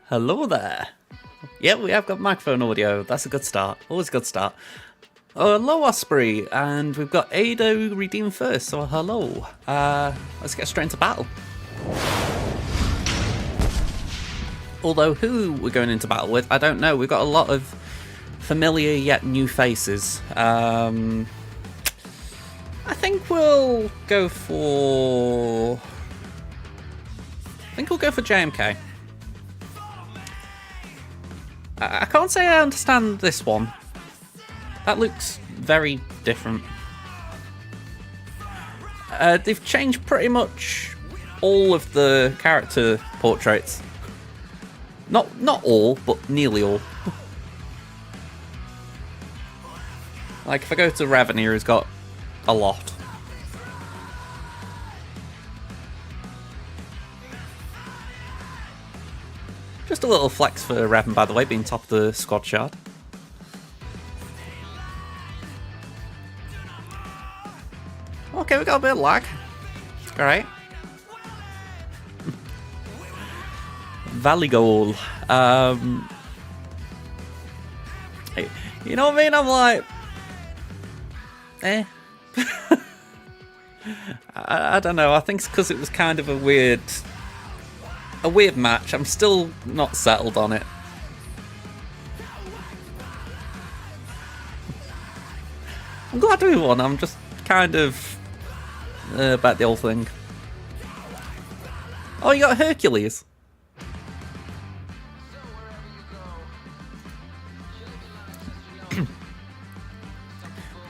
Hello there. Yeah, we have got microphone audio. That's a good start. Always a good start. Oh, hello, Osprey. And we've got Ada redeemed first, so hello. Let's get straight into battle. Although who we're going into battle with, I don't know. We've got a lot of familiar yet new faces. I think we'll go for... JMK. I can't say I understand this one. That looks very different. They've changed pretty much all of the character portraits. Not all, but nearly all. Like if I go to Revenue, he's got a lot. Just a little flex for Revan, by the way, being top of the squad chart. Okay, we got a bit of lag. Alright. Valley goal. You know what I mean? I'm like... I don't know. I think it's because it was kind of a weird match. I'm still not settled on it. I'm glad we won. I'm just kind of about the whole thing. Oh, you got Hercules.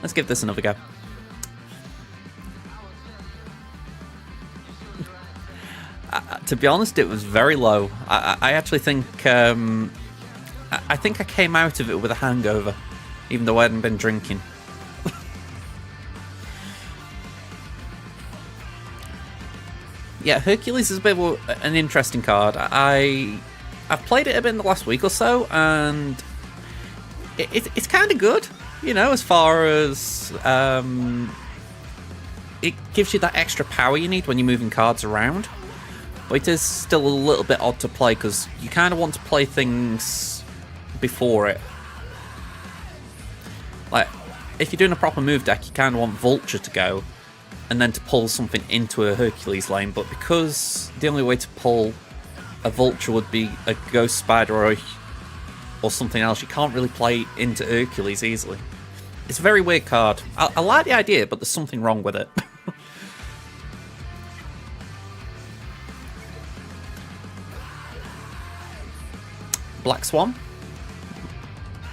Let's give this another go. To be honest, it was very low. I actually think I think I came out of it with a hangover, even though I hadn't been drinking. Yeah, Hercules is a bit of an interesting card. I've played it a bit in the last week or so, and it's kind of good, you know, as far as it gives you that extra power you need when you're moving cards around. But it is still a little bit odd to play because you kind of want to play things before it. Like, if you're doing a proper move deck, you kind of want Vulture to go and then to pull something into a Hercules lane. But because the only way to pull a Vulture would be a Ghost Spider or something else, you can't really play into Hercules easily. It's a very weird card. I like the idea, but there's something wrong with it. Black Swan?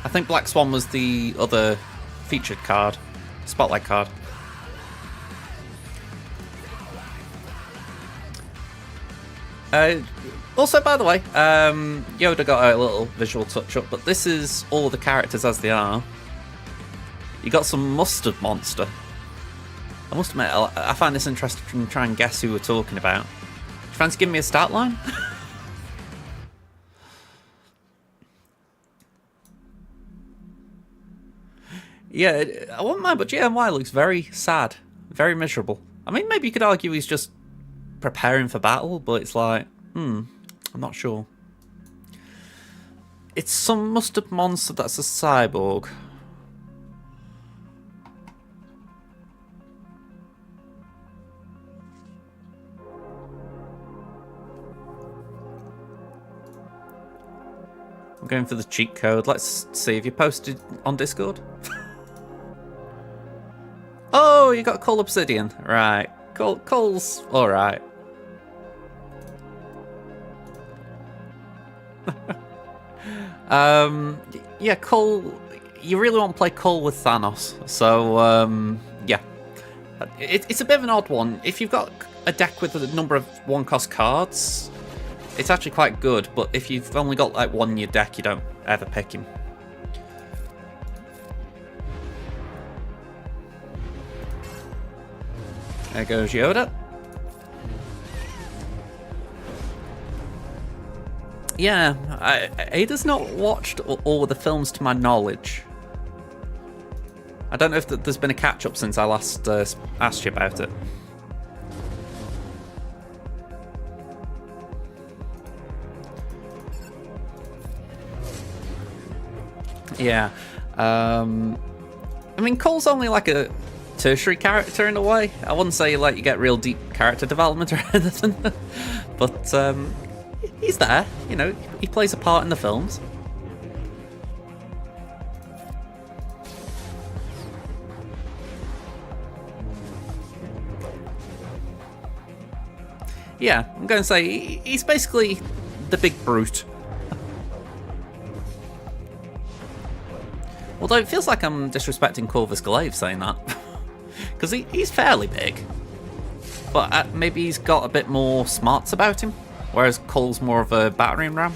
I think Black Swan was the other featured card. Spotlight card. Also, by the way, Yoda got a little visual touch up, but this is all the characters as they are. You got some Mustard Monster. I must admit, I find this interesting to try and guess who we're talking about. Do you fancy giving me a start line? Yeah, I wouldn't mind, but GMY looks very sad, very miserable. I mean, maybe you could argue he's just preparing for battle, but it's like, I'm not sure. It's some mustard monster that's a cyborg. I'm going for the cheat code. Let's see if you posted on Discord. Oh, you got Cole Obsidian. Right. Cole's alright. Yeah, Cole... You really want to play Cole with Thanos. So, yeah. It's a bit of an odd one. If you've got a deck with a number of one-cost cards, it's actually quite good. But if you've only got like one in your deck, you don't ever pick him. There goes Yoda. Yeah, Ada's not watched all the films to my knowledge. I don't know if there's been a catch-up since I last asked you about it. Yeah. I mean, Cole's only like a tertiary character in a way. I wouldn't say like you get real deep character development or anything, but he's there. You know, he plays a part in the films. Yeah, I'm going to say he's basically the big brute. Although it feels like I'm disrespecting Corvus Glaive saying that. Because he's fairly big. But maybe he's got a bit more smarts about him. Whereas Cole's more of a battering ram.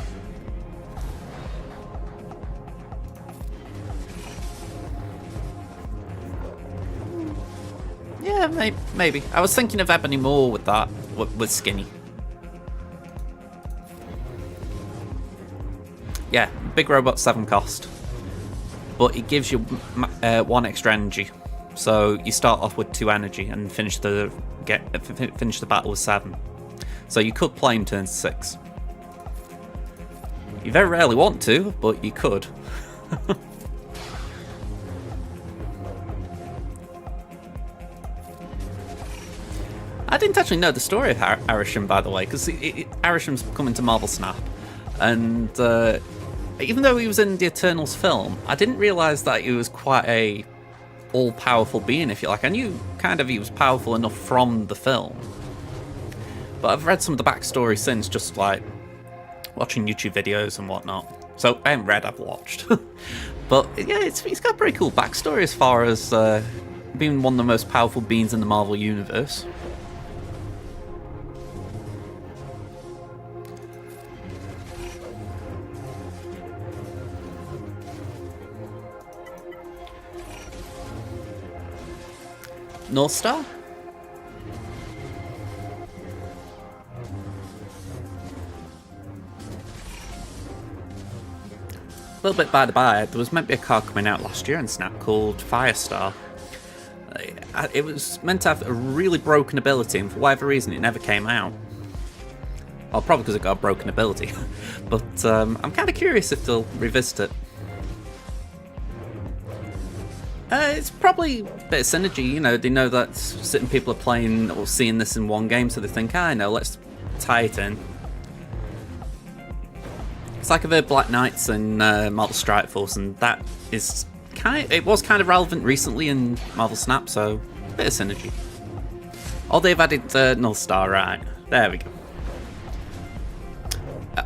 Yeah, maybe. I was thinking of Ebony more with that, with Skinny. Yeah, big robot 7 cost. But it gives you 1 extra energy. So you start off with 2 energy and finish the battle with 7. So you could play him turn 6. You very rarely want to, but you could. I didn't actually know the story of Arishem, by the way, because Arisham's coming to Marvel Snap, and even though he was in the Eternals film, I didn't realise that he was quite a all-powerful being, if you like. I knew kind of he was powerful enough from the film, but I've read some of the backstory since, just like watching YouTube videos and whatnot. So I haven't read, I've watched. But yeah, he's got a pretty cool backstory as far as being one of the most powerful beings in the Marvel Universe. North Star? A little bit by the by, there was meant to be a card coming out last year in Snap called Firestar. It was meant to have a really broken ability, and for whatever reason it never came out. Well, probably because it got a broken ability. But I'm kind of curious if they'll revisit it. It's probably a bit of synergy, you know, they know that certain people are playing or seeing this in one game, so they think, I know, let's tie it in. It's like I've heard Black Knights and Marvel Strike Force, and that is it was kind of relevant recently in Marvel Snap, so a bit of synergy. Oh, they've added North Star, right. There we go.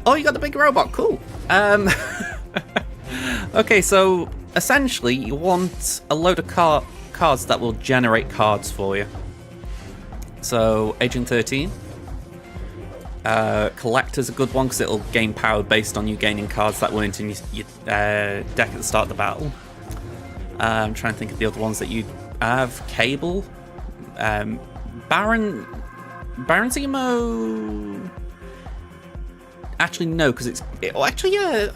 Oh, you got the big robot, cool. Okay, so essentially, you want a load of cards that will generate cards for you. So, Agent 13. Collector's a good one because it'll gain power based on you gaining cards that weren't in your deck at the start of the battle. I'm trying to think of the other ones that you have. Cable. Baron Zemo. Actually, no, because yeah.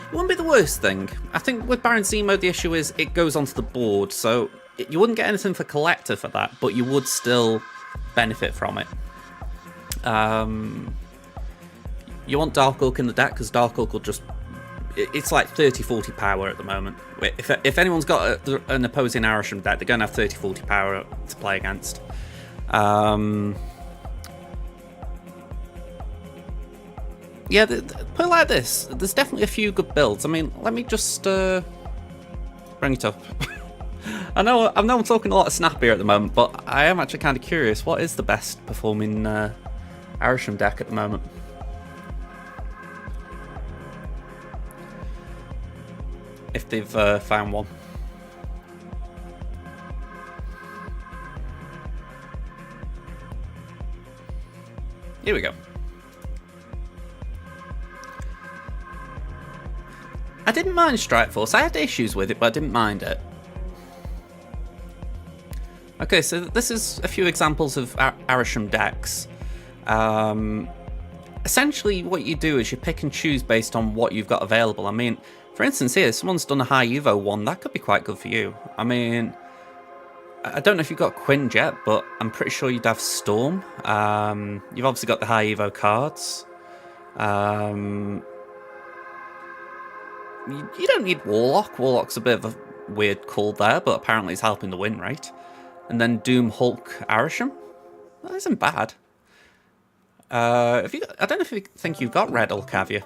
It wouldn't be the worst thing. I think with Baron Zemo, the issue is it goes onto the board, so you wouldn't get anything for Collector for that, but you would still benefit from it. You want Dark Hulk in the deck, because Dark Hulk will just... It's like 30-40 power at the moment. If anyone's got an opposing Arishem deck, they're going to have 30-40 power to play against. Yeah, put it like this. There's definitely a few good builds. I mean, let me just bring it up. I know I'm talking a lot of Snap here at the moment, but I am actually kind of curious. What is the best performing Arishem deck at the moment? If they've found one. Here we go. I didn't mind Strike Force. I had issues with it, but I didn't mind it. Okay, so this is a few examples of Arishem decks. Essentially, what you do is you pick and choose based on what you've got available. I mean, for instance here, someone's done a High Evo one. That could be quite good for you. I mean, I don't know if you've got Quinn yet, but I'm pretty sure you'd have Storm. You've obviously got the High Evo cards. You don't need Warlock. Warlock's a bit of a weird call there, but apparently it's helping the win rate. And then Doom, Hulk, Arisham. That isn't bad. I don't know if you think you've got Red Hulk, have you?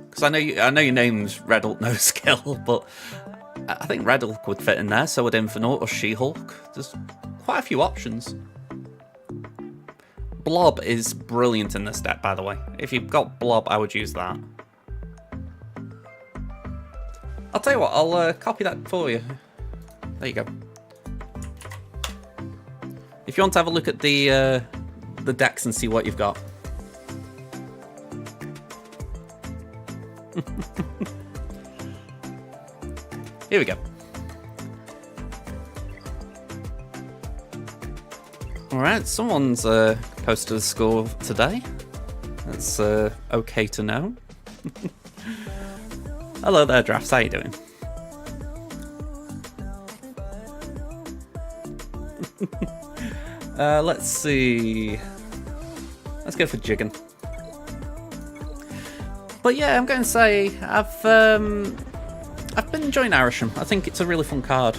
Because I know your name's Red Hulk No Skill, but I think Red Hulk would fit in there. So would Infinite or She-Hulk. There's quite a few options. Blob is brilliant in this deck, by the way. If you've got Blob, I would use that. I'll tell you what, I'll copy that for you. There you go. If you want to have a look at the decks and see what you've got. Here we go. Alright, someone's posted a score today. That's okay to know. Hello there, Drafts. How you doing? Let's see. Let's go for Jiggin. But yeah, I'm going to say I've been enjoying Arisham. I think it's a really fun card.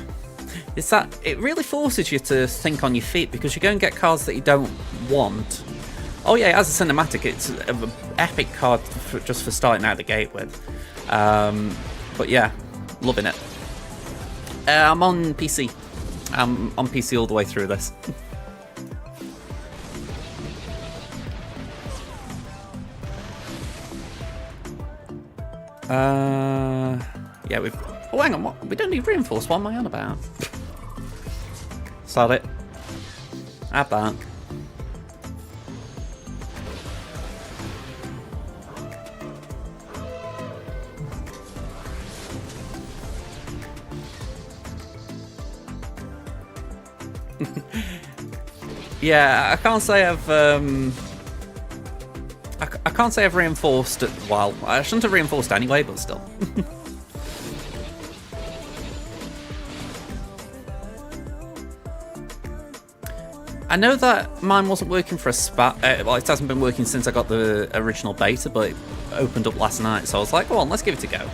It's that it really forces you to think on your feet because you go and get cards that you don't want. Oh yeah, as a cinematic, it's an epic card just for starting out the gate with. But yeah, loving it. I'm on PC. I'm on PC all the way through this. Yeah, we've... Oh, hang on, what? We don't need reinforced. What am I on about? Sod it. Have that. Yeah, I can't say I've I can't say I've reinforced it. Well, I shouldn't have reinforced anyway, but still. I know that mine wasn't working for a spat. Well, it hasn't been working since I got the original beta, but it opened up last night, so I was like, go on, let's give it a go.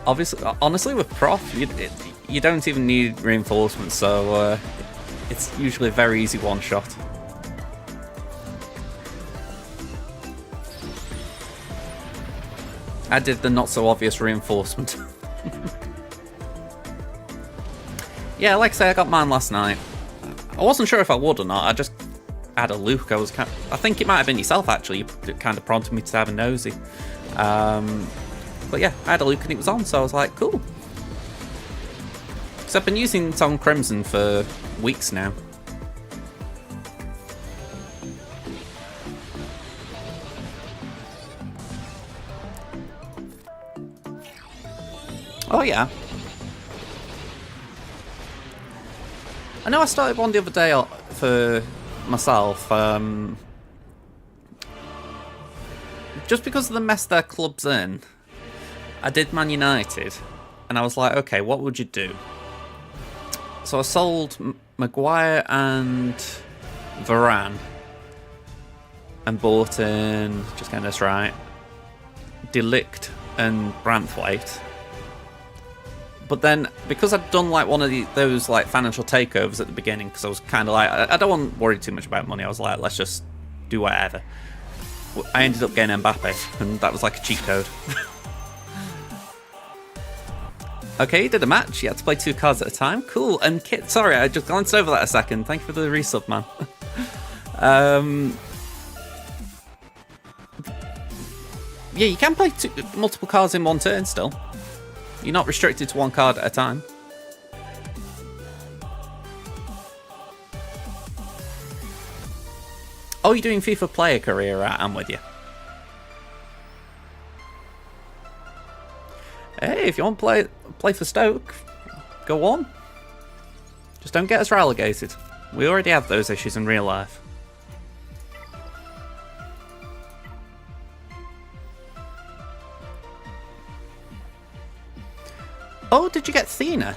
Obviously, honestly, with Prof, you don't even need reinforcements, so it's usually a very easy one-shot. I did the not-so-obvious reinforcement. Yeah, like I say, I got mine last night. I wasn't sure if I would or not. I just had a look. I think it might have been yourself, actually. It kind of prompted me to have a nosy. But yeah, I had a look and it was on, so I was like, cool. Because I've been using Tom Crimson for weeks now. Oh yeah. I know I started one the other day for myself, just because of the mess their club's in. I did Man United, and I was like, okay, what would you do? So I sold Maguire and Varane, and bought in, just getting this right, Delict and Branthwaite. But then, because I'd done like one of those like financial takeovers at the beginning, because I was kind of like, I don't want to worry too much about money. I was like, let's just do whatever. I ended up getting Mbappe, and that was like a cheat code. Okay, you did a match. You had to play 2 cards at a time. Cool. And Kit, sorry, I just glanced over that a second. Thank you for the resub, man. Yeah, you can play multiple cards in one turn still. You're not restricted to 1 card at a time. Oh, you're doing FIFA player career? Right, I'm with you. Hey, if you want to play for Stoke, go on. Just don't get us relegated. We already have those issues in real life. Oh, did you get Thena?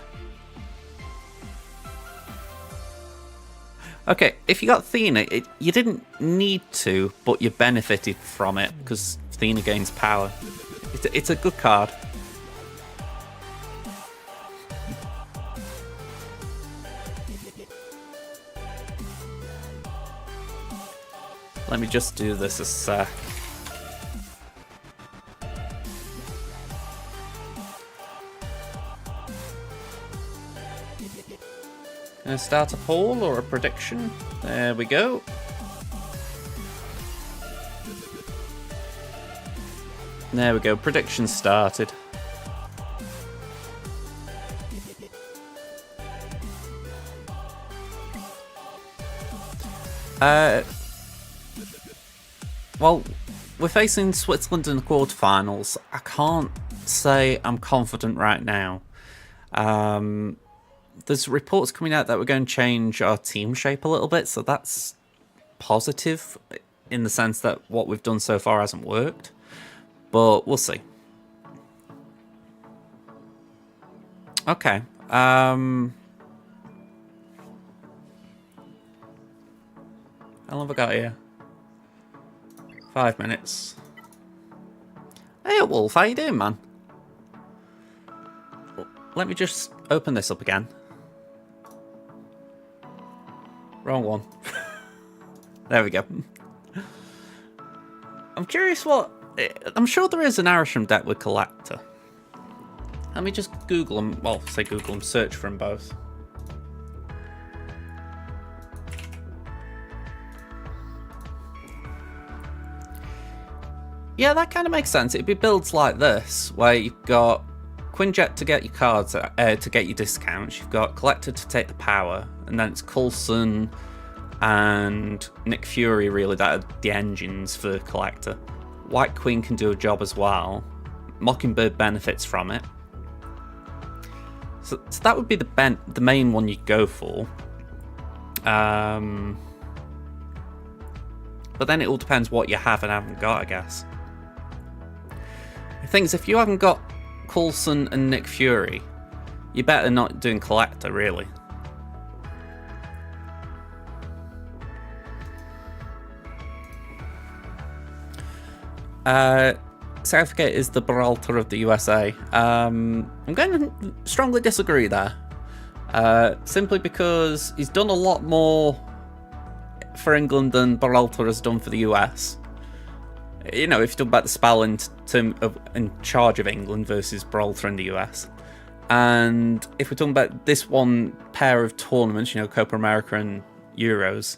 Okay, if you got Thena, you didn't need to, but you benefited from it, because Athena gains power. It's a good card. Let me just do this a sec. Gonna start a poll or a prediction. There we go. There we go. Prediction started. Well, we're facing Switzerland in the quarterfinals. I can't say I'm confident right now. There's reports coming out that we're going to change our team shape a little bit, so that's positive in the sense that what we've done so far hasn't worked. But we'll see. Okay. How long have I got here? 5 minutes. Hey, Wolf, how you doing, man? Let me just open this up again. Wrong one. There we go. I'm curious what... I'm sure there is an Irisham deck with Collector. Let me just Google them. Well, say Google them, search for them both. Yeah, that kind of makes sense. It'd be builds like this, where you've got Quinjet to get your cards, to get your discounts. You've got Collector to take the power, and then it's Coulson and Nick Fury really that are the engines for Collector. White Queen can do a job as well. Mockingbird benefits from it. So that would be the main one you'd go for. But then it all depends what you have and haven't got, I guess. The thing is, if you haven't got Coulson and Nick Fury, you're better not doing Collector, really. Southgate is the Berhalter of the USA. I'm going to strongly disagree there. Simply because he's done a lot more for England than Berhalter has done for the US. You know, if you talk about the spell in charge of England versus Berhalter in the US. And if we're talking about this one pair of tournaments, you know, Copa America and Euros,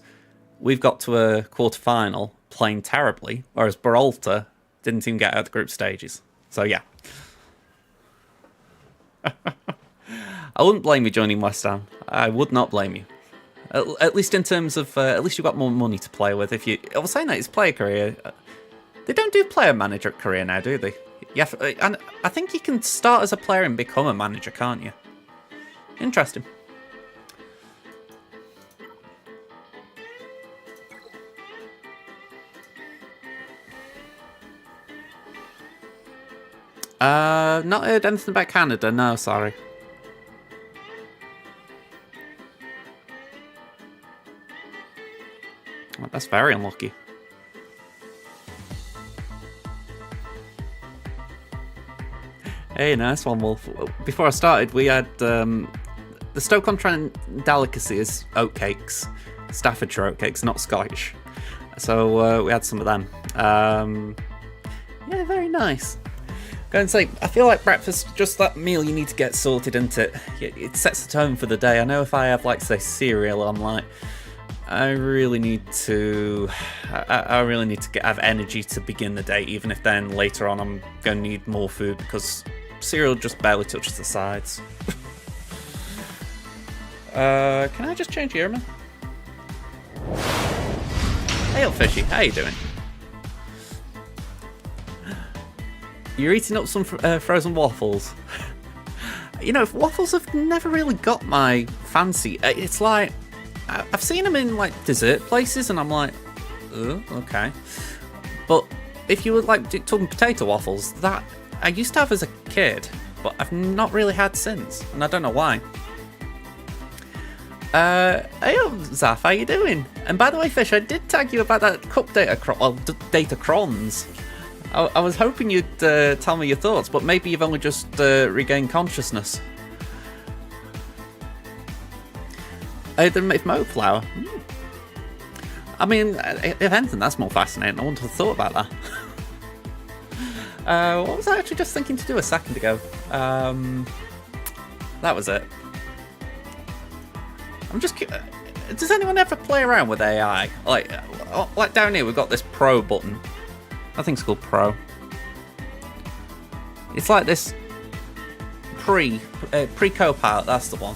we've got to a quarter-final playing terribly, whereas Berhalter didn't even get out of the group stages. So, yeah. I wouldn't blame you joining West Ham. I would not blame you. At least in terms of, at least you've got more money to play with. If you, I was saying that it's player career. They don't do player manager career now, do they? Yeah, and I think you can start as a player and become a manager, can't you? Interesting. Not heard anything about Canada, no, sorry. Well, that's very unlucky. Hey, nice one, Wolf. Before I started, we had the Stoke-on-Trent delicacy is oatcakes, Staffordshire oatcakes, not Scottish. So we had some of them. Yeah, very nice. Go and say, I feel like breakfast, just that meal you need to get sorted into it. It sets the tone for the day. I know if I have, like, say, cereal, I'm like, I really need to have energy to begin the day, even if then later on I'm going to need more food because cereal just barely touches the sides. Can I just change here, man? Hey, old fishy, how you doing? You're eating up some frozen waffles. You know, waffles have never really got my fancy. It's like, I've seen them in like dessert places and I'm like, oh, okay. But if you were like talking potato waffles, that I used to have as a kid, but I've not really had since, and I don't know why. Hey, Zaf, how you doing? And by the way, Fish, I did tag you about that cup data, data crons. I was hoping you'd tell me your thoughts, but maybe you've only just regained consciousness. Oh, the Mo flower. I mean, if anything, that's more fascinating. I wouldn't have thought about that. What was I actually just thinking to do a second ago? That was it. I'm just... Does anyone ever play around with AI? Like down here, we've got this Pro button. I think it's called Pro. It's like this pre-Copilot, that's the one.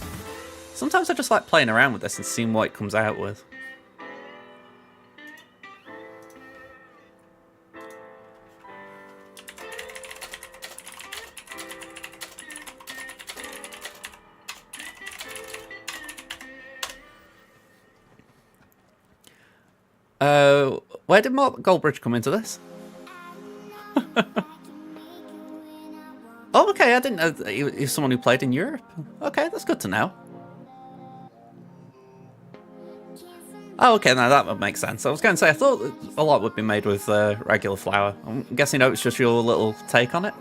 Sometimes I just like playing around with this and seeing what it comes out with. Where did Mark Goldbridge come into this? Oh, okay, I didn't know he was someone who played in Europe. Okay, that's good to know. Oh, okay, now that would make sense. I was going to say, I thought a lot would be made with regular flour. I'm guessing it's just your little take on it.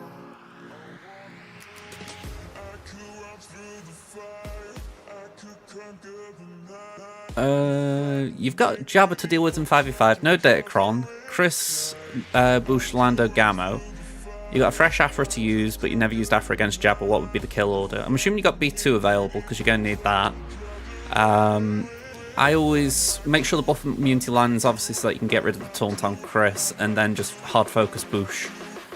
You've got Jabba to deal with in 5v5, no Datacron, Chris, Bush, Lando, Gamo. You got a fresh Afra to use, but you never used Afra against Jabba. What would be the kill order? I'm assuming you got B2 available because you're going to need that. I always make sure the buff immunity lands, obviously, so that you can get rid of the taunt on Chris, and then just hard focus Bush,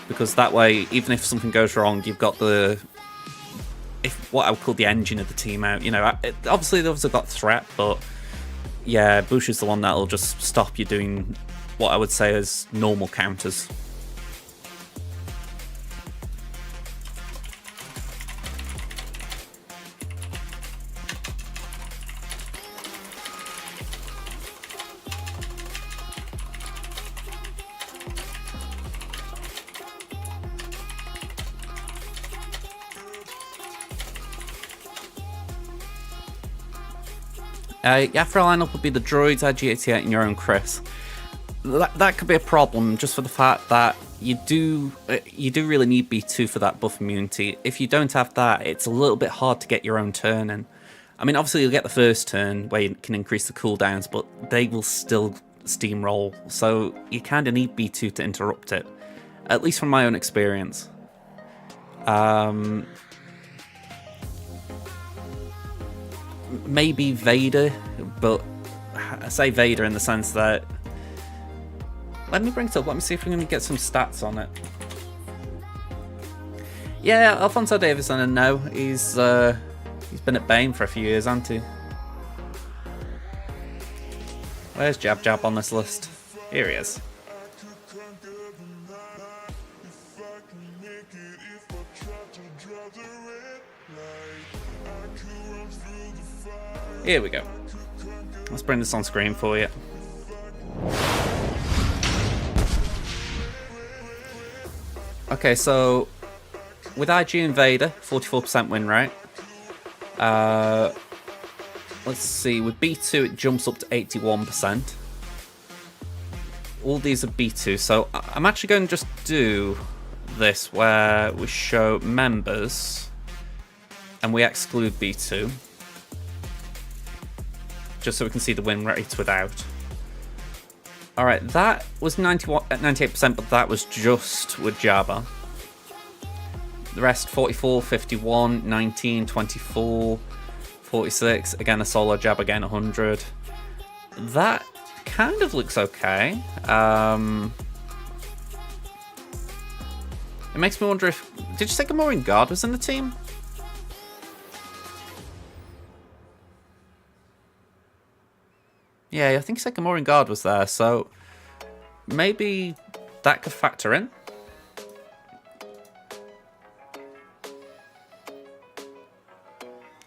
because that way, even if something goes wrong, you've got what I would call the engine of the team out. You know, obviously the others have got threat, but yeah, Bush is the one that'll just stop you doing what I would say is normal counters. Your Afro lineup would be the droids, IG-88, and your own Chris. That could be a problem, just for the fact that you do really need B2 for that buff immunity. If you don't have that, it's a little bit hard to get your own turn in. I mean, obviously you'll get the first turn where you can increase the cooldowns, but they will still steamroll, so you kind of need B2 to interrupt it, at least from my own experience. Maybe Vader, but I say Vader in the sense that... Let me bring it up, let me see if we can get some stats on it. Yeah, Alfonso Davis, I know. He's been at Bane for a few years, hasn't he? Where's Jab Jab on this list? Here he is. Here we go. Let's bring this on screen for you. Okay, so with IG Invader, 44% win rate. Let's see, with B2 it jumps up to 81%. All these are B2, so I'm actually going to just do this where we show members and we exclude B2. Just so we can see the win rates without. Alright, that was 98%, but that was just with Jabba. The rest, 44, 51, 19, 24, 46. Again, a solo Jabba, again, 100. That kind of looks okay. It makes me wonder if... Did you say Gamorrean Guard was in the team? Yeah, I think you said Gamorrean Guard was there, so maybe that could factor in.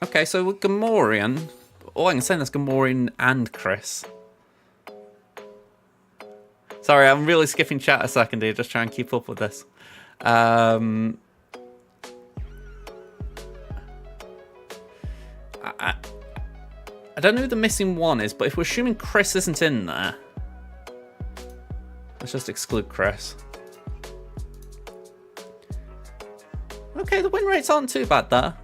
Okay, so with Gamorrean, all I can say is Gamorrean and Chris. Sorry, I'm really skipping chat a second here, just trying to keep up with this. I don't know who the missing one is, but if we're assuming Chris isn't in there, let's just exclude Chris. Okay, the win rates aren't too bad there.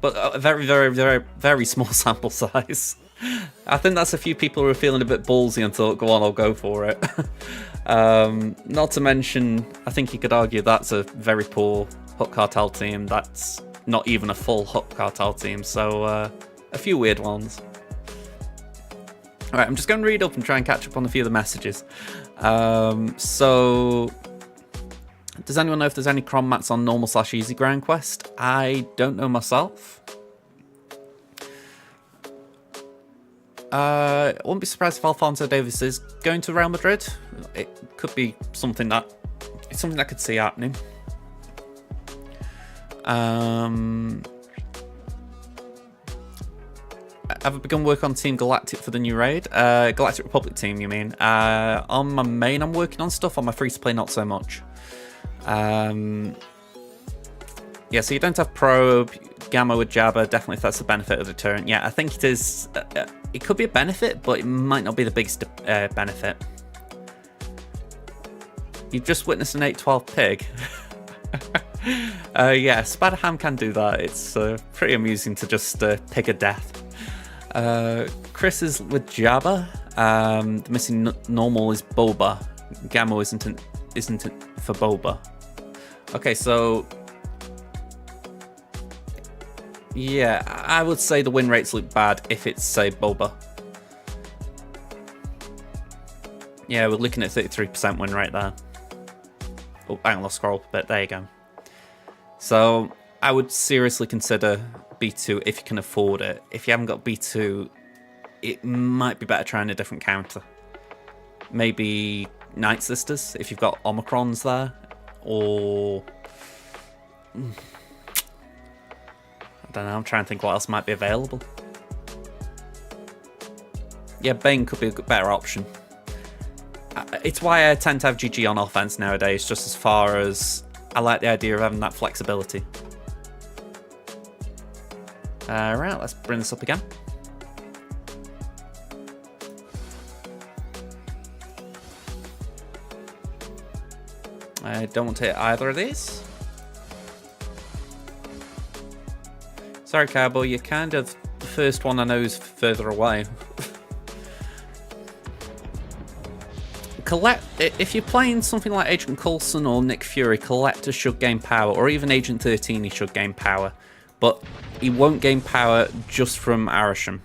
But a very, very, very, very small sample size. I think that's a few people who are feeling a bit ballsy and thought, go on, I'll go for it. Not to mention, I think you could argue that's a very poor Hook Cartel team. That's not even a full Hook Cartel team. So a few weird ones. Alright, I'm just going to read up and try and catch up on a few of the messages. So, does anyone know if there's any cron mats on normal / easy ground quest? I don't know myself. I wouldn't be surprised if Alphonso Davies is going to Real Madrid. It could be something that I could see happening. Have I begun work on Team Galactic for the new raid? Galactic Republic team, you mean? On my main, I'm working on stuff. On my free-to-play, not so much. Yeah, so you don't have Probe, Gamma with Jabba, definitely if that's the benefit of the deterrent. Yeah, I think it is. It could be a benefit, but it might not be the biggest benefit. You've just witnessed an 812 pig. Yeah, Spider-Ham can do that. It's pretty amusing to just pick a death. Chris is with Jabba. The missing normal is Boba. Gamma isn't for Boba. Okay, so yeah, I would say the win rates look bad if it's, say, Boba. Yeah, we're looking at 33% win rate there. Oh, I lost scroll a bit. There you go. So I would seriously consider B2 if you can afford it. If you haven't got B2, it might be better trying a different counter. Maybe Night Sisters if you've got Omicrons there, or I don't know. I'm trying to think what else might be available. Yeah, Bane could be a better option. It's why I tend to have GG on offense nowadays, just as far as I like the idea of having that flexibility. Right, let's bring this up again. I don't want to hit either of these. Sorry, Cowboy, you're kind of the first one I know is further away. If you're playing something like Agent Coulson or Nick Fury, Collector should gain power, or even Agent 13, he should gain power. But he won't gain power just from Arasham.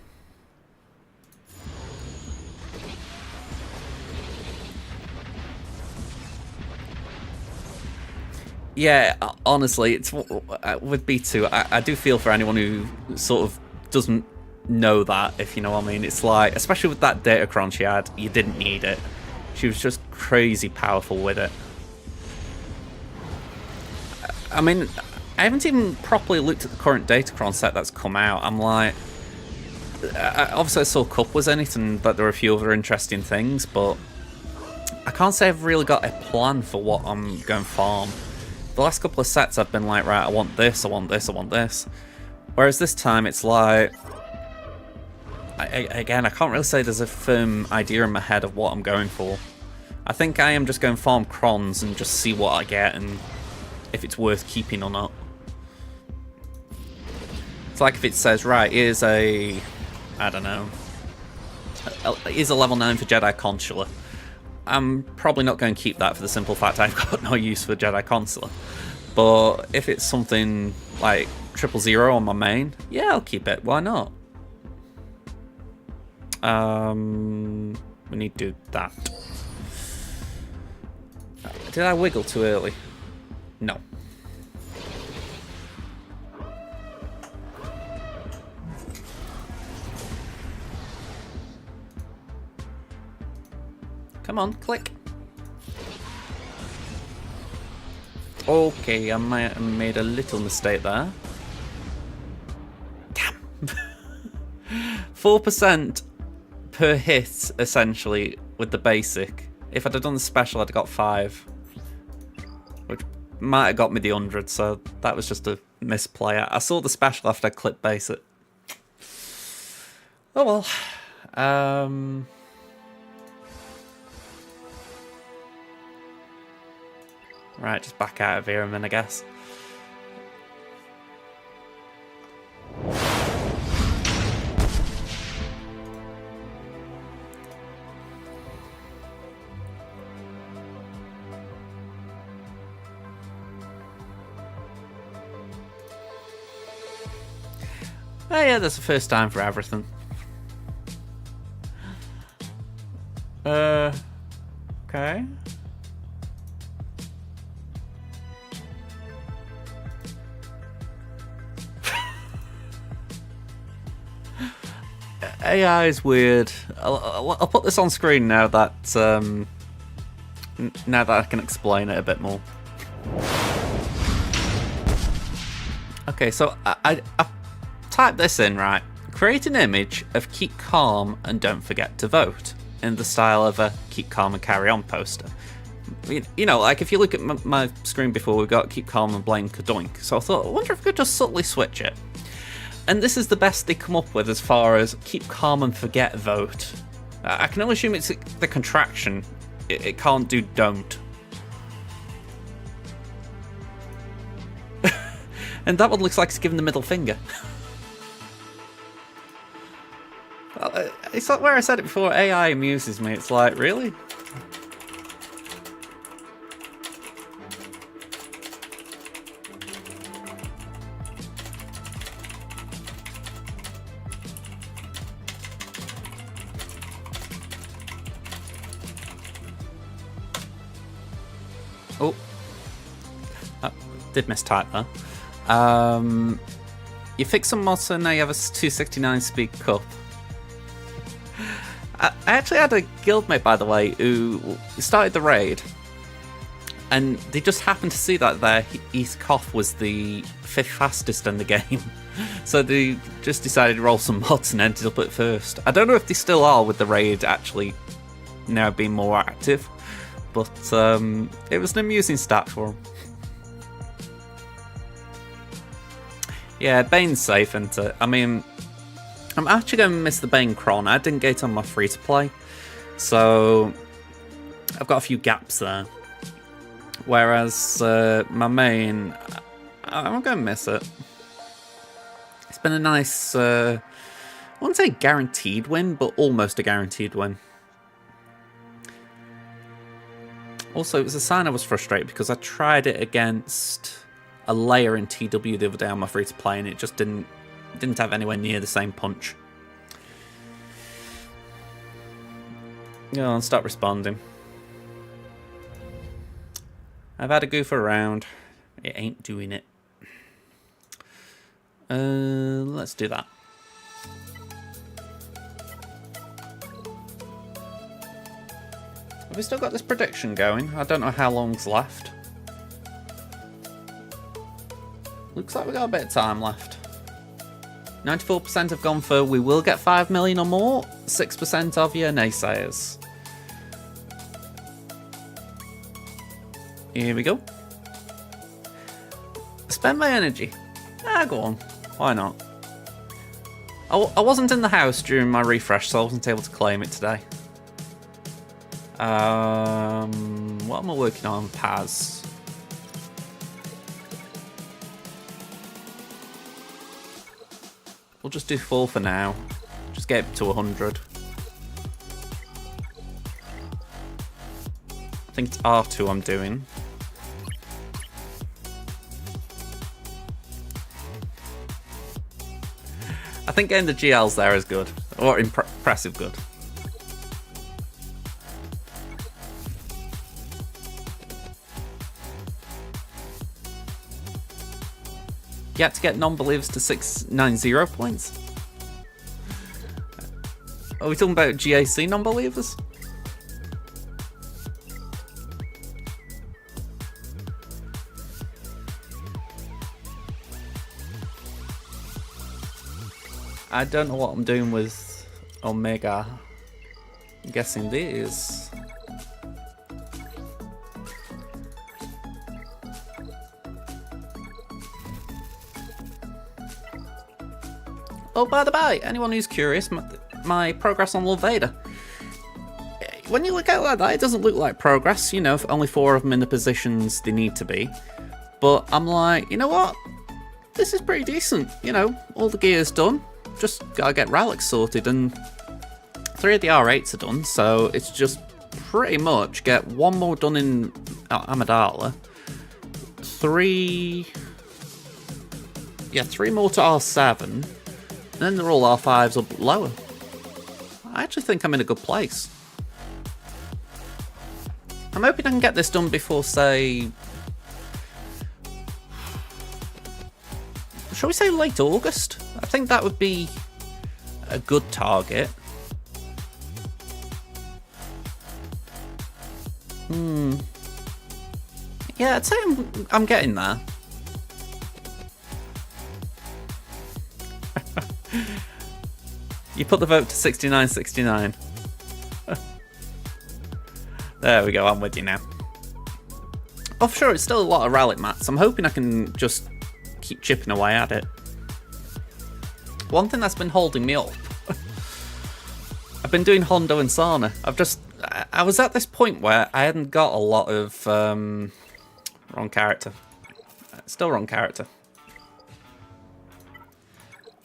Yeah, honestly, it's with B2, I do feel for anyone who sort of doesn't know that, if you know what I mean. It's like, especially with that Datacron she had, you didn't need it. She was just crazy powerful with it. I mean, I haven't even properly looked at the current Datacron set that's come out. I'm like, obviously I saw Cup was in it and that there were a few other interesting things, but I can't say I've really got a plan for what I'm going to farm. The last couple of sets I've been like, right, I want this, I want this, I want this. Whereas this time it's like, again, I can't really say there's a firm idea in my head of what I'm going for. I think I am just going to farm crons and just see what I get and if it's worth keeping or not. It's like if it says, right, here's a, I don't know, here's a level 9 for Jedi Consular. I'm probably not going to keep that for the simple fact I've got no use for Jedi Consular. But if it's something like 000 on my main, yeah, I'll keep it. Why not? We need to do that. Did I wiggle too early? No. Come on, click. Okay, I might have made a little mistake there. Damn. 4% per hit, essentially, with the basic. If I'd have done the special, I'd have got 5. Which might have got me the 100, so that was just a misplay. I saw the special after I clicked basic. Oh well. Right, just back out of here, then I guess. Oh yeah, there's a first time for everything. Okay. AI is weird. I'll put this on screen now that I can explain it a bit more. Okay, so I typed this in, right? Create an image of keep calm and don't forget to vote in the style of a keep calm and carry on poster. You know, like if you look at my screen before, we've got keep calm and blame kadoink. So I thought, I wonder if I could just subtly switch it. And this is the best they come up with as far as keep calm and forget vote. I can only assume it's the contraction. It can't do don't. And that one looks like it's giving the middle finger. It's like where I said it before, AI amuses me. It's like, really? Oh. Did mistype there. You fix some mods and now you have a 269 speed cup. I actually had a guildmate, by the way, who started the raid, and they just happened to see that his cough was the 5th fastest in the game. So they just decided to roll some mods and ended up at first. I don't know if they still are with the raid actually now being more active, but it was an amusing stat for him. Yeah, Bane's safe, isn't it? I mean, I'm actually going to miss the Bane Cron. I didn't get on my free-to-play, so I've got a few gaps there. Whereas my main, I'm going to miss it. It's been a nice, I wouldn't say guaranteed win, but almost a guaranteed win. Also, it was a sign I was frustrated because I tried it against a layer in TW the other day on my free-to-play and it just didn't have anywhere near the same punch. Go on, stop responding. I've had a goof around. It ain't doing it. Let's do that. Have we still got this prediction going? I don't know how long's left. Looks like we got a bit of time left. 94% have gone for we will get 5 million or more. 6% of you are naysayers. Here we go. Spend my energy. Ah, go on. Why not? I wasn't in the house during my refresh, so I wasn't able to claim it today. What am I working on? Paz. We'll just do 4 for now. Just get it to 100. I think it's R2 I'm doing. I think getting the GLs there is good. Or impressive good. You had to get non-believers to 690 points? Are we talking about GAC non-believers? I don't know what I'm doing with Omega. I'm guessing these. Oh, by the by, anyone who's curious, my progress on Lord Vader. When you look at it like that, it doesn't look like progress, you know, only 4 of them in the positions they need to be. But I'm like, you know what? This is pretty decent, you know, all the gear's done. Just gotta get relics sorted, and 3 of the R8s are done, so it's just pretty much get 1 more done in Amidala. 3 more to R7. then they're all R5s or lower. I actually think I'm in a good place. I'm hoping I can get this done before, say... shall we say late August? I think that would be a good target. Yeah, I'd say I'm getting there. You put the vote to 69-69. There we go, I'm with you now. Oh, sure, it's still a lot of relic mats. I'm hoping I can just keep chipping away at it. One thing that's been holding me up, I've been doing Hondo and Sana. I was at this point where I hadn't got a lot of wrong character. Still wrong character.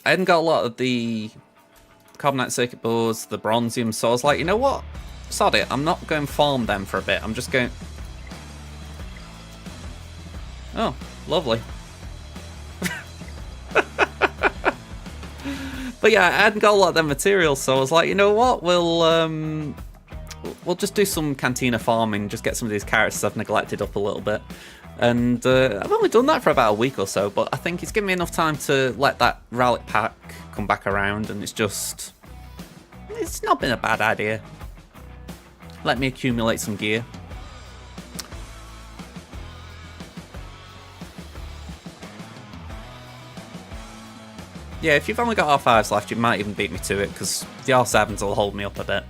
I hadn't got a lot of the carbonite circuit boards, the bronzium, so I was like, you know what? Sod it, I'm not going to farm them for a bit. I'm just going... Oh, lovely. But yeah, I hadn't got a lot of them materials, so I was like, you know what? We'll just do some Cantina farming, just get some of these characters I've neglected up a little bit. And I've only done that for about a week or so, but I think it's given me enough time to let that relic pack come back around, and it's not been a bad idea. Let me accumulate some gear. Yeah, if you've only got R5s left, you might even beat me to it, because the R7s will hold me up a bit.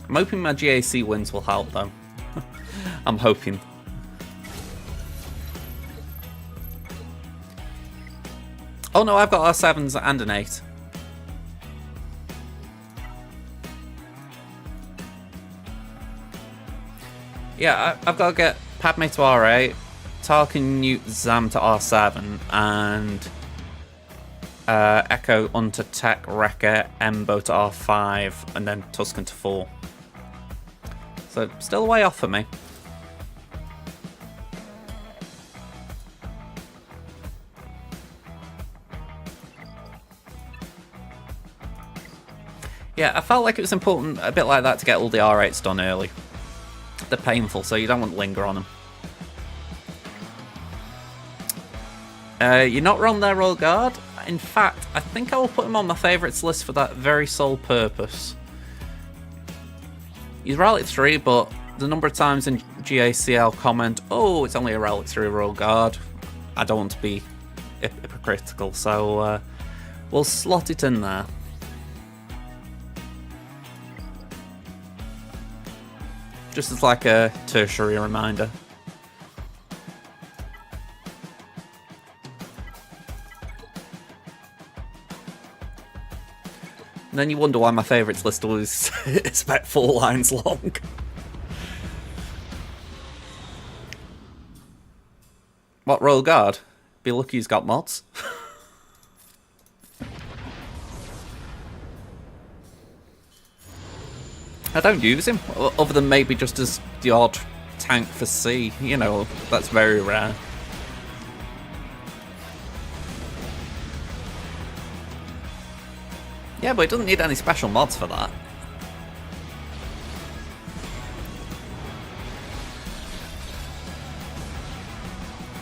I'm hoping my GAC wins will help, though. I'm hoping. Oh no, I've got R7s and an 8. Yeah, I've got to get Padme to R8, Tarkin, Newt, Zam to R7, and Echo onto Tech, Wrecker, Embo to R5, and then Tusken to 4. So, still a way off for me. Yeah, I felt like it was important, a bit like that, to get all the R8s done early. They're painful, so you don't want to linger on them. You're not wrong there, Royal Guard. In fact, I think I will put him on my favourites list for that very sole purpose. He's Relic 3, but the number of times in GACL comment, oh, it's only a Relic 3 Royal Guard. I don't want to be hypocritical, so we'll slot it in there. Just as like a tertiary reminder. And then you wonder why my favourites list was it's about 4 lines long. What, Royal Guard? Be lucky he's got mods. I don't use him, other than maybe just as the odd tank for C. You know, that's very rare. Yeah, but it doesn't need any special mods for that.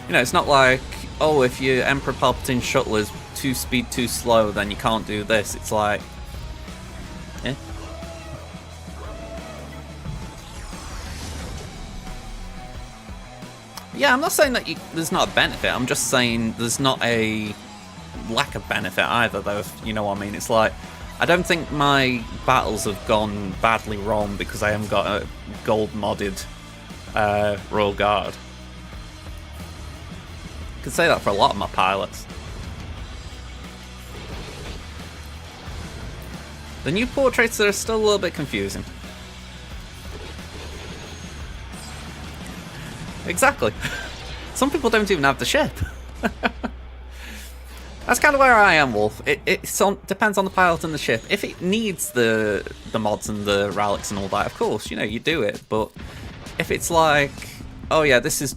You know, it's not like, oh, if your Emperor Palpatine shuttle is 2 speed too slow, then you can't do this. It's like, eh? Yeah, I'm not saying that there's not a benefit, I'm just saying there's not a lack of benefit either, though, if you know what I mean. It's like, I don't think my battles have gone badly wrong because I haven't got a gold modded Royal Guard. I could say that for a lot of my pilots. The new portraits are still a little bit confusing. Exactly. Some people don't even have the ship. That's kind of where I am, Wolf. It depends on the pilot and the ship. If it needs the mods and the relics and all that, of course, you know, you do it. But if it's like, oh yeah, this is...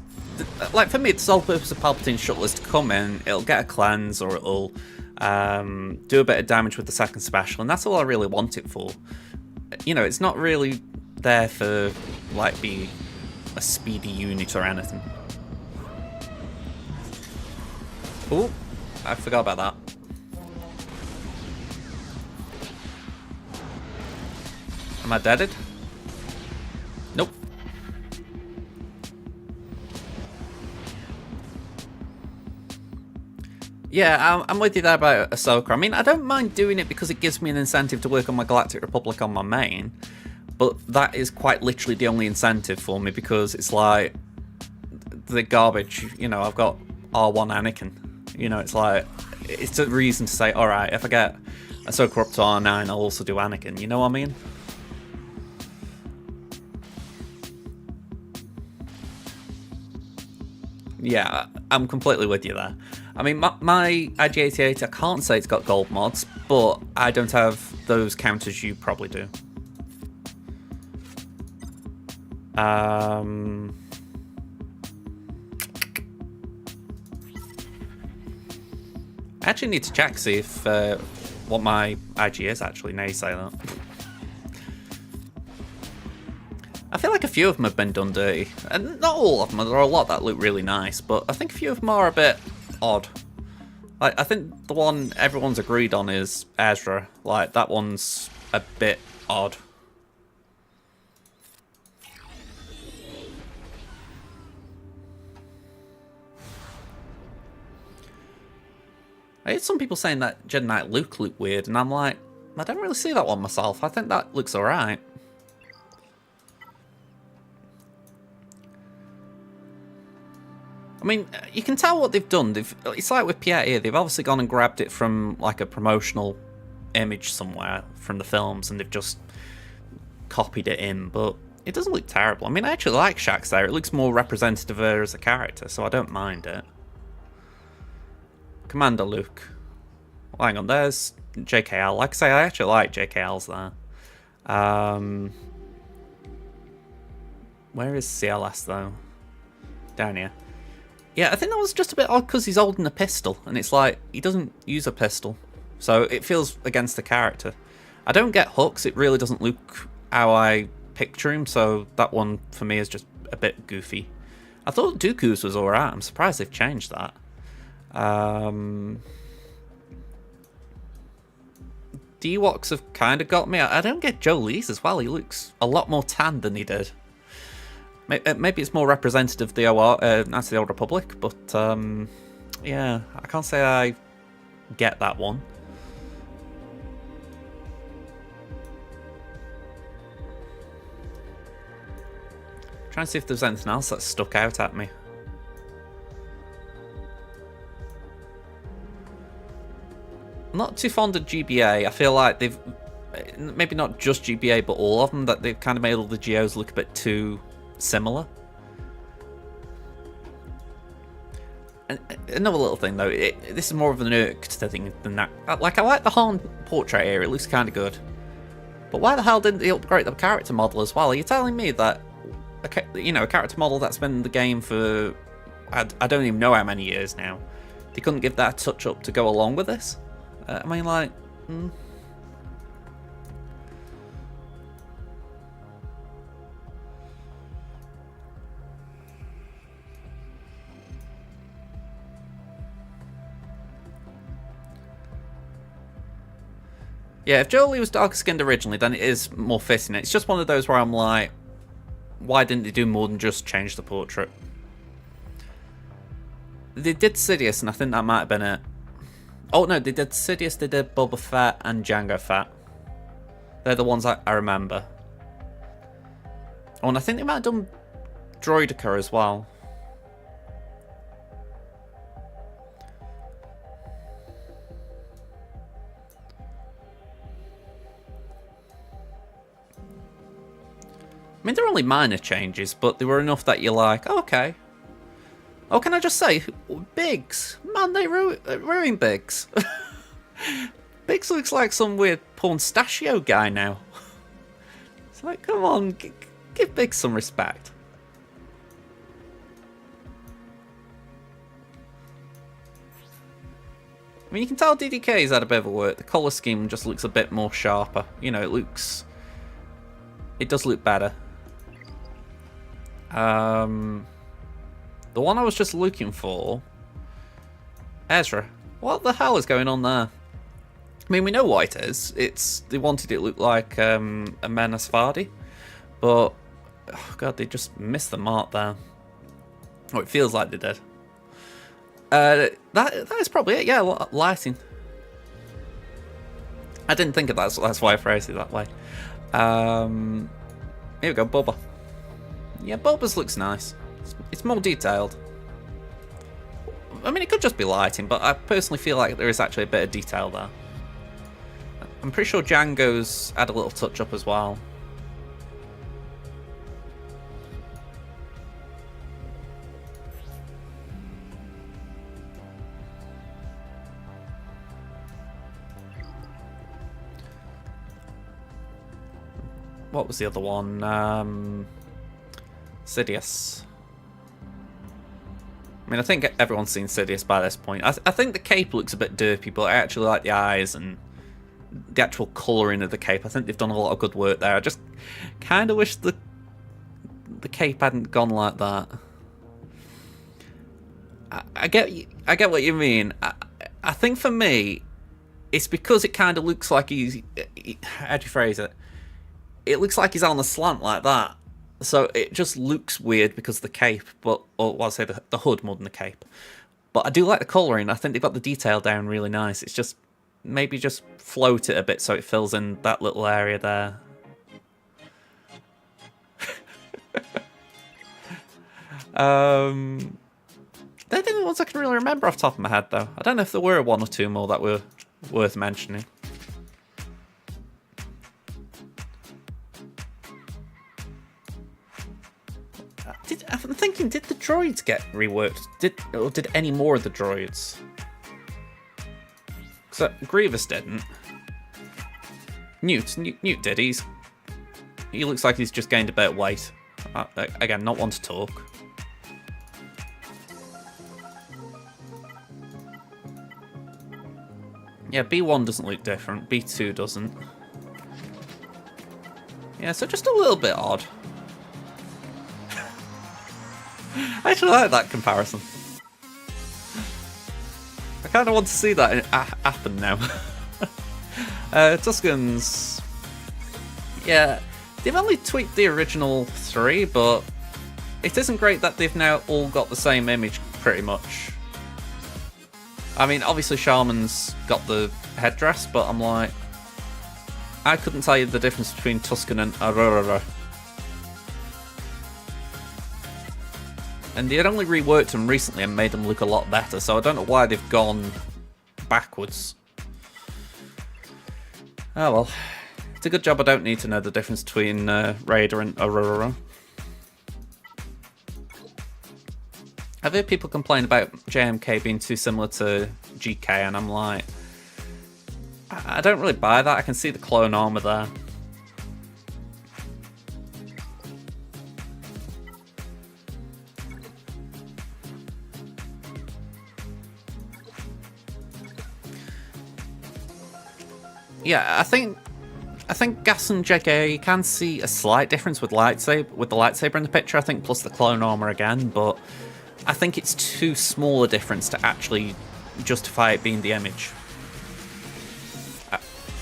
Like, for me, the sole purpose of Palpatine's shuttle is to come in, it'll get a cleanse, or it'll do a bit of damage with the second special, and that's all I really want it for. You know, it's not really there for, like, be a speedy unit or anything. Oh, I forgot about that. Am I deaded? Nope. Yeah, I'm with you there about Ahsoka. I mean, I don't mind doing it because it gives me an incentive to work on my Galactic Republic on my main, but that is quite literally the only incentive for me, because it's like the garbage. You know, I've got R1 Anakin. You know, it's like, it's a reason to say, alright, if I get Ahsoka up to R9, I'll also do Anakin. You know what I mean? Yeah, I'm completely with you there. I mean, my IG-88, I can't say it's got gold mods, but I don't have those counters you probably do. I actually need to check, see if what my IG is actually, now you say that. I feel like a few of them have been done dirty. And not all of them, there are a lot that look really nice, but I think a few of them are a bit odd. Like, I think the one everyone's agreed on is Ezra. Like, that one's a bit odd. I heard some people saying that Jedi Knight Luke looked weird, and I'm like, I don't really see that one myself. I think that looks alright. I mean, you can tell what they've done. It's like with Pierre here, they've obviously gone and grabbed it from like a promotional image somewhere from the films, and they've just copied it in, but it doesn't look terrible. I mean, I actually like Shaxx there. It looks more representative of her as a character, so I don't mind it. Commander Luke. Well, hang on, there's JKL. Like I say, I actually like JKL's there. Where is CLS though? Down here. Yeah, I think that was just a bit odd because he's holding a pistol, and it's like, he doesn't use a pistol. So it feels against the character. I don't get Hux, it really doesn't look how I picture him, so that one for me is just a bit goofy. I thought Dooku's was alright, I'm surprised they've changed that. The Ewoks have kind of got me. I don't get Joe Lee's as well, he looks a lot more tan than he did. Maybe it's more representative of the Knights of the Old Republic, but yeah, I can't say I get that one. Trying to see if there's anything else that stuck out at me. I'm not too fond of GBA. I feel like they've, maybe not just GBA, but all of them, that they've kind of made all the Geos look a bit too similar. And another little thing though, this is more of an irk thing than that. Like, I like the Han portrait here, it looks kind of good. But why the hell didn't they upgrade the character model as well? Are you telling me that, a character model that's been in the game for, I don't even know how many years now, they couldn't give that a touch up to go along with this? I mean, like, yeah, if Jolie was darker skinned originally, then it is more fitting. It's just one of those where I'm like, why didn't they do more than just change the portrait? They did Sidious, and I think that might have been it. Oh no, they did Sidious, they did Boba Fett and Jango Fett. They're the ones I remember. Oh, and I think they might have done Droideka as well. I mean, they're only minor changes, but they were enough that you're like, oh, okay. Oh, can I just say, Biggs? Man, they ruined Biggs. Biggs looks like some weird pornstachio guy now. It's like, come on, give Biggs some respect. I mean, you can tell DDK's had a bit of a work. The colour scheme just looks a bit more sharper. You know, it does look better. The one I was just looking for, Ezra. What the hell is going on there? I mean, we know what it is. They wanted it to look like a Men Asfardi, but oh god, they just missed the mark there. Oh, it feels like they did. That is probably it. Yeah, lighting. I didn't think of that, so that's why I phrased it that way. Here we go, Bubba. Yeah, Bubba's looks nice. It's more detailed. I mean, it could just be lighting, but I personally feel like there is actually a bit of detail there. I'm pretty sure Django's had a little touch up as well. What was the other one? Sidious. I mean, I think everyone's seen Sidious by this point. I think the cape looks a bit derpy, but I actually like the eyes and the actual colouring of the cape. I think they've done a lot of good work there. I just kind of wish the cape hadn't gone like that. I get what you mean. I think for me, it's because it kind of looks like how do you phrase it? It looks like he's on a slant like that. So it just looks weird because of the cape, or I'll say the hood more than the cape. But I do like the colouring. I think they've got the detail down really nice. It's just, maybe just float it a bit so it fills in that little area there. They're the only ones I can really remember off the top of my head, though. I don't know if there were one or two more that were worth mentioning. I'm thinking, did the droids get reworked? Or did any more of the droids? So Grievous didn't. Newt did. He looks like he's just gained a bit of weight. Again, not one to talk. Yeah, B1 doesn't look different. B2 doesn't. Yeah, so just a little bit odd. I actually like that comparison. I kind of want to see that happen now. Tuscans, yeah, they've only tweaked the original 3, but it isn't great that they've now all got the same image, pretty much. I mean, obviously Shaman's got the headdress, but I'm like, I couldn't tell you the difference between Tuscan and Aurora. And they had only reworked them recently and made them look a lot better, so I don't know why they've gone backwards. Oh well. It's a good job I don't need to know the difference between Raider and Aurora. I've heard people complain about JMK being too similar to GK, and I'm like, I don't really buy that. I can see the clone armor there. Yeah, I think Gas and JK, you can see a slight difference with the lightsaber in the picture, I think, plus the clone armor again, but I think it's too small a difference to actually justify it being the image.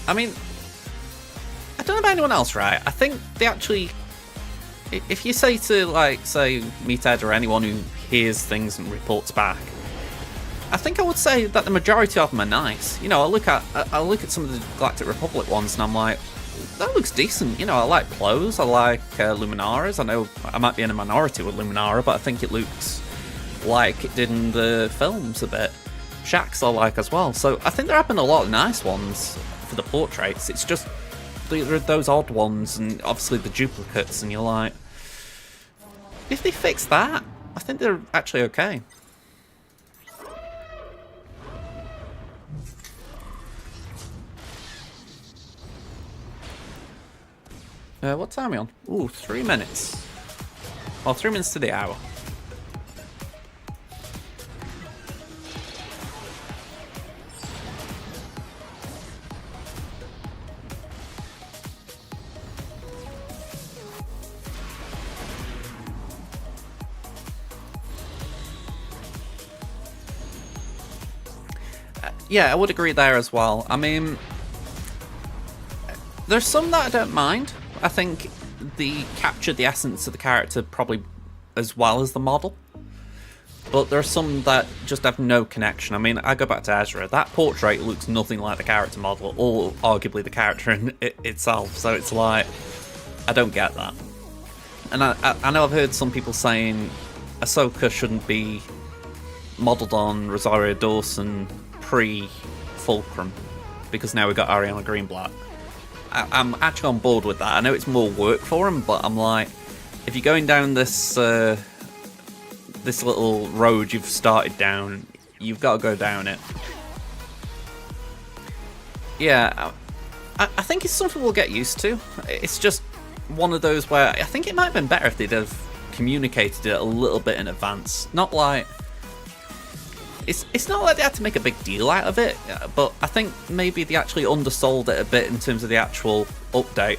I mean, I don't know about anyone else, right? I think they actually, if you say to, like, say, Meathead or anyone who hears things and reports back, I think I would say that the majority of them are nice. You know, I look at some of the Galactic Republic ones and I'm like, that looks decent. You know, I like Plos, I like Luminaras. I know I might be in a minority with Luminara, but I think it looks like it did in the films a bit. Shaxx I like as well. So I think there have been a lot of nice ones for the portraits. It's just those odd ones and obviously the duplicates, and you're like, if they fix that, I think they're actually okay. What time are we on? Ooh, 3 minutes. Well, 3 minutes to the hour. Yeah, I would agree there as well. I mean, there's some that I don't mind. I think they captured the essence of the character probably as well as the model. But there are some that just have no connection. I mean, I go back to Ezra. That portrait looks nothing like the character model, or arguably the character in itself. So it's like, I don't get that. And I know I've heard some people saying Ahsoka shouldn't be modelled on Rosario Dawson pre-Fulcrum, because now we've got Ariana Greenblatt. I'm actually on board with that. I know it's more work for him, but I'm like, if you're going down this this little road you've started down, you've got to go down it. Yeah, I think it's something we'll get used to. It's just one of those where I think it might have been better if they'd have communicated it a little bit in advance. Not like... It's not like they had to make a big deal out of it, but I think maybe they actually undersold it a bit in terms of the actual update.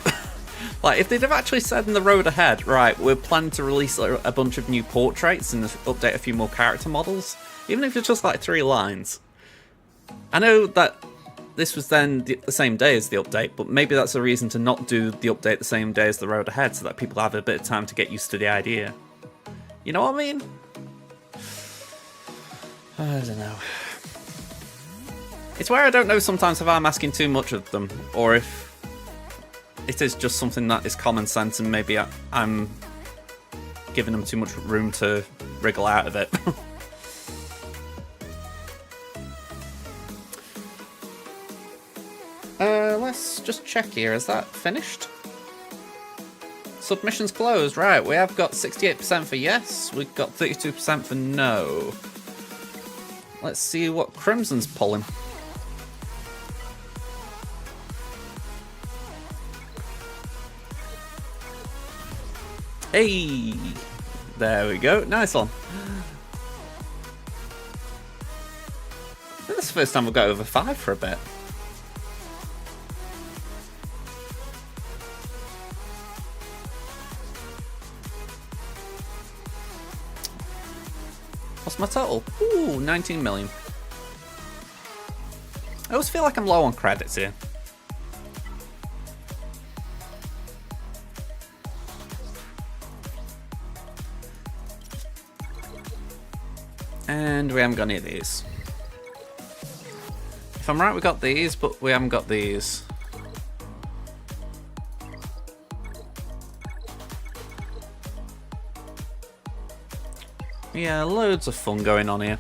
Like, if they'd have actually said in the road ahead, right, we're planning to release a bunch of new portraits and update a few more character models, even if it's just like 3 lines. I know that this was then the same day as the update, but maybe that's a reason to not do the update the same day as the road ahead, so that people have a bit of time to get used to the idea. You know what I mean? I don't know. It's where I don't know sometimes if I'm asking too much of them, or if it is just something that is common sense and maybe I'm giving them too much room to wriggle out of it. Let's just check here. Is that finished? Submissions closed. Right, we have got 68% for yes. We've got 32% for no. Let's see what Crimson's pulling. Hey! There we go. Nice one. I think this is the first time we've got over 5 for a bit. What's my total? Ooh, 19 million. I always feel like I'm low on credits here. And we haven't got any of these. If I'm right, we got these, but we haven't got these. Yeah, loads of fun going on here.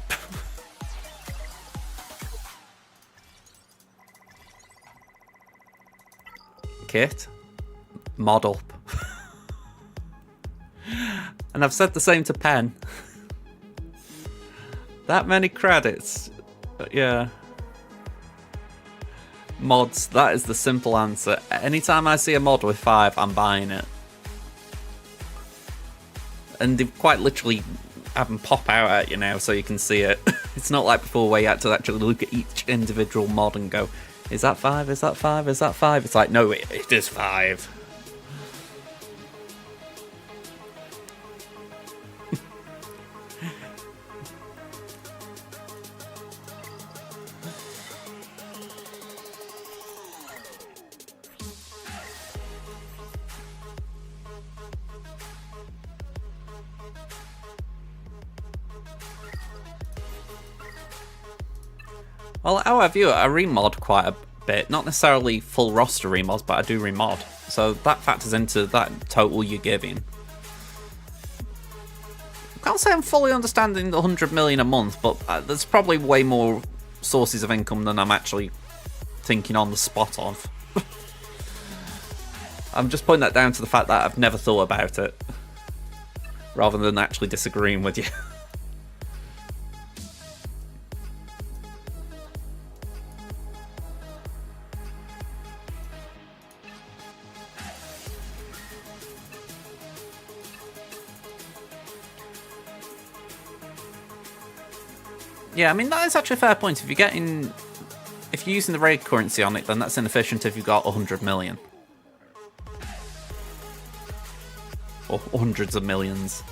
Kit, mod up. And I've said the same to Pen. That many credits. Yeah. Mods, that is the simple answer. Anytime I see a mod with 5, I'm buying it. And they've quite literally have them pop out at you now so you can see it. It's not like before where you had to actually look at each individual mod and go, is that 5? Is that 5? Is that 5? It's like, no, it is 5. Well, how I view it, I remod quite a bit. Not necessarily full roster remods, but I do remod. So that factors into that total you're giving. I can't say I'm fully understanding the 100 million a month, but there's probably way more sources of income than I'm actually thinking on the spot of. I'm just putting that down to the fact that I've never thought about it, rather than actually disagreeing with you. Yeah, I mean, that is actually a fair point. If you're using the raid currency on it, then that's inefficient if you've got 100 million. Or hundreds of millions.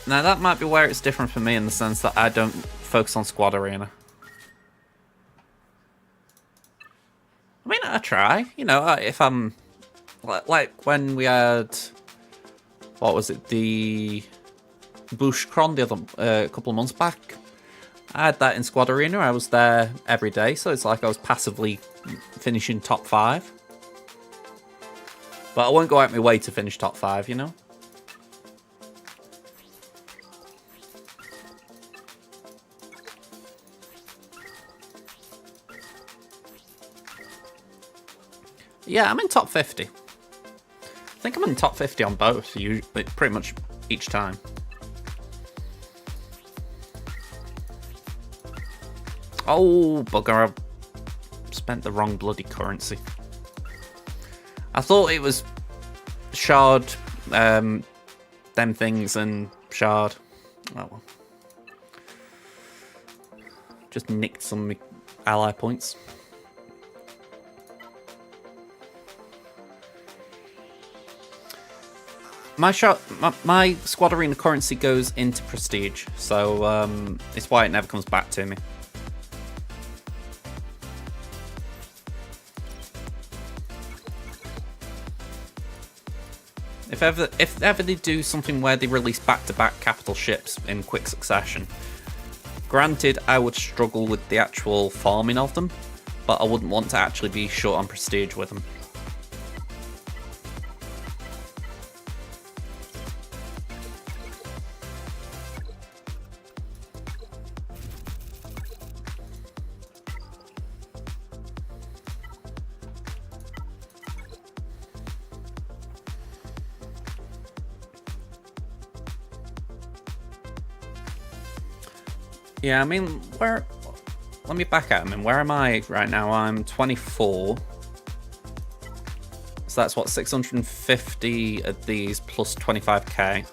Now that might be where it's different for me in the sense that I don't focus on squad arena. I mean, I try. You know, if I'm... Like when we had... What was it? The Bushcron the other couple of months back. I had that in squad arena. I was there every day, so it's like I was passively finishing top 5. But I won't go out my way to finish top 5, you know? Yeah, I'm in top 50. I think I'm in top 50 on both, pretty much each time. Oh, bugger, I spent the wrong bloody currency. I thought it was shard, them things and shard. Oh well. Just nicked some ally points. My squad arena currency goes into prestige, so it's why it never comes back to me. If ever they do something where they release back-to-back capital ships in quick succession, granted I would struggle with the actual farming of them, but I wouldn't want to actually be short on prestige with them. Yeah, I mean, let me back at him. And where am I right now? I'm 24. So that's what, 650 of these plus 25k.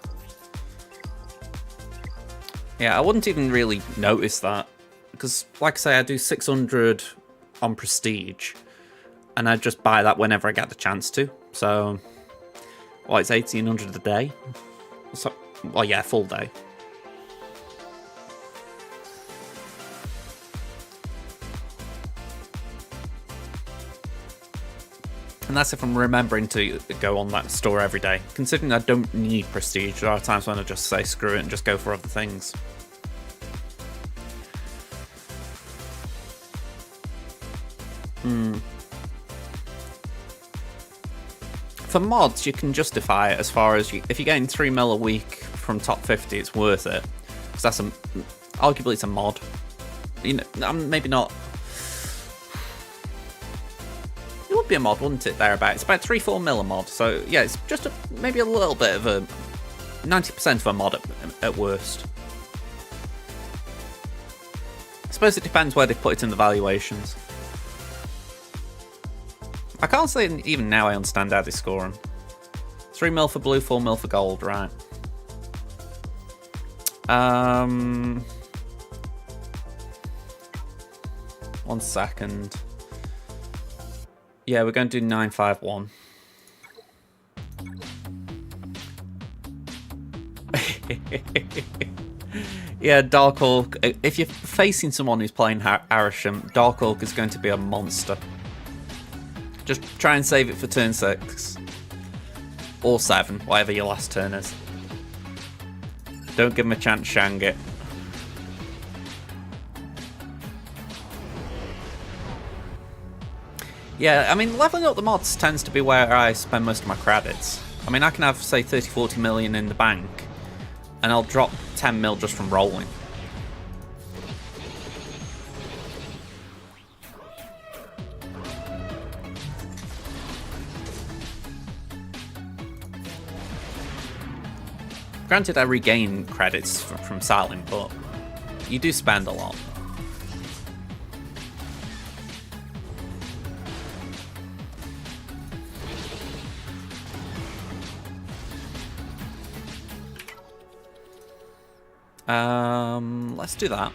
Yeah, I wouldn't even really notice that. Because, like I say, I do 600 on prestige. And I just buy that whenever I get the chance to. So, well, it's 1800 a day. So, well, yeah, full day. And that's if I'm remembering to go on that store every day. Considering I don't need prestige, there are times when I just say screw it and just go for other things. For mods, you can justify it as far as if you're getting 3 mil a week from top 50, it's worth it. Because that's arguably it's a mod. You know, maybe not. It would be a mod, wouldn't it? Thereabouts. It's about 3-4 mil a mod. So yeah, it's just maybe a little bit of a 90% of a mod at worst. I suppose it depends where they put it in the valuations. I can't say even now I understand how they score them. 3 mil for blue, 4 mil for gold, right? 1 second. Yeah, we're going to do 951. Yeah, Dark Orc. If you're facing someone who's playing Arisham, Dark Orc is going to be a monster. Just try and save it for turn 6. Or 7, whatever your last turn is. Don't give him a chance to shang it. Yeah, I mean, leveling up the mods tends to be where I spend most of my credits. I mean, I can have, say, 30-40 million in the bank, and I'll drop 10 mil just from rolling. Granted, I regain credits from selling, but you do spend a lot. Let's do that.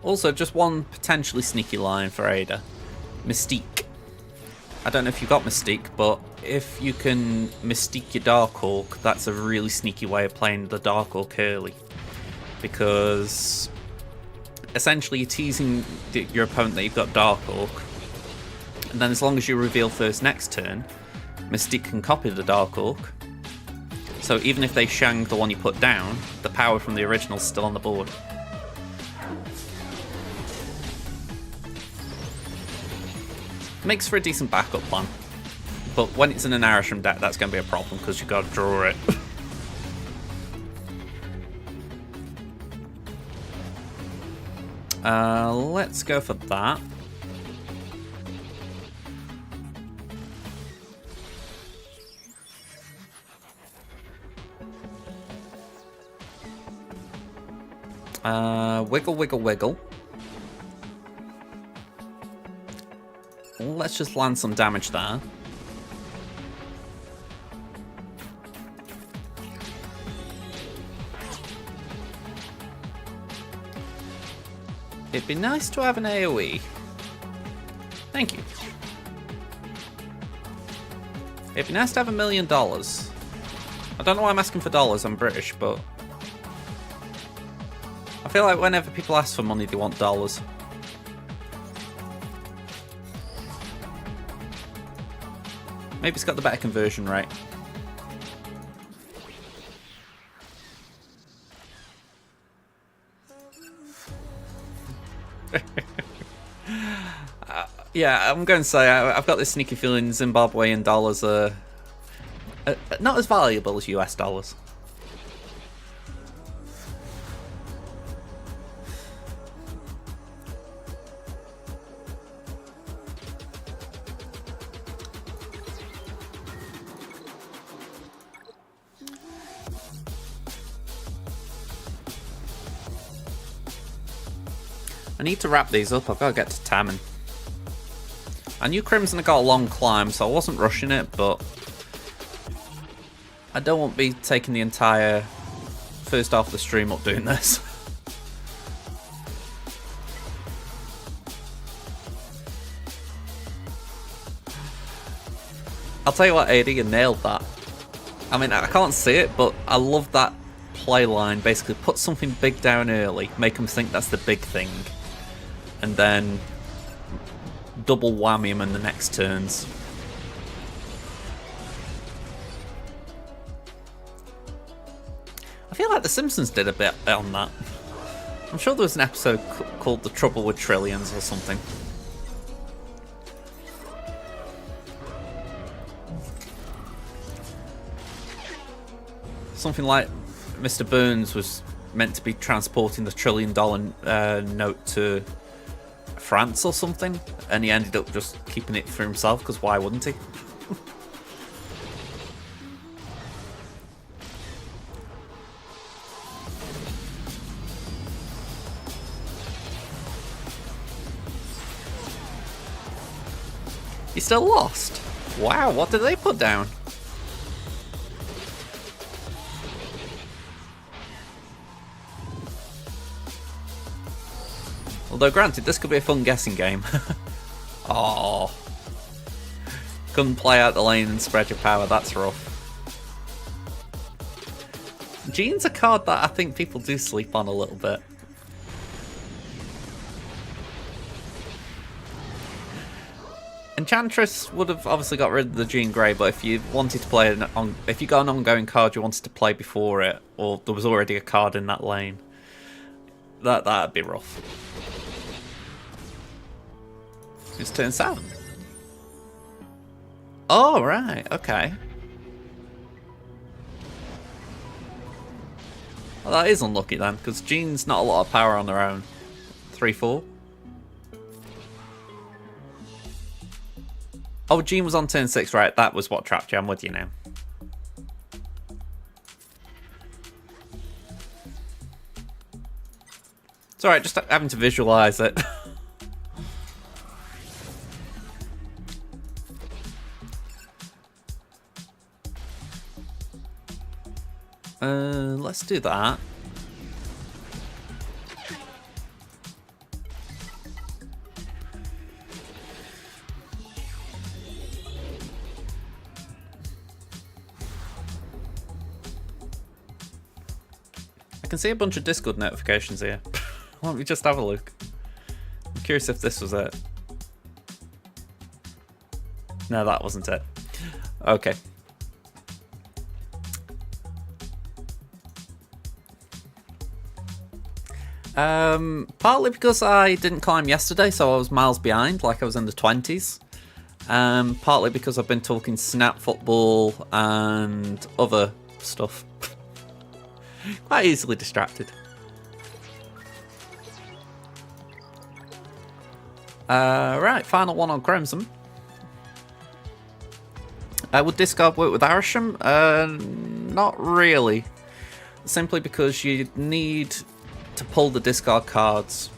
Also, just one potentially sneaky line for Ada. Mystique. I don't know if you've got Mystique, but if you can Mystique your Dark Orc, that's a really sneaky way of playing the Dark Orc early. Because essentially you're teasing your opponent that you've got Dark Orc, and then as long as you reveal first next turn, Mystique can copy the Dark Orc. So even if they shang the one you put down, the power from the original's still on the board. Makes for a decent backup plan. But when it's in an Arishem deck, that's going to be a problem because you've got to draw it. Let's go for that. Wiggle, wiggle, wiggle. Let's just land some damage there. It'd be nice to have an AoE. Thank you. It'd be nice to have $1 million. I don't know why I'm asking for dollars, I'm British, but I feel like whenever people ask for money, they want dollars. Maybe it's got the better conversion rate. Yeah, I'm going to say I've got this sneaky feeling Zimbabwean dollars are not as valuable as US dollars. I need to wrap these up. I've got to get to Tammin. I knew Crimson had got a long climb, so I wasn't rushing it, but I don't want to be taking the entire first half of the stream up doing this. I'll tell you what, AD, you nailed that. I mean, I can't see it, but I love that play line. Basically, put something big down early, make them think that's the big thing, and then double whammy him in the next turns. I feel like The Simpsons did a bit on that. I'm sure there was an episode called The Trouble with Trillions or something. Something like Mr. Burns was meant to be transporting the $1 trillion note to France or something, and he ended up just keeping it for himself, because why wouldn't he? He still lost? Wow, what did they put down? Although granted, this could be a fun guessing game. Oh, couldn't play out the lane and spread your power, that's rough. Jean's a card that I think people do sleep on a little bit. Enchantress would have obviously got rid of the Jean Grey, but if you wanted to play if you got an ongoing card you wanted to play before it, or there was already a card in that lane, that'd be rough. It's turn 7. Oh, right, okay. Well, that is unlucky then, because Jean's not a lot of power on their own. 3-4. Oh, Jean was on turn 6, right? That was what trapped you. I'm with you now. It's alright, just having to visualise it. Let's do that. can see a bunch of Discord notifications here. Let me just have a look. I'm curious if this was it. No, that wasn't it. Okay. Partly because I didn't climb yesterday, so I was miles behind, like I was in the 20s. Partly because I've been talking snap football and other stuff. Quite easily distracted. Right, final one on Crimson. Would discard work with Arisham? Not really. Simply because you need to pull the discard cards.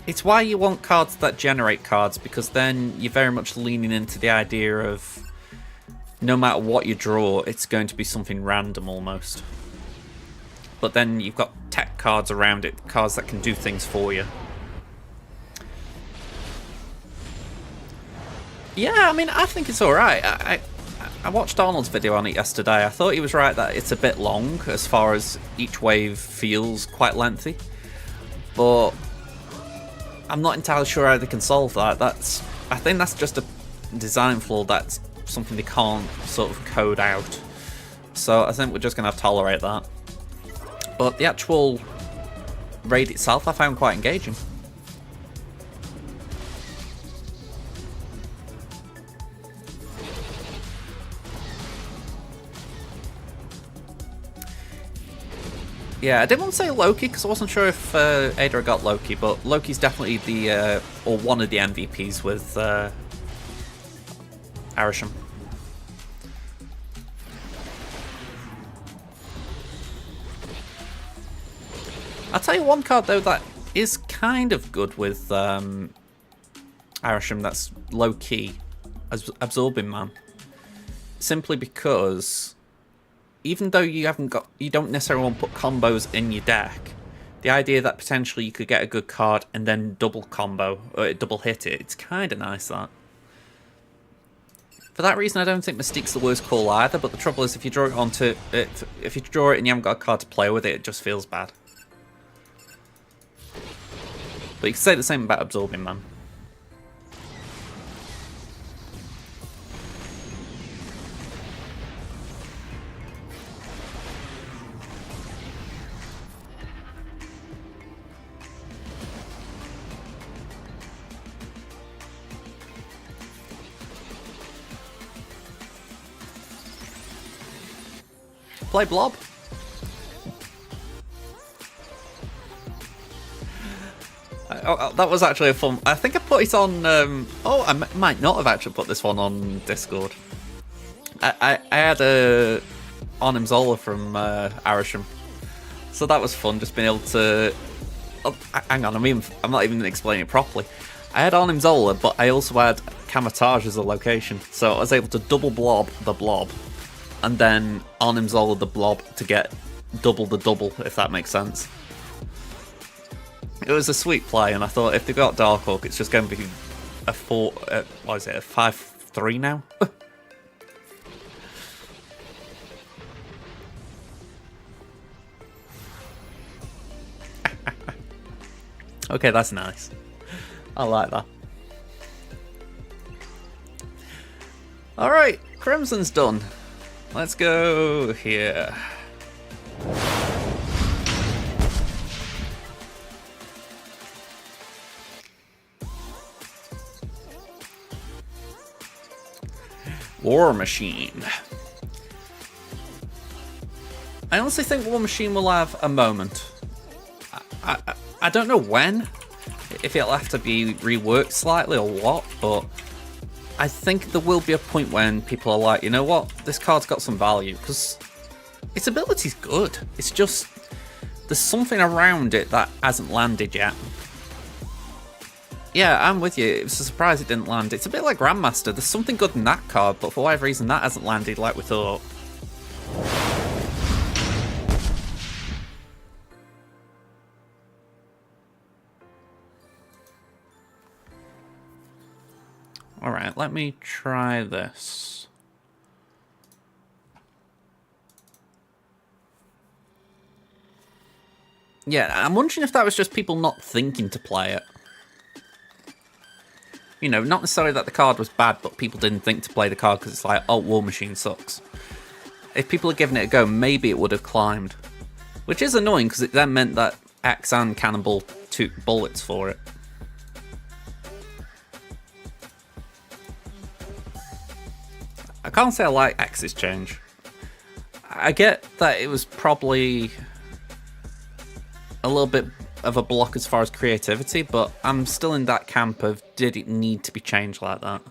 It's why you want cards that generate cards, because then you're very much leaning into the idea of no matter what you draw, it's going to be something random almost. But then you've got tech cards around it, cards that can do things for you. Yeah, I mean, I think it's alright. I watched Arnold's video on it yesterday. I thought he was right that it's a bit long as far as each wave feels quite lengthy. But I'm not entirely sure how they can solve that. I think that's just a design flaw. That's something they can't sort of code out. So I think we're just going to have to tolerate that. But the actual raid itself I found quite engaging. Yeah, I didn't want to say Loki because I wasn't sure if Ada got Loki, but Loki's definitely the, or one of the MVPs with Arisham. I'll tell you one card though that is kind of good with Arisham that's low-key, Absorbing Man. Simply because even though you don't necessarily want to put combos in your deck, the idea that potentially you could get a good card and then double combo, or double hit it, it's kind of nice that. For that reason, I don't think Mystique's the worst call either, but the trouble is if you draw it onto it, if you draw it and you haven't got a card to play with it, it just feels bad. But you can say the same about Absorbing Man. Play Blob. That was actually a fun. I think I put it on. Oh, I might not have actually put this one on Discord. I had a Arnim Zola from Arisham, so that was fun. Just being able to. Oh, hang on, I'm not even explaining it properly. I had Arnim Zola, but I also had Kamatage as a location, so I was able to double blob the blob, and then Arnim Zola the blob to get double the double, if that makes sense. It was a sweet play, and I thought if they got Darkhawk, it's just going to be a 5-3 now? Okay, that's nice. I like that. Alright, Crimson's done. Let's go here. War Machine. I honestly think War Machine will have a moment. I don't know when, if it'll have to be reworked slightly or what, but I think there will be a point when people are like, you know what, this card's got some value, because its ability's good. It's just, there's something around it that hasn't landed yet. Yeah, I'm with you. It was a surprise it didn't land. It's a bit like Grandmaster. There's something good in that card, but for whatever reason that hasn't landed like we thought. Alright, let me try this. Yeah, I'm wondering if that was just people not thinking to play it. You know, not necessarily that the card was bad, but people didn't think to play the card because it's like, oh, War Machine sucks. If people had given it a go, maybe it would have climbed. Which is annoying, because it then meant that X and Cannonball took bullets for it. I can't say I like X's change. I get that it was probably a little bit of a block as far as creativity, but I'm still in that camp of, did it need to be changed like that?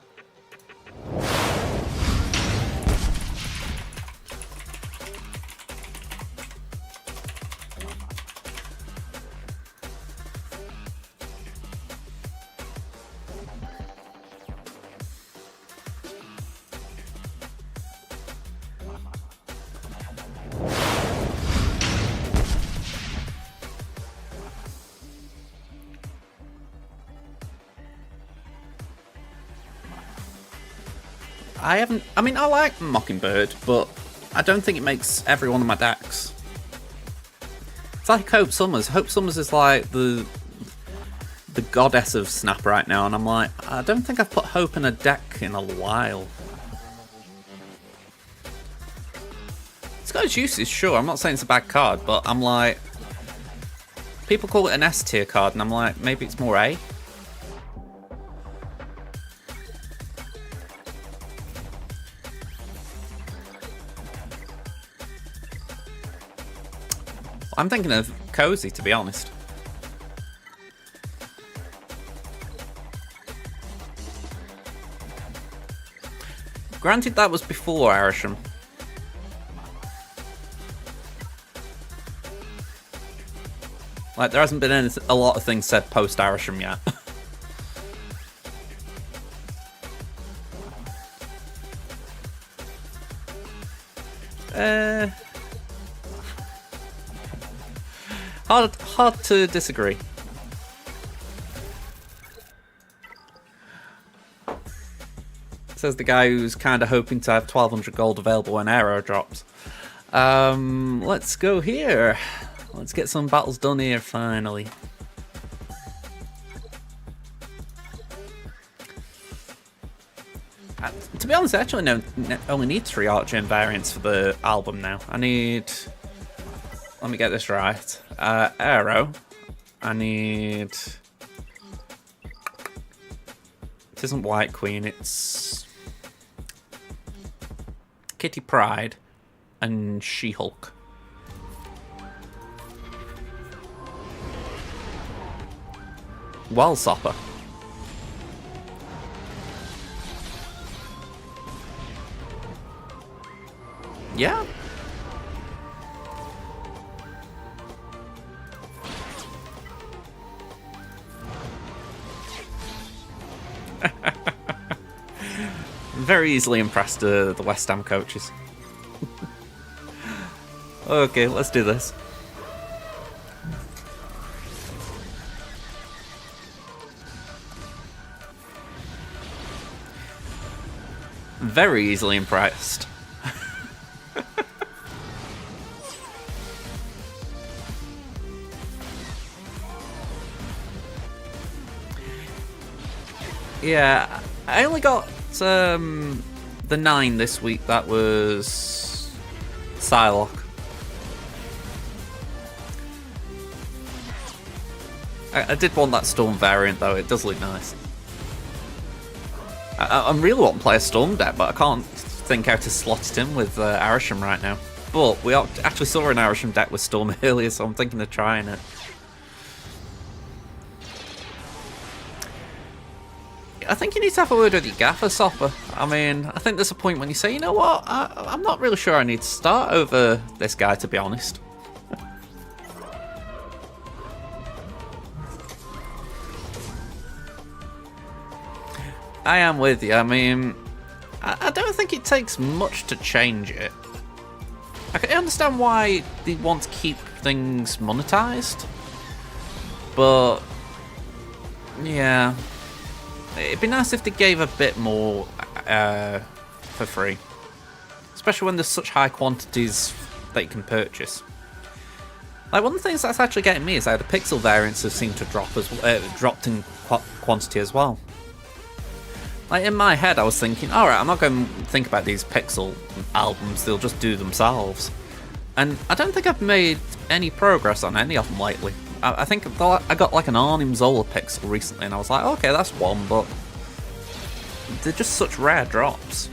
I mean, I like Mockingbird, but I don't think it makes every one of my decks. It's like Hope Summers. Hope Summers is like the goddess of Snap right now, and I'm like, I don't think I've put Hope in a deck in a while. It's got its uses, sure. I'm not saying it's a bad card, but I'm like, people call it an S tier card, and I'm like, maybe it's more A. I'm thinking of Cozy, to be honest. Granted, that was before Arisham. Like, there hasn't been a lot of things said post Arisham yet. Hard to disagree. Says the guy who's kind of hoping to have 1200 gold available when Aero drops. Let's go here. Let's get some battles done here finally. To be honest, I actually only need 3 Archer variants for the album now. I need... Let me get this right. Aero. I need... It isn't White Queen, it's... Kitty Pryde and She-Hulk. Wellsopper. Yeah. Very easily impressed the West Ham coaches. Okay, let's do this. Very easily impressed. Yeah, I only got the 9 this week. That was Psylocke. I did want that Storm variant though, it does look nice. I really want to play a Storm deck, but I can't think how to slot it in with Arisham right now. But we actually saw an Arisham deck with Storm earlier, so I'm thinking of trying it. I think you need to have a word with your gaffer, Sopper. I mean, I think there's a point when you say, you know what, I'm not really sure I need to start over this guy, to be honest. I am with you. I mean, I don't think it takes much to change it. I can understand why they want to keep things monetized, but yeah, it'd be nice if they gave a bit more for free, especially when there's such high quantities that you can purchase. Like, one of the things that's actually getting me is how the pixel variants have seemed to drop dropped in quantity as well. Like, in my head, I was thinking, alright, I'm not going to think about these pixel albums, they'll just do themselves. And I don't think I've made any progress on any of them lately. I think I got like an Arnim Zola pixel recently, and I was like, okay, that's one, but they're just such rare drops.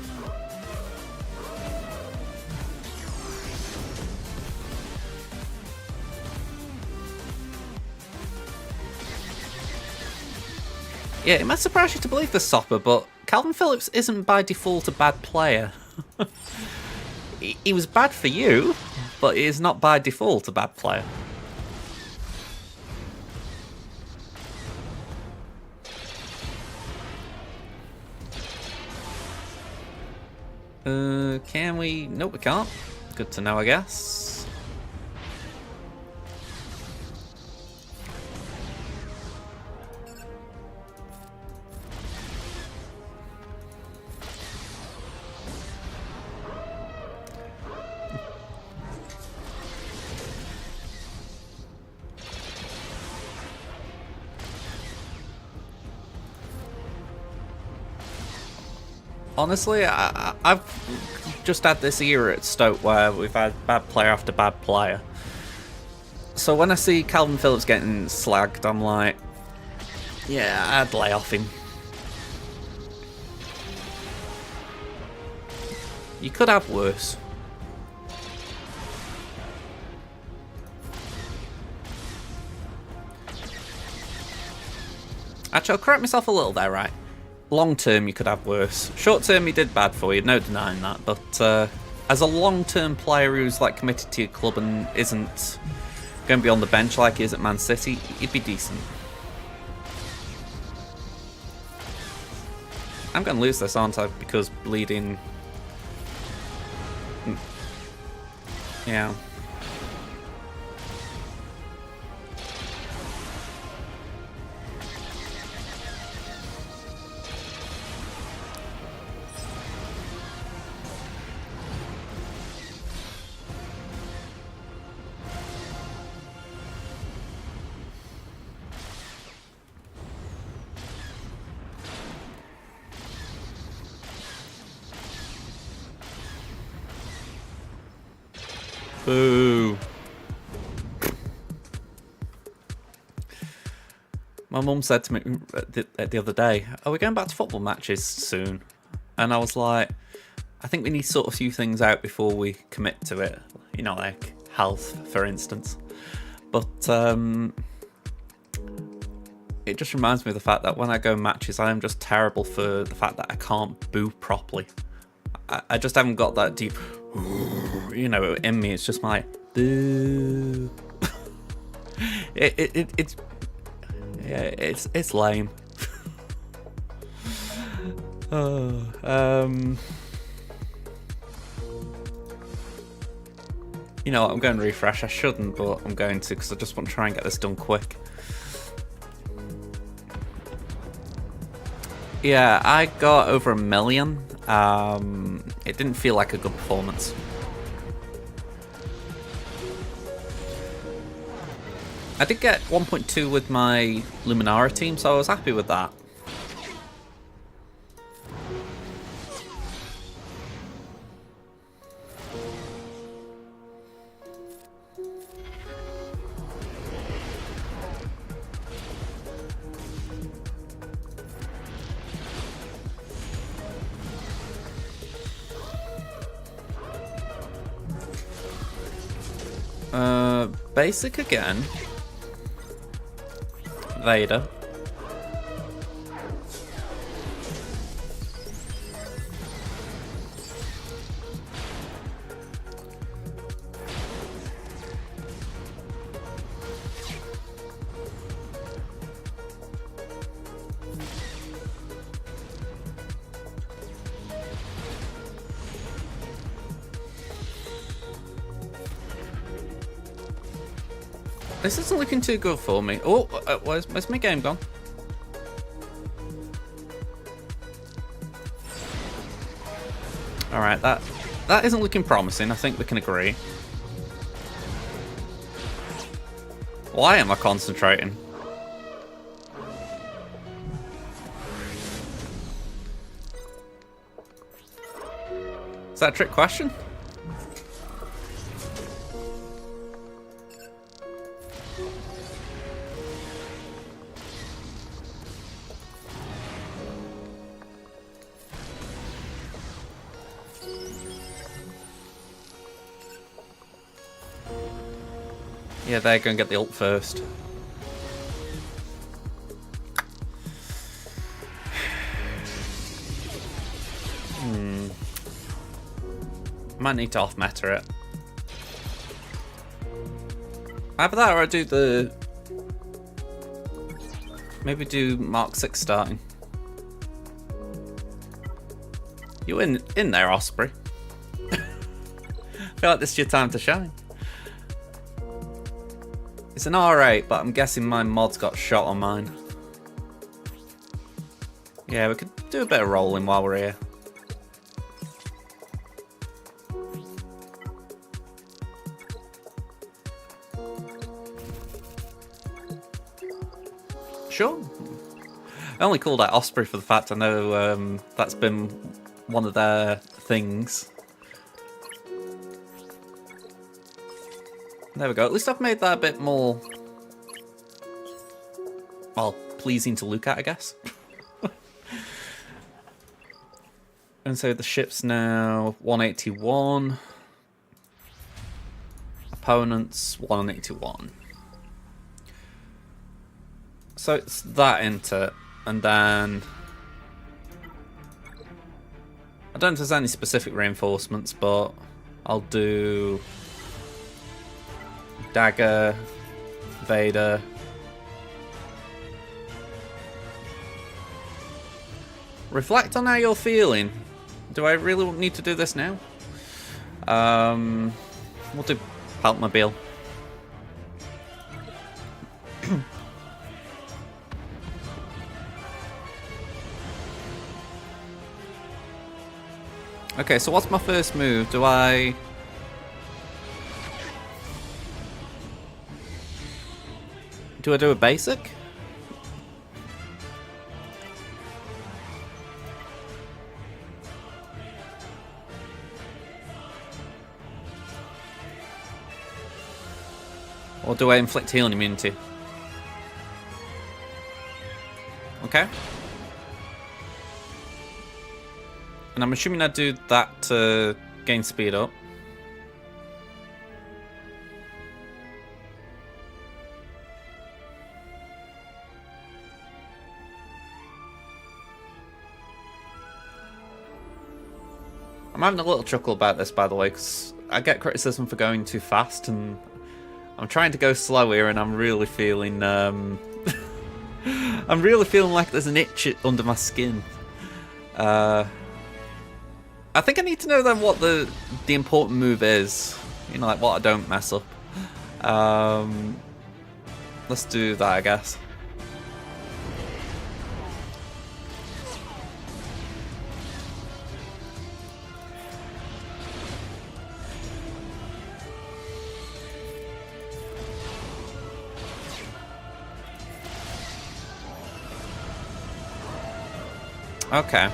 Yeah, it might surprise you to believe this, Sopper, but Calvin Phillips isn't by default a bad player. He was bad for you, but he is not by default a bad player. Can we? Nope, we can't. Good to know, I guess. Honestly, I've just had this era at Stoke where we've had bad player after bad player. So when I see Calvin Phillips getting slagged, I'm like, yeah, I'd lay off him. You could have worse. Actually, I'll correct myself a little there, right? Long term, you could have worse. Short term, he did bad for you, no denying that. But as a long term player who's like committed to your club and isn't going to be on the bench like he is at Man City, he'd be decent. I'm going to lose this, aren't I? Because bleeding. Yeah. Boo. My mum said to me the other day, are we going back to football matches soon? And I was like, I think we need to sort a few things out before we commit to it. You know, like health, for instance. But it just reminds me of the fact that when I go matches, I am just terrible for the fact that I can't boo properly. I just haven't got that deep, you know, in me. It's just like, boo. It's lame. You know what, I'm going to refresh. I shouldn't, but I'm going to because I just want to try and get this done quick. Yeah, I got over 1 million. It didn't feel like a good performance. I did get 1.2 with my Luminara team, so I was happy with that. Basic again. Vader. This isn't looking too good for me. Oh, where's my game gone? Alright, that isn't looking promising. I think we can agree. Why am I concentrating? Is that a trick question? Yeah, they're going to get the ult first. Might need to off-meta it. Either that or I do the... Maybe do Mark 6 starting. You in there, Osprey. I feel like this is your time to shine. It's an R8, but I'm guessing my mod's got shot on mine. Yeah, we could do a bit of rolling while we're here. Sure. I only called out Osprey for the fact I know that's been one of their things. There we go. At least I've made that a bit more, well, pleasing to look at, I guess. And so the ship's now 181. Opponents 181. So it's that into it, and then I don't know if there's any specific reinforcements, but I'll do Dagger, Vader, reflect on how you're feeling. Do I really need to do this now? We'll do Paltmobile. Okay, so what's my first move? Do I do a basic? Or do I inflict healing immunity? Okay. And I'm assuming I do that to gain speed up. I'm having a little chuckle about this, by the way, because I get criticism for going too fast, and I'm trying to go slow here, and I'm really feeling, I'm really feeling like there's an itch under my skin. I think I need to know then what the important move is. You know, like what I don't mess up. Let's do that, I guess. Okay.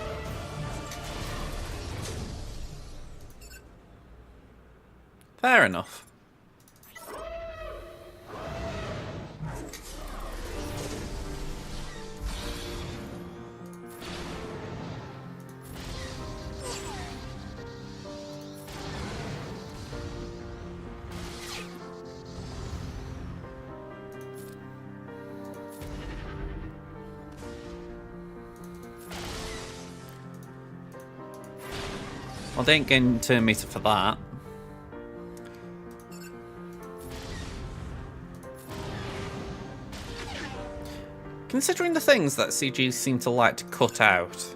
Fair enough. Well, they ain't getting turn meter for that. Considering the things that CG seem to like to cut out,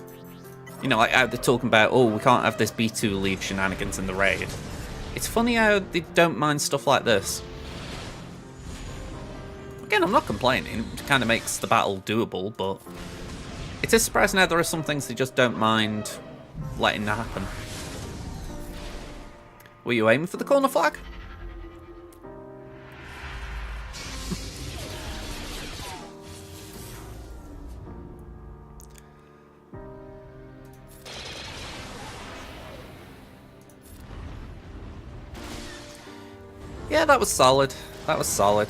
you know, like how they're talking about, oh, we can't have this B2 lead shenanigans in the raid. It's funny how they don't mind stuff like this. Again, I'm not complaining. It kind of makes the battle doable, but it is surprising how there are some things they just don't mind letting happen. Were you aiming for the corner flag? Yeah, that was solid. That was solid.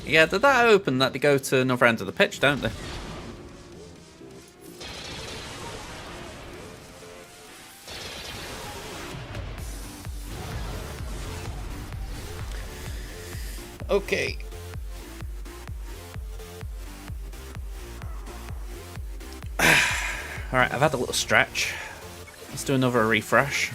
Yeah, did that open that they go to another end of the pitch, don't they? Okay. Alright, I've had a little stretch. Let's do another refresh.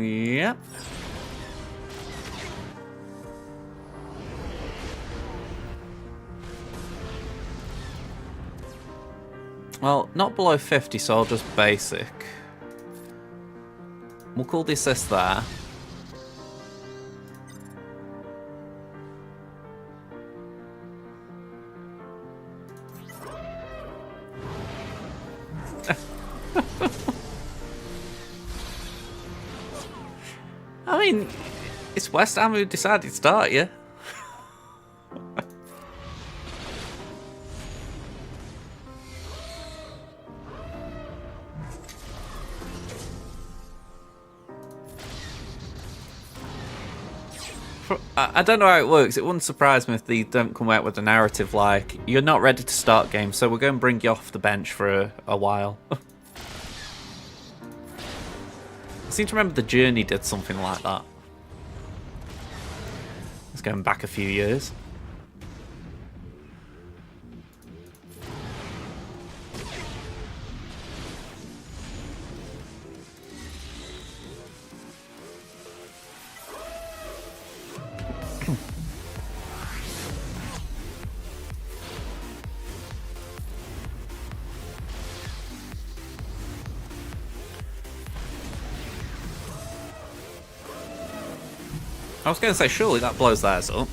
Yep. Well, not below 50, so I'll just basic. We'll call the assist there. I mean, it's West Ham who decided to start you. I don't know how it works. It wouldn't surprise me if they don't come out with a narrative like, you're not ready to start games, so we're going to bring you off the bench for a while. I seem to remember The Journey did something like that. It's going back a few years. I was going to say, surely that blows theirs up.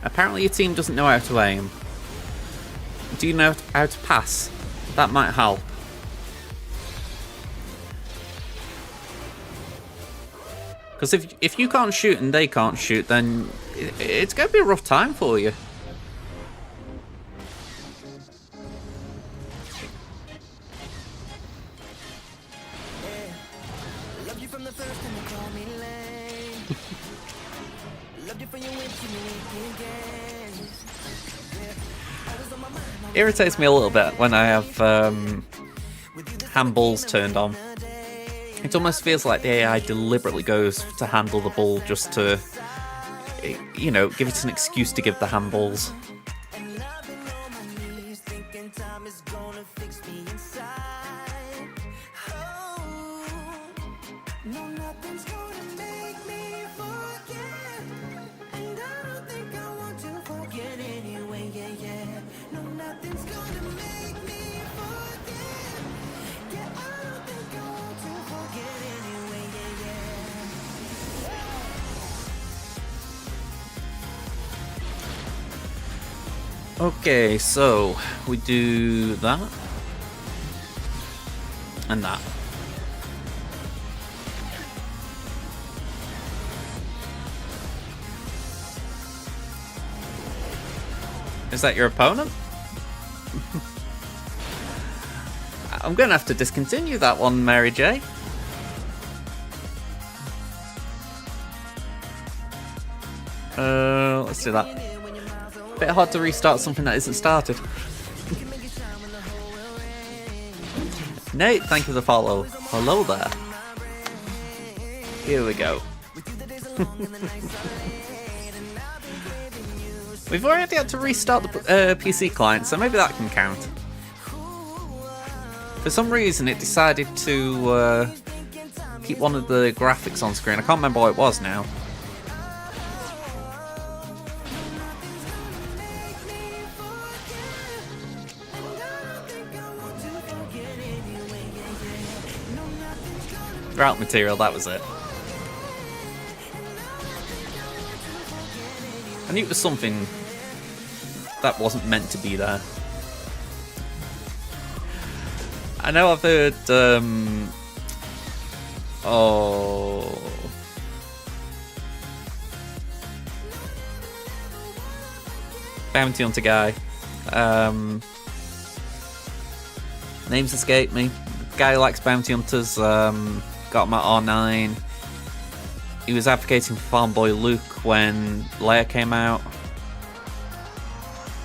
Apparently your team doesn't know how to aim. Do you know how to pass? That might help. Because if you can't shoot and they can't shoot, then it's going to be a rough time for you. Irritates me a little bit when I have handballs turned on. It almost feels like the AI deliberately goes to handle the ball just to, you know, give it an excuse to give the handballs. Okay, so we do that and that. Is that your opponent? I'm gonna have to discontinue that one, Mary J. Let's do that. Bit hard to restart something that isn't started. Nate, thank you for the follow. Hello there. Here we go. We've already had to restart the PC client, so maybe that can count. For some reason, it decided to keep one of the graphics on screen. I can't remember what it was now. Route material, that was it. I knew it was something that wasn't meant to be there. I know I've heard, oh... Bounty Hunter guy. Names escape me. Guy who likes Bounty Hunters, got him at R9. He was advocating for Farm Boy Luke when Leia came out.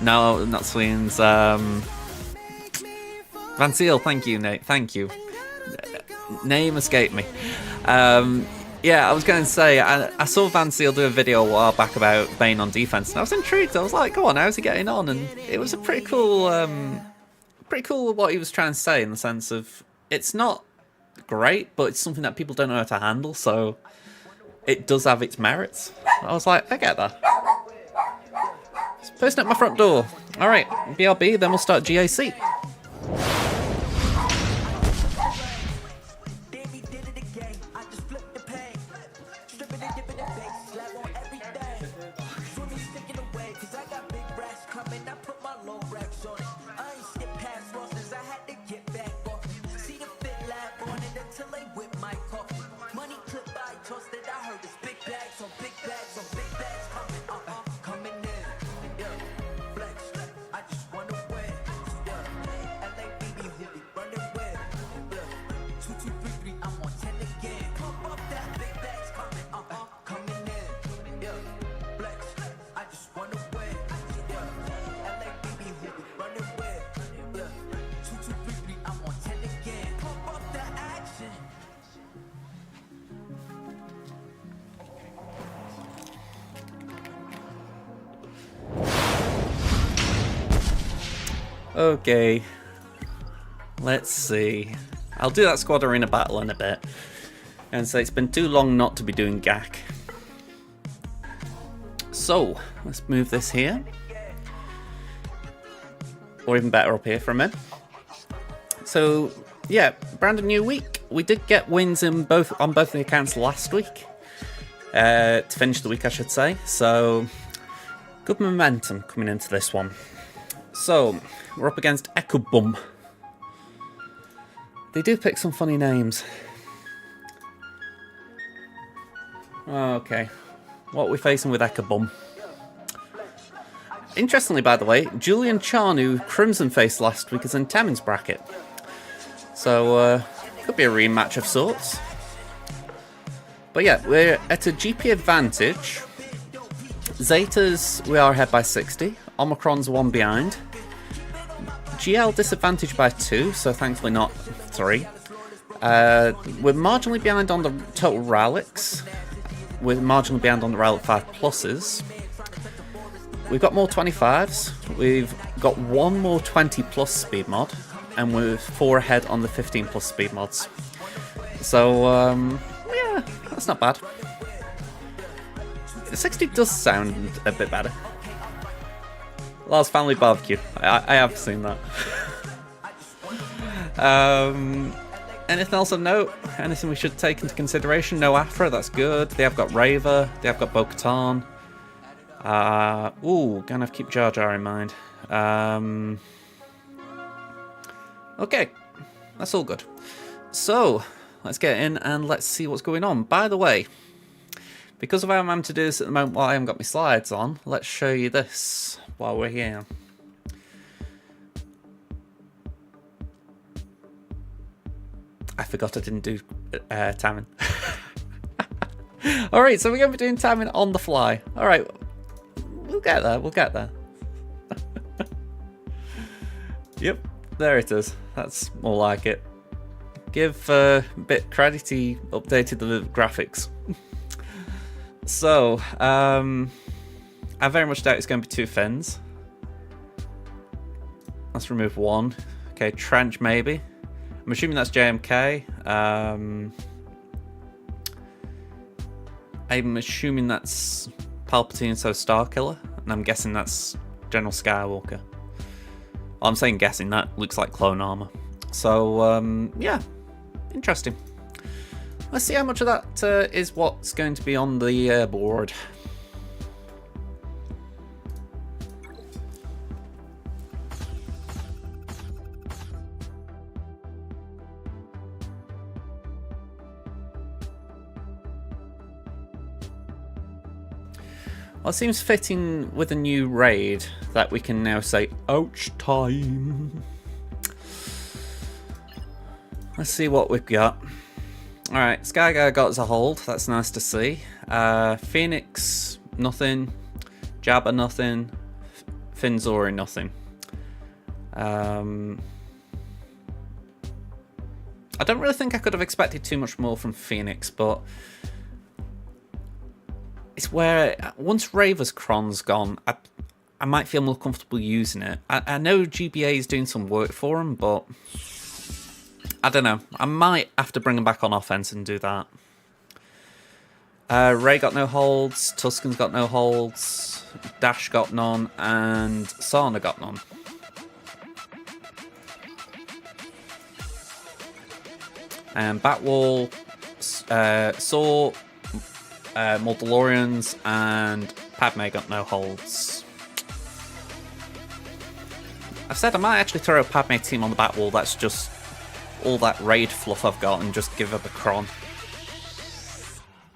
No, not Sweens. Van Seal, thank you, Nate. Thank you. Name escaped me. Yeah, I was going to say, I saw Van Seal do a video a while back about Bane on defense, and I was intrigued. I was like, go on, how's he getting on? And it was a pretty cool what he was trying to say, in the sense of, it's not great, but it's something that people don't know how to handle, so it does have its merits. I was like, I get that. It's person at my front door. Alright, BRB, then we'll start GAC. Okay, let's see. I'll do that squad arena battle in a bit. And say it's been too long not to be doing GAC. So, let's move this here. Or even better, up here for a minute. So, yeah, brand new week. We did get wins in on both the accounts last week. To finish the week, I should say. So, good momentum coming into this one. So, we're up against Ekobum. They do pick some funny names. Okay, what are we facing with Ekobum? Interestingly, by the way, Julian Charn, who Crimson faced last week, is in Tamin's bracket. So, could be a rematch of sorts. But yeah, we're at a GP advantage. Zetas, we are ahead by 60. Omicron's one behind. GL disadvantaged by 2, so thankfully not 3. We're marginally behind on the total relics. We're marginally behind on the relic 5 pluses. We've got more 25s. We've got one more 20 plus speed mod, and we're 4 ahead on the 15 plus speed mods. So yeah, that's not bad. 60 does sound a bit better. Last Family Barbecue. I have seen that. Anything else of note? Anything we should take into consideration? No Afra, that's good. They have got Raver. They have got Bo-Katan. Ooh, gonna have to keep Jar Jar in mind. Okay, that's all good. So, let's get in and let's see what's going on. By the way, because of how I'm having to do this at the moment while I haven't got my slides on, let's show you this while we're here. I forgot I didn't do Tamin. Alright, so we're going to be doing Tamin on the fly. Alright, we'll get there, we'll get there. Yep, there it is. That's more like it. Give a bit credit, he updated the graphics. So, I very much doubt it's going to be 2 fins. Let's remove 1. Okay, trench maybe. I'm assuming that's JMK. I'm assuming that's Palpatine, so Starkiller, and I'm guessing that's General Skywalker. I'm saying guessing, that looks like clone armor. So, yeah, interesting. Let's see how much of that is what's going to be on the board. Well, it seems fitting with a new raid that we can now say, ouch time. Let's see what we've got. Alright, Skyguy got us a hold, that's nice to see. Phoenix, nothing. Jabba, nothing. Finzori, nothing. I don't really think I could have expected too much more from Phoenix, but it's where, once Raver's Cron's gone, I might feel more comfortable using it. I know GBA is doing some work for him, but I don't know. I might have to bring him back on offense and do that. Ray got no holds, Tusken's got no holds, Dash got none, and Sana got none. And Batwall saw Mandalorians, and Padme got no holds. I've said I might actually throw a Padme team on the Batwall that's just all that raid fluff I've got and just give up a Cron.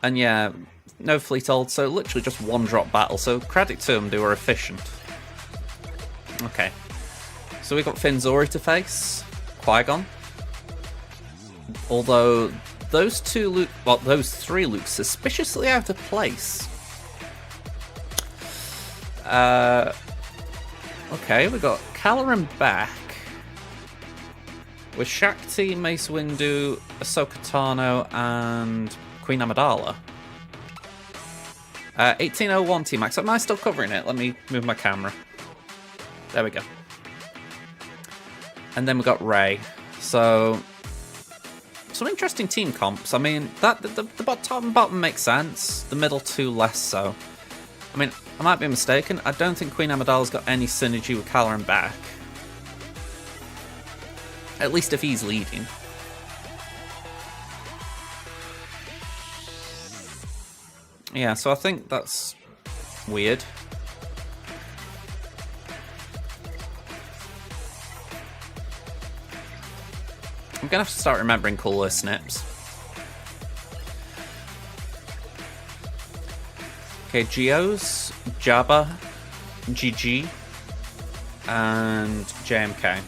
And yeah, no fleet hold, so literally just one drop battle, so credit to them, they were efficient. Okay, so we got Finzori to face, Qui-Gon. Although those two Luke, well, those three Lukes suspiciously out of place. Okay, we got Caloran back with Shakti, Mace Windu, Ahsoka Tano, and Queen Amidala. 1801 T-Max. Am I still covering it? Let me move my camera. There we go. And then we got Rey. So some interesting team comps. I mean, that the top and bottom makes sense. The middle two less so. I mean, I might be mistaken. I don't think Queen Amidala's got any synergy with Caloran back. At least if he's leading. Yeah, so I think that's weird. I'm gonna have to start remembering cooler snips. Okay, Geos, Jabba, GG, and JMK.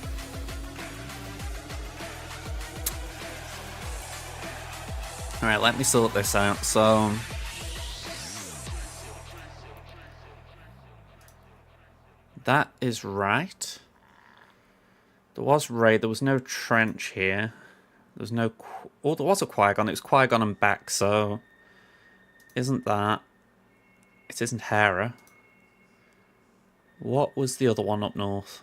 Alright, let me sort this out. So that is right. There was Rey, there was no Trench here. There was no... Oh, there was a Qui-Gon. It was Qui-Gon and back, so... Isn't that... It isn't Hera. What was the other one up north?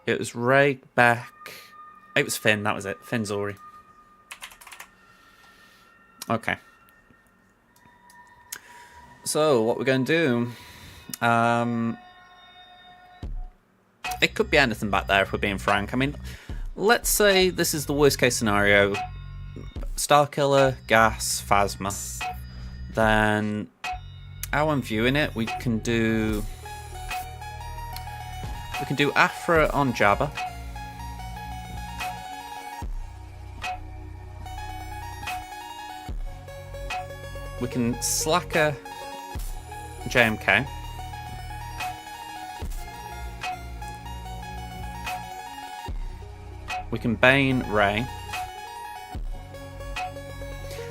It was Rey, back... It was Finn, that was it. Finzori. Okay. So, what we're going to do... It could be anything back there if we're being frank. I mean, let's say this is the worst case scenario. Starkiller, Gas, Phasma. Then, how I'm viewing it, we can do Aphra on Jabba. We can Slacker JMK. We can Bane Rey.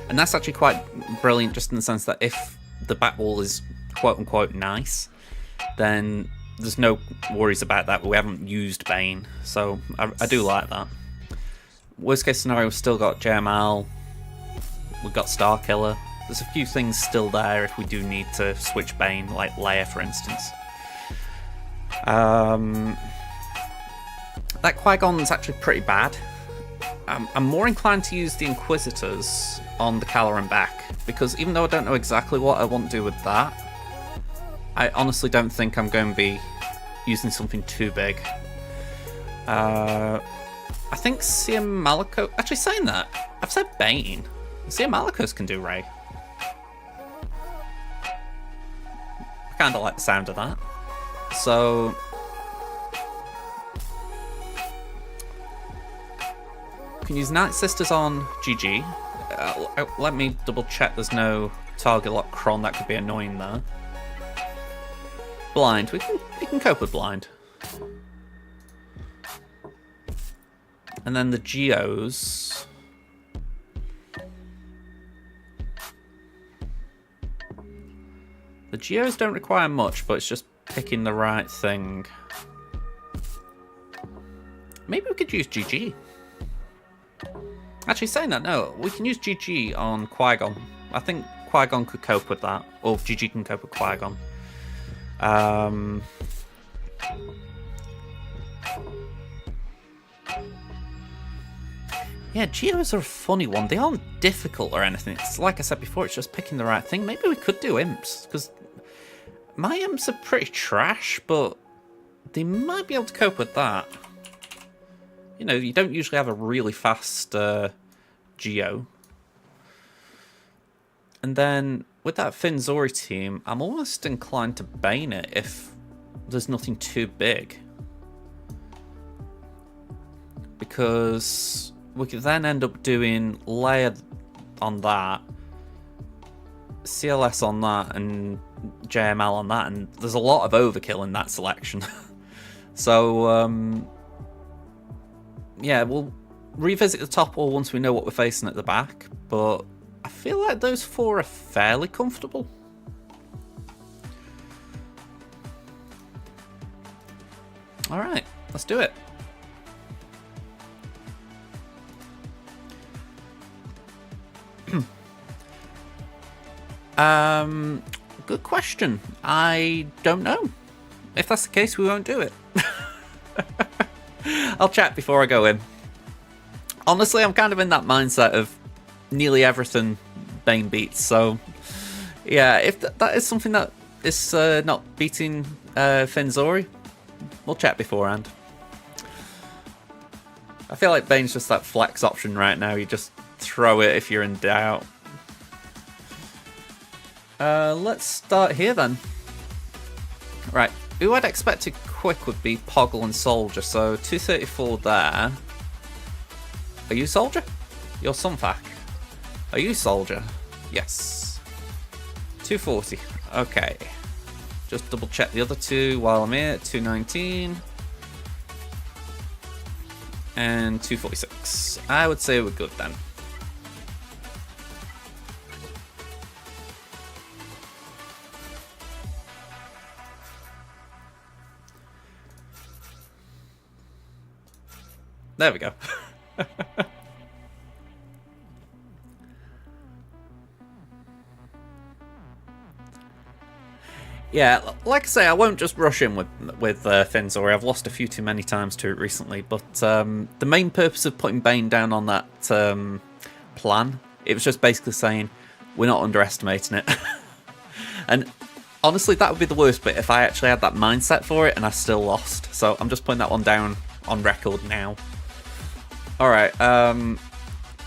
And that's actually quite brilliant just in the sense that if the Batwall is quote-unquote nice, then there's no worries about that. We haven't used Bane, so I do like that. Worst case scenario, we've still got JML. We've got Starkiller. There's a few things still there if we do need to switch Bane, like Leia, for instance. That Qui-Gon's actually pretty bad. I'm more inclined to use the Inquisitors on the Caloran back, because even though I don't know exactly what I want to do with that, I honestly don't think I'm going to be using something too big. I think Sia Malicos... Actually, saying that, I've said Bane. Sia Malicos can do Ray. I kind of like the sound of that. So... can use Night Sisters on GG. Let me double check there's no target lock Kron, that could be annoying there. Blind, we can cope with blind. And then the Geos. The Geos don't require much, but it's just picking the right thing. Maybe we could use GG. Actually, saying that, no, we can use GG on Qui-Gon. I think Qui-Gon could cope with that, or GG can cope with Qui-Gon. Yeah, Geos are a funny one. They aren't difficult or anything. It's like I said before, it's just picking the right thing. Maybe we could do Imps, because my Imps are pretty trash, but they might be able to cope with that. You know, you don't usually have a really fast Geo. And then with that Finzori team, I'm almost inclined to Bane it if there's nothing too big. Because we could then end up doing Layered on that, CLS on that, and JML on that, and there's a lot of overkill in that selection. So, yeah, we'll revisit the top wall once we know what we're facing at the back, but I feel like those four are fairly comfortable. Alright, let's do it. Good question. I don't know. If that's the case, we won't do it. I'll chat before I go in. Honestly, I'm kind of in that mindset of nearly everything Bane beats, so yeah, if that is something that is not beating Finzori, we'll chat beforehand. I feel like Bane's just that flex option right now. You just throw it if you're in doubt. Let's start here then. Right, who I'd expected quick would be Poggle and Soldier, so 234 there. Are you Soldier? You're Sunfac. Are you Soldier? Yes. 240. Okay. Just double check the other two while I'm here. 219. And 246. I would say we're good then. There we go. Yeah, like I say, I won't just rush in with Finzori. I've lost a few too many times to it recently, but the main purpose of putting Bane down on that plan, it was just basically saying, we're not underestimating it. And honestly, that would be the worst bit if I actually had that mindset for it and I still lost. So I'm just putting that one down on record now. Alright,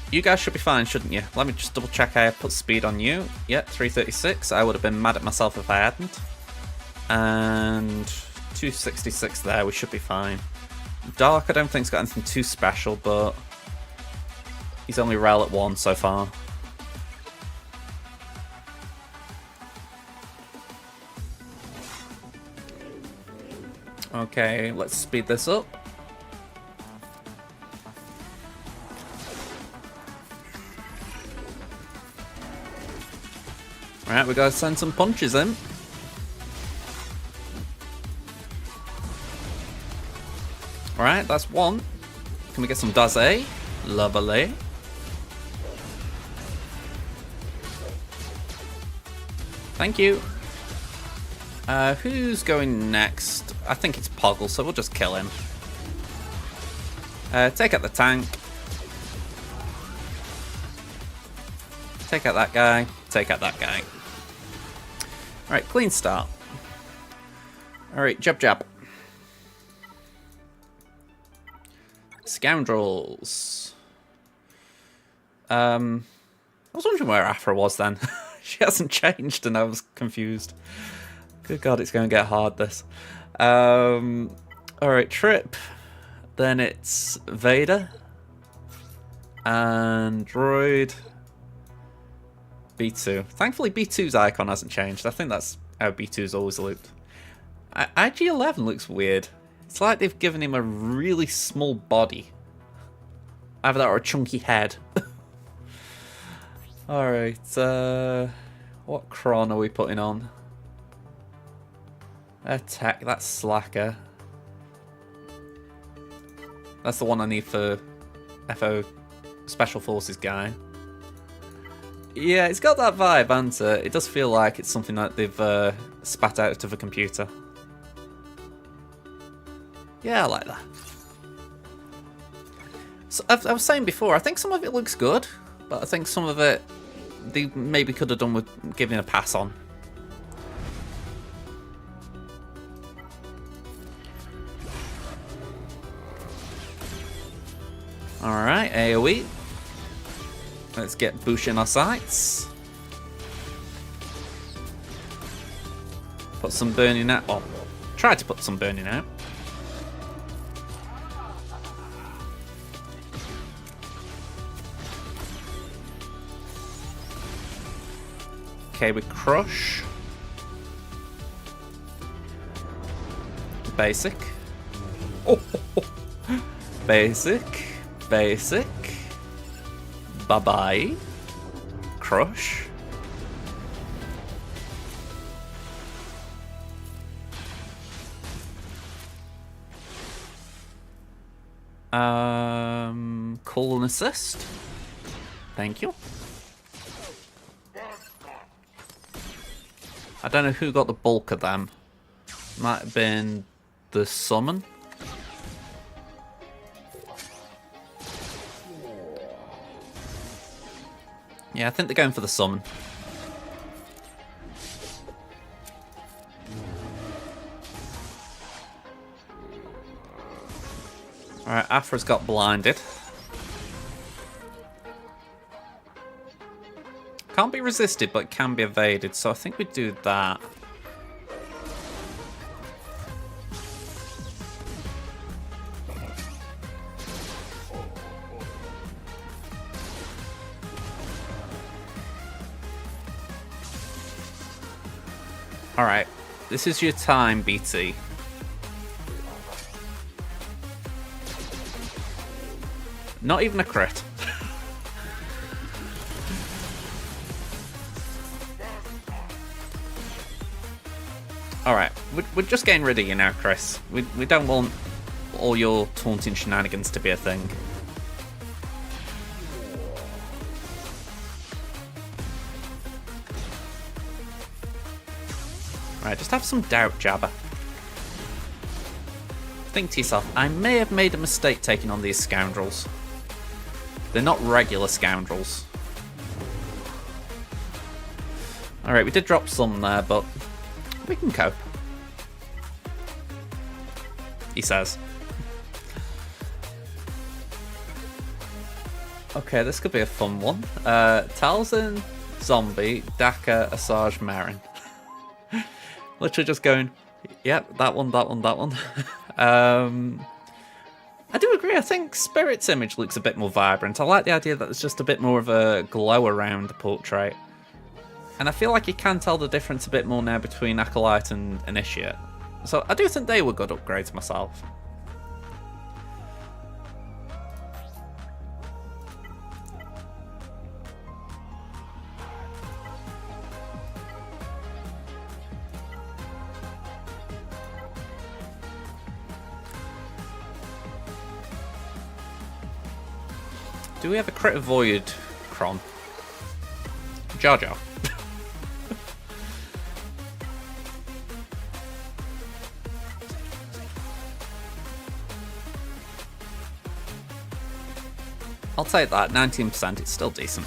you guys should be fine, shouldn't you? Let me just double check I put speed on you. Yep, 336. I would have been mad at myself if I hadn't. And 266 there, we should be fine. Dark, I don't think's got anything too special, but he's only rel at 1 so far. Okay, let's speed this up. Alright, we gotta send some punches in. Alright, that's one. Can we get some Daze? Lovely. Thank you. Who's going next? I think it's Poggle, so we'll just kill him. Take out the tank. Take out that guy. Take out that guy. Alright, clean start. Alright, jab jab. Scoundrels. I was wondering where Afra was then. She hasn't changed and I was confused. Good God, it's going to get hard, this. Alright, Trip. Then it's Vader. And Droid. B2. Thankfully, B2's icon hasn't changed. I think that's how B2's always looked. IG-11 looks weird. It's like they've given him a really small body. Either that or a chunky head. Alright, what cron are we putting on? Attack, that's Slacker. That's the one I need for FO Special Forces guy. Yeah, it's got that vibe, hasn't it? It does feel like it's something that they've spat out of a computer. Yeah, I like that. So, I was saying before, I think some of it looks good, but I think some of it they maybe could have done with giving a pass on. Alright, AoE. Let's get Boosh in our sights. Put some burning out. Well, try to put some burning out. Okay, we crush. Basic. Oh. Basic. Basic. Bye-bye. Crush. Call and assist. Thank you. I don't know who got the bulk of them. Might have been the summon. Yeah, I think they're going for the summon. Alright, Afra's got blinded. Can't be resisted, but can be evaded, so I think we do that. Alright, this is your time, BT. Not even a crit. Alright, we're just getting rid of you now, Chris. We don't want all your taunting shenanigans to be a thing. Alright, just have some doubt, Jabba. Think to yourself, I may have made a mistake taking on these scoundrels. They're not regular scoundrels. Alright, we did drop some there, but we can cope. He says. Okay, this could be a fun one. Talzin, Zombie, Daka, Asajj, Marin. Literally just going, yep, that one, that one, that one. I do agree, I think Spirit's image looks a bit more vibrant. I like the idea that there's just a bit more of a glow around the portrait. And I feel like you can tell the difference a bit more now between Acolyte and Initiate. So I do think they were good upgrades myself. Do we have a crit avoid, Kron? Jar Jar. I'll take that. 19%, it's still decent.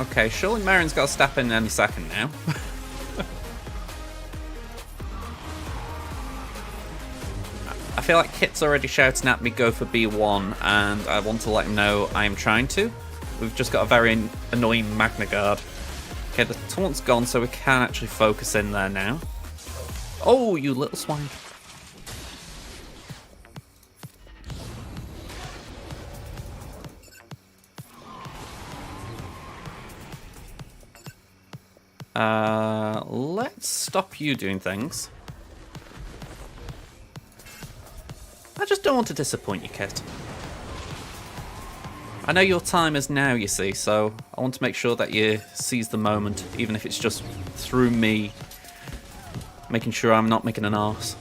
Okay, surely Marion's got to step in any second now. I feel like Kit's already shouting at me, go for B1, and I want to let him know I am trying to. We've just got a very annoying Magna Guard. Okay, the taunt's gone, so we can actually focus in there now. Oh, you little swine. Let's stop you doing things. I just don't want to disappoint you, Kit. I know your time is now, you see, so I want to make sure that you seize the moment, even if it's just through me making sure I'm not making an arse.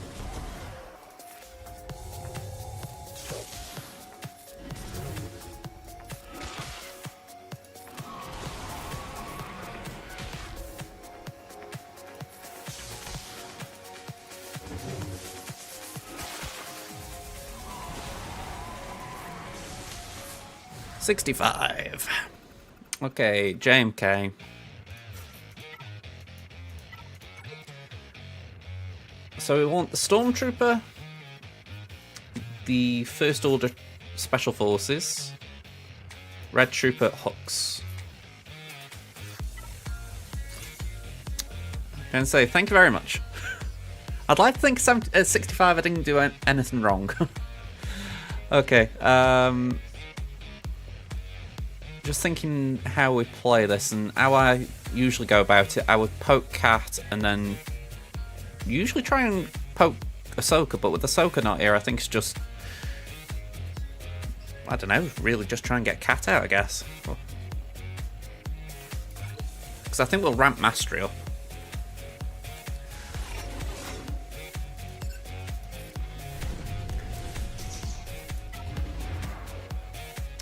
$65. Okay, JMK. So we want the Stormtrooper, the First Order Special Forces, Red Trooper Hooks. And say thank you very much. I'd like to think 65 I didn't do anything wrong. Okay, just thinking how we play this and how I usually go about it. I would poke Cat and then usually try and poke Ahsoka, but with Ahsoka not here, I think it's just, I don't know, really just try and get Cat out, I guess. Because I think we'll ramp Mastery up.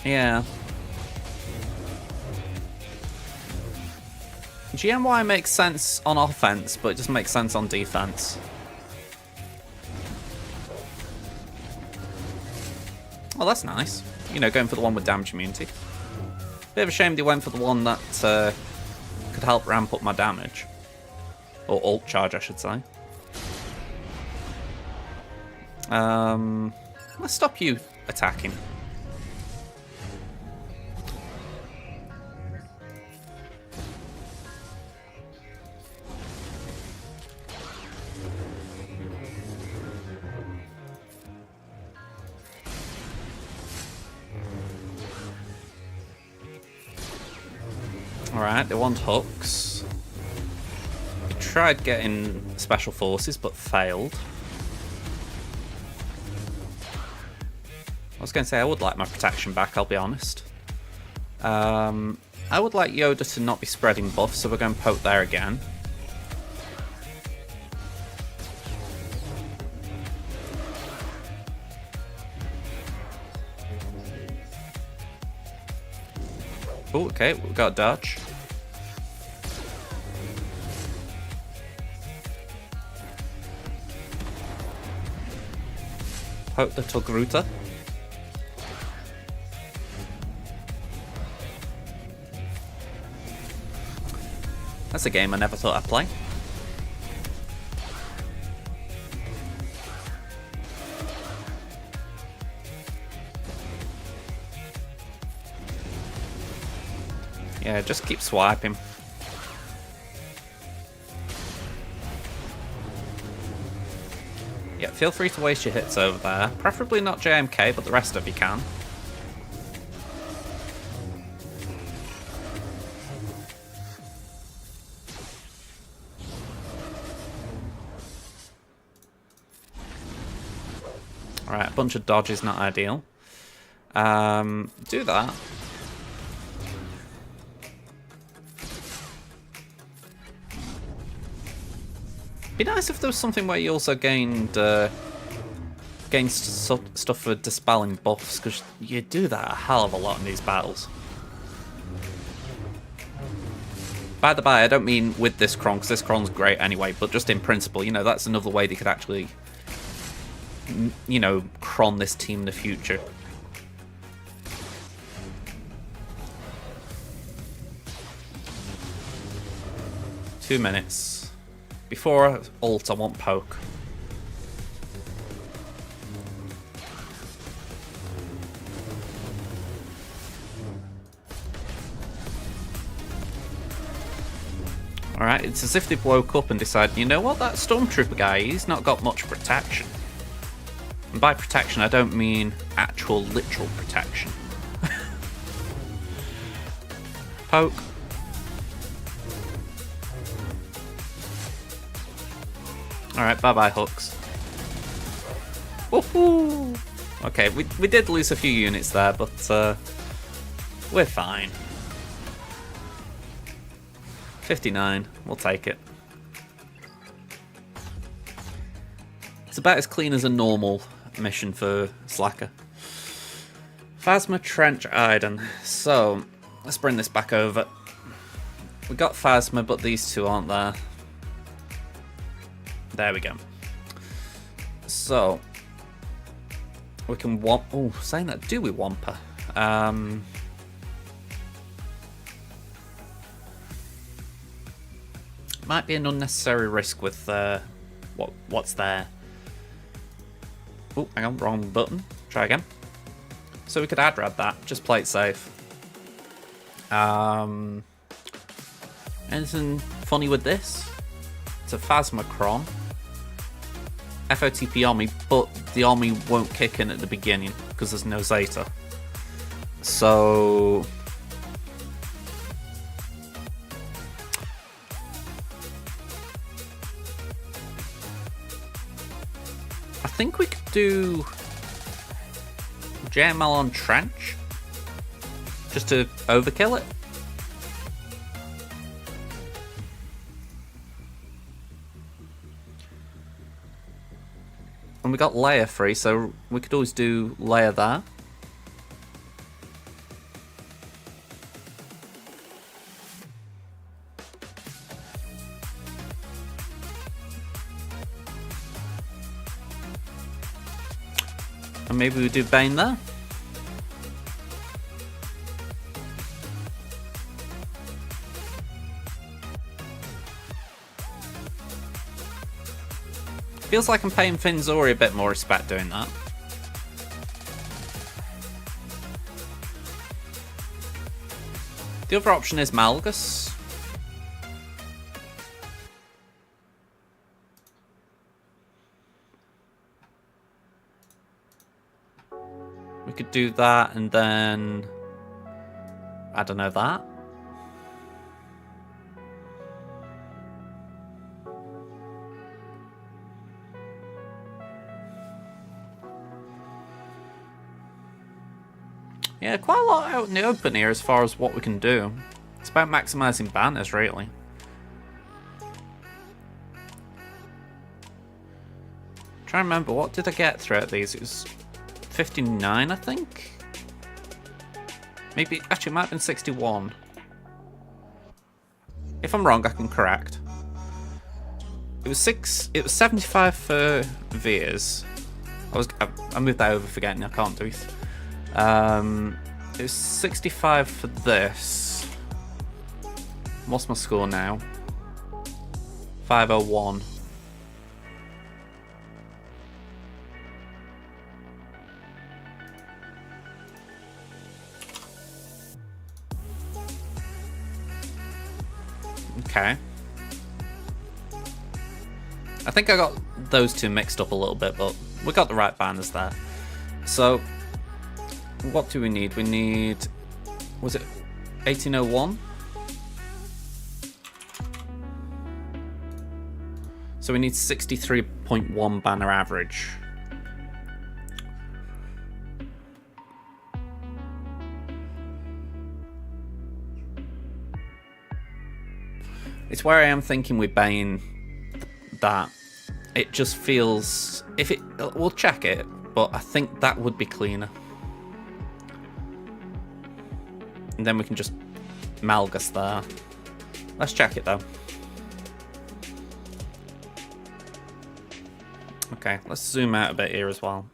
Yeah. GMY makes sense on offense, but it doesn't make sense on defense. Well, that's nice. You know, going for the one with damage immunity. Bit of a shame they went for the one that could help ramp up my damage. Or ult charge, I should say. Let's stop you attacking. Alright, they want hooks. We tried getting special forces, but failed. I was going to say I would like my protection back, I'll be honest. I would like Yoda to not be spreading buffs, so we're going to poke there again. Oh, okay, we've got a dodge. Poke the Togruta. That's a game I never thought I'd play. Yeah, just keep swiping. Yeah, feel free to waste your hits over there. Preferably not JMK, but the rest of you can. Alright, a bunch of dodges, not ideal. Do that. Be nice if there was something where you also gained stuff for dispelling buffs, because you do that a hell of a lot in these battles. By the by, I don't mean with this Kron, because this Kron's great anyway, but just in principle, you know, that's another way they could actually, you know, Kron this team in the future. Two minutes. Before ult, I want poke. Alright, it's as if they've woke up and decided, you know what, that Stormtrooper guy, he's not got much protection. And by protection, I don't mean actual literal protection. Poke. Alright, bye-bye hooks. Woohoo! Okay, we did lose a few units there, but we're fine. 59, we'll take it. It's about as clean as a normal mission for Slacker. Phasma Trench Iden. So, let's bring this back over. We got Phasma, but these two aren't there. There we go. So, we can womp. Oh, saying that, do we womper? Might be an unnecessary risk with what's there. Oh, hang on, wrong button. Try again. So we could add-rad that, just play it safe. Anything funny with this? It's a Phasmacron. FOTP Army, but the army won't kick in at the beginning because there's no Zeta. So I think we could do JML on Trench just to overkill it. And we got layer free, so we could always do layer there. And maybe we do Bane there. Feels like I'm paying Finzori a bit more respect doing that. The other option is Malgus. We could do that and then, I don't know, that. Yeah, quite a lot out in the open here as far as what we can do. It's about maximising banners, really. Trying to remember, what did I get throughout these? It was 59, I think? Maybe, actually, it might have been 61. If I'm wrong, I can correct. It was 75 for Veers. I moved that over, forgetting I can't do it. It was 65 for this. What's my score now? 501. Okay. I think I got those two mixed up a little bit, but we got the right banners there. So, what do we need? We need, was it 1801? So we need 63.1 banner average. It's where I am thinking with Bane, that. It just feels... We'll check it, but I think that would be cleaner. And then we can just Malgus there. Let's check it though. Okay, let's zoom out a bit here as well.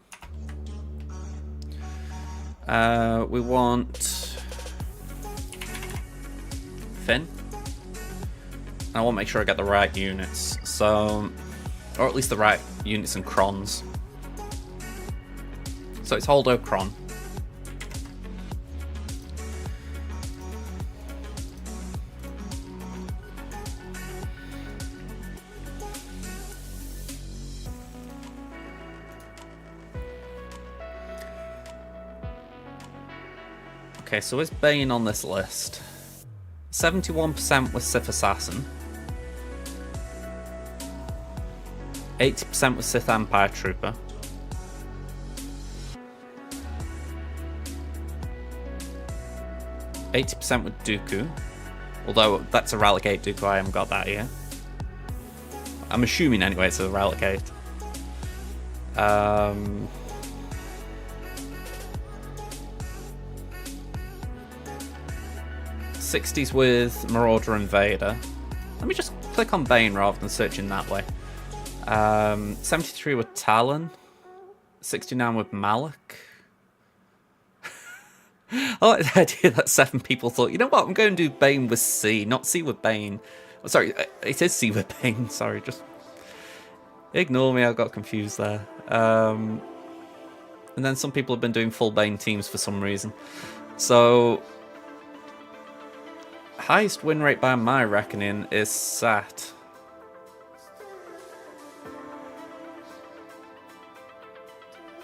We want Finn. I want to make sure I get the right units, so, or at least the right units and crons. So it's Holdo Cron. Okay, so is Bane on this list? 71% with Sith Assassin. 80% with Sith Empire Trooper. 80% with Dooku. Although that's a Relicate Dooku, I haven't got that yet. I'm assuming anyway it's a Relicate. 60s with Marauder and Vader. Let me just click on Bane rather than searching that way. 73 with Talon. 69 with Malak. I like the idea that 7 people thought, you know what, I'm going to do Bane with C, not C with Bane. Oh, sorry, it is C with Bane, sorry, just ignore me, I got confused there. And then some people have been doing full Bane teams for some reason. So, highest win rate by my reckoning is Sat.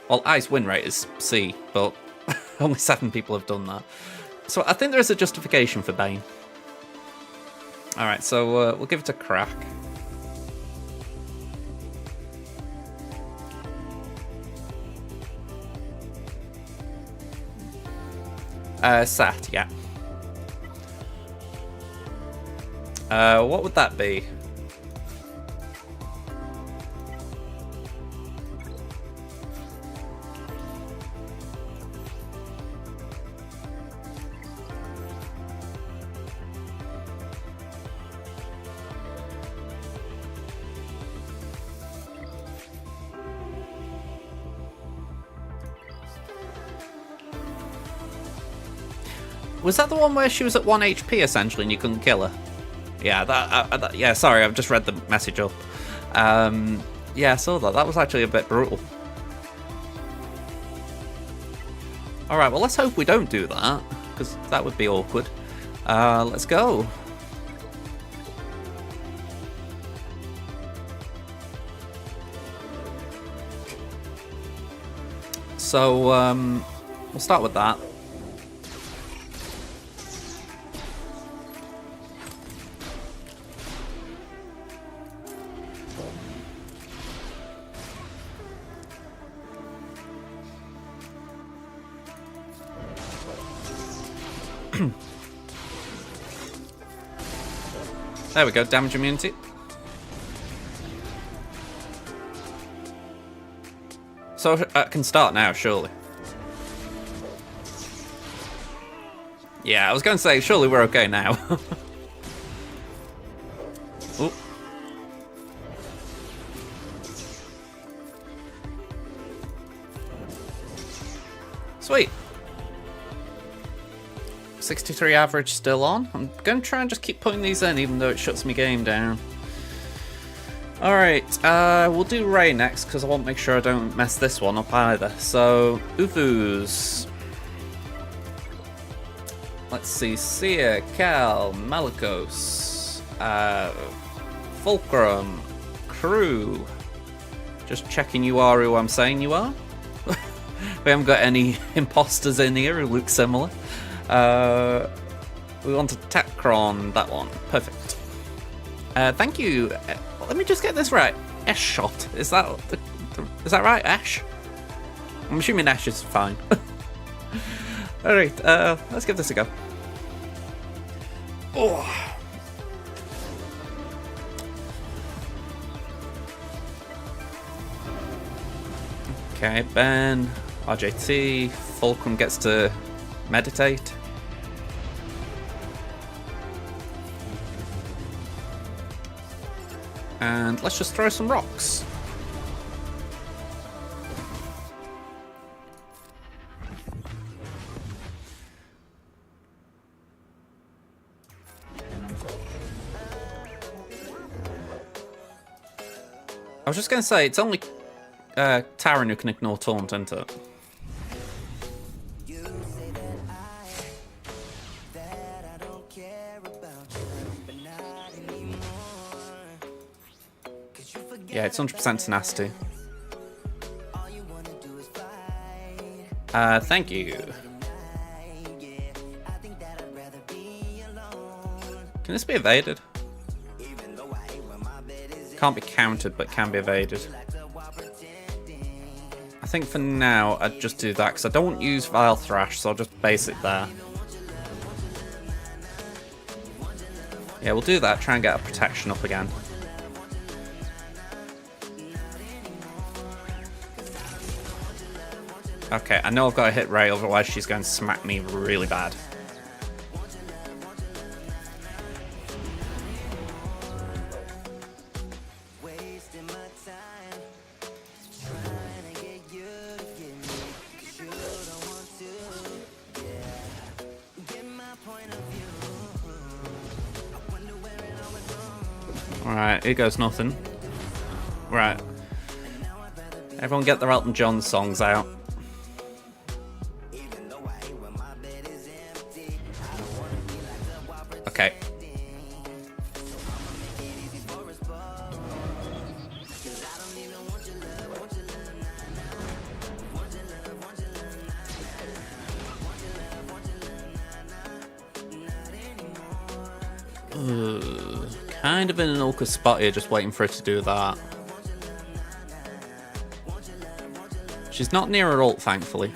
Well, highest win rate is C, but only 7 people have done that. So I think there is a justification for Bane. Alright, so we'll give it a crack. Sat, yeah. What would that be? Was that the one where she was at 1 HP essentially and you couldn't kill her? Yeah, yeah. Sorry, I've just read the message up. Yeah, I saw that. That was actually a bit brutal. All right, well, let's hope we don't do that because that would be awkward. Let's go. So we'll start with that. There we go, damage immunity. So I can start now, surely. Yeah, I was going to say, surely we're okay now. Ooh. Sweet. 63 average still on. I'm going to try and just keep putting these in, even though it shuts my game down. Alright, we'll do Rey next, because I want to make sure I don't mess this one up either. So, Ufus. Let's see, Seer, Cal, Malicos, Fulcrum, Crew. Just checking you are who I'm saying you are. We haven't got any imposters in here who look similar. We want a Tacron, that one. Perfect. Thank you. Let me just get this right. Ash shot. Is that right, Ash? I'm assuming Ash is fine. Alright, let's give this a go. Oh. Okay, Ben, RJT, Fulcrum gets to meditate. And let's just throw some rocks. I was just going to say, it's only Taran who can ignore Taunt, isn't it? Yeah, it's 100% tenacity. Thank you. Can this be evaded? Can't be countered, but can be evaded. I think for now, I'd just do that, because I don't want to use Vile Thrash, so I'll just base it there. Yeah, we'll do that, try and get our protection up again. Okay, I know I've got to hit Ray, otherwise she's going to smack me really bad. Alright, here goes nothing. Right. Everyone get their Elton John songs out. Okay. Kind of in an awkward spot here, just waiting for her to do that. She's not near her ult, thankfully.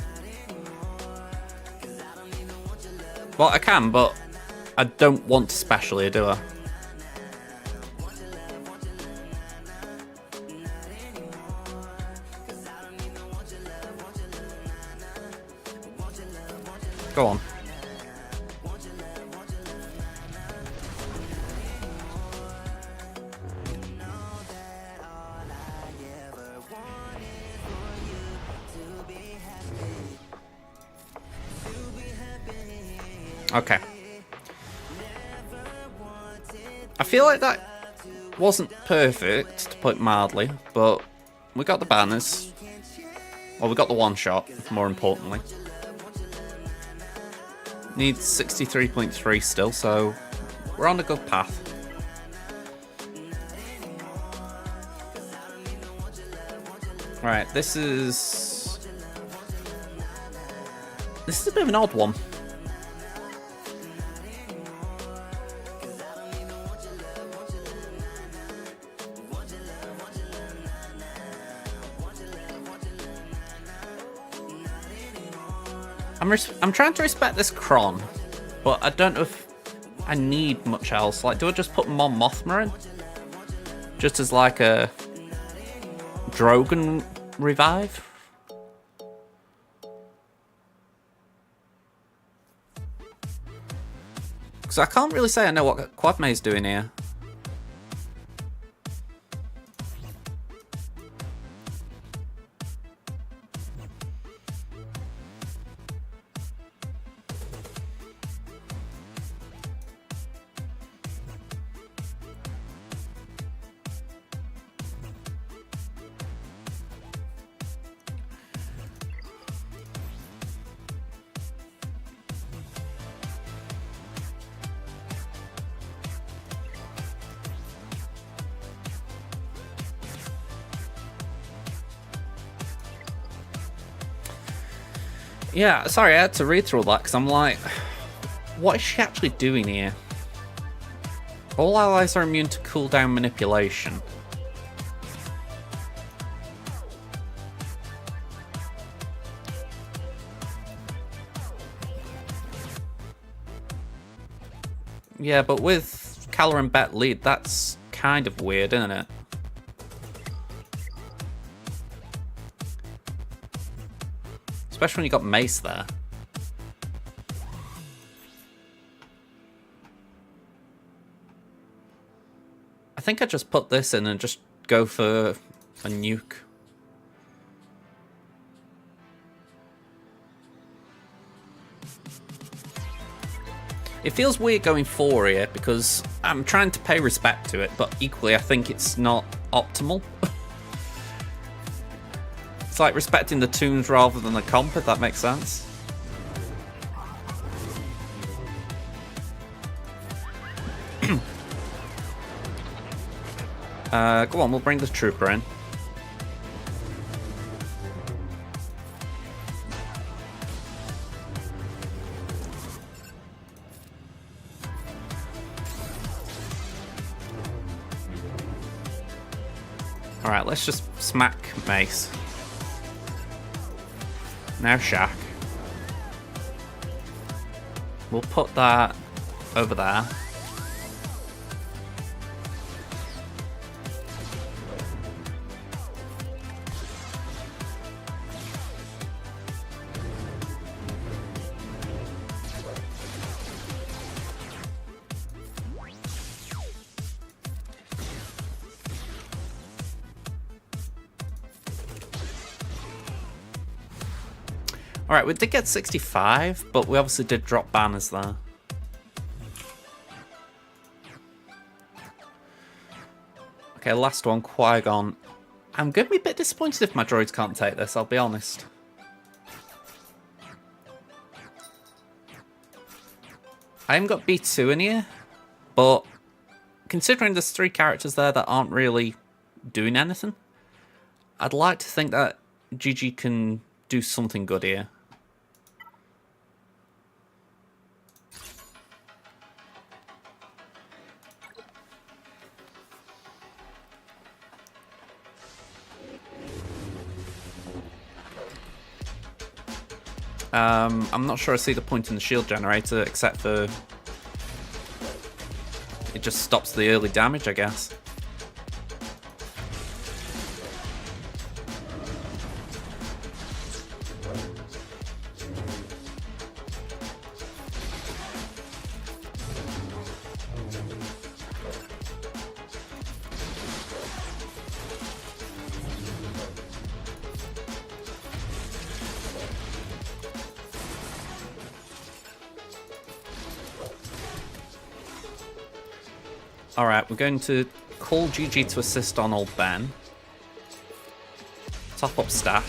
Well, I can, but I don't want to specially, do I? Go on. Okay. I feel like that wasn't perfect, to put it mildly, but we got the banners. Well, we got the one shot, more importantly. Needs 63.3 still, so we're on a good path. Right, this is a bit of an odd one. I'm trying to respect this Kron, but I don't know if I need much else. Like, do I just put Mon Mothma in? Just as like a Drogon revive? Because I can't really say I know what Quadmay's doing here. Yeah, sorry, I had to read through all that because I'm like, what is she actually doing here? All allies are immune to cooldown manipulation. Yeah, but with Kala and Bet lead, that's kind of weird, isn't it? Especially when you got mace there. I think I just put this in and just go for a nuke. It feels weird going 4 here because I'm trying to pay respect to it, but equally I think it's not optimal. It's like respecting the toons rather than the comp, if that makes sense. Go on, we'll bring the trooper in. Alright, let's just smack Mace. Now Shaq. We'll put that over there. Alright, we did get 65, but we obviously did drop banners there. Okay, last one, Qui-Gon. I'm going to be a bit disappointed if my droids can't take this, I'll be honest. I haven't got B2 in here, but considering there's 3 characters there that aren't really doing anything, I'd like to think that GG can do something good here. I'm not sure I see the point in the shield generator, except for it just stops the early damage, I guess. Alright, we're going to call GG to assist on old Ben. Top up staff.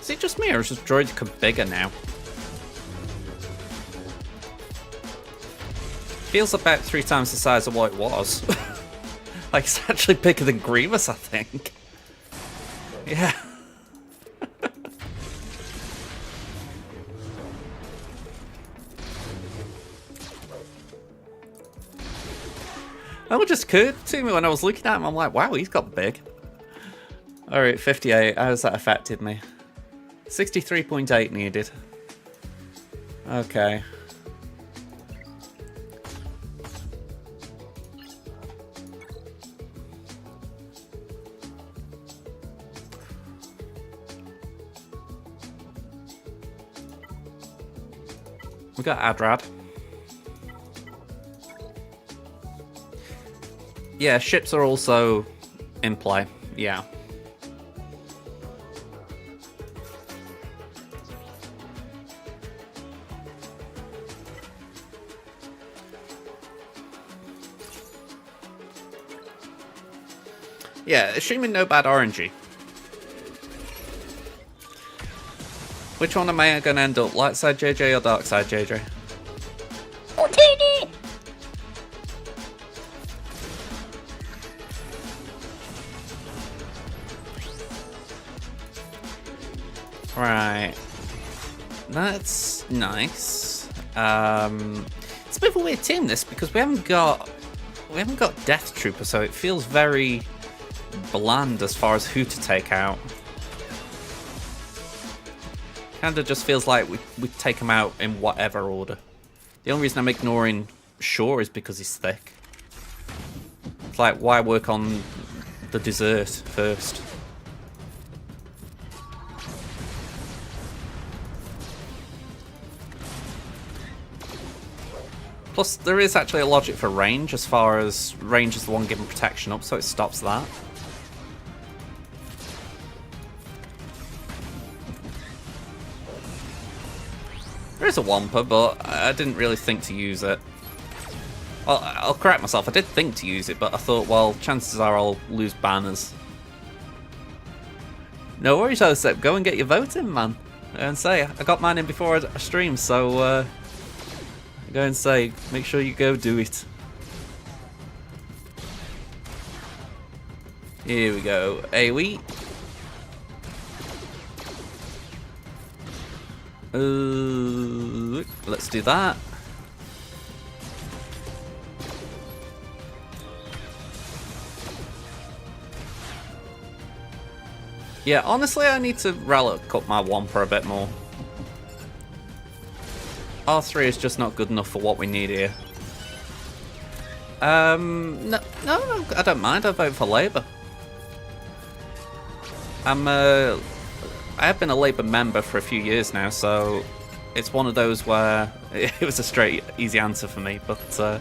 Is it just me or is this droid bigger now? Feels about 3 times the size of what it was. Like, it's actually bigger than Grievous, I think. Yeah. That just occurred to me when I was looking at him. I'm like, wow, he's got big. Alright, 58. How's that affected me? 63.8 needed. Okay. We got Adrad. Yeah, ships are also in play. Yeah. Yeah, assuming no bad RNG. Which one am I going to end up? Light side JJ or dark side JJ? Right. That's nice. It's a bit of a weird team this because we haven't got Death Trooper, so it feels very bland as far as who to take out. Kinda just feels like we take him out in whatever order. The only reason I'm ignoring Shaw is because he's thick. It's like, why work on the dessert first? Plus, there is actually a logic for range, as far as range is the one giving protection up, so it stops that. There is a Wampa, but I didn't really think to use it. Well, I'll correct myself, I did think to use it, but I thought, well, chances are I'll lose banners. No worries, Joseph, go and get your vote in, man. And say, I got mine in before I streamed, so go and say, make sure you go do it. Here we go, AoE. Let's do that. Yeah, honestly, I need to relic up my Wampa a bit more. R3 is just not good enough for what we need here. No, I don't mind. I vote for Labour. I have been a Labour member for a few years now, so it's one of those where it was a straight, easy answer for me, but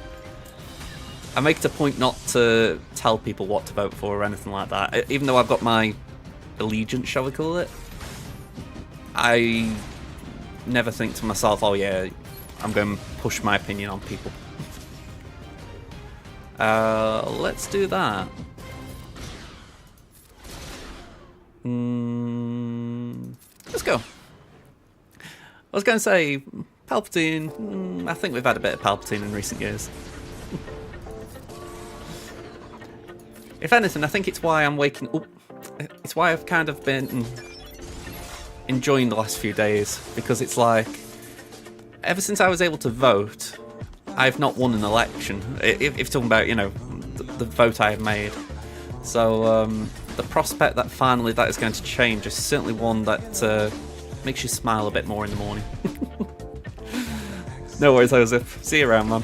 I make it a point not to tell people what to vote for or anything like that. Even though I've got my allegiance, shall we call it, I never think to myself, oh yeah, I'm going to push my opinion on people. Let's do that. Let's go. I was going to say, Palpatine, I think we've had a bit of Palpatine in recent years. If anything, I think it's why I'm waking up. It's why I've kind of been enjoying the last few days, because it's like, ever since I was able to vote, I've not won an election. If you're talking about, you know, the vote I have made. So the prospect that finally that is going to change is certainly one that makes you smile a bit more in the morning. No worries, Joseph. See you around, man.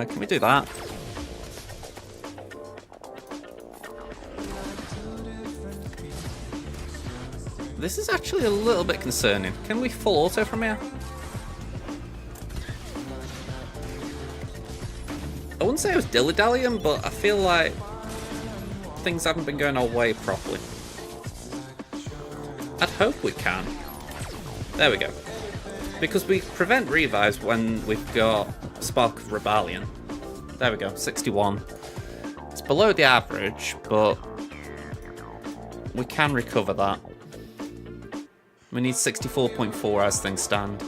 Can we do that? This is actually a little bit concerning. Can we full auto from here? I wouldn't say I was dilly-dallying, but I feel like things haven't been going our way properly. I'd hope we can. There we go. Because we prevent revives when we've got Spark of Rebellion. There we go, 61. It's below the average, but we can recover that. We need 64.4 as things stand.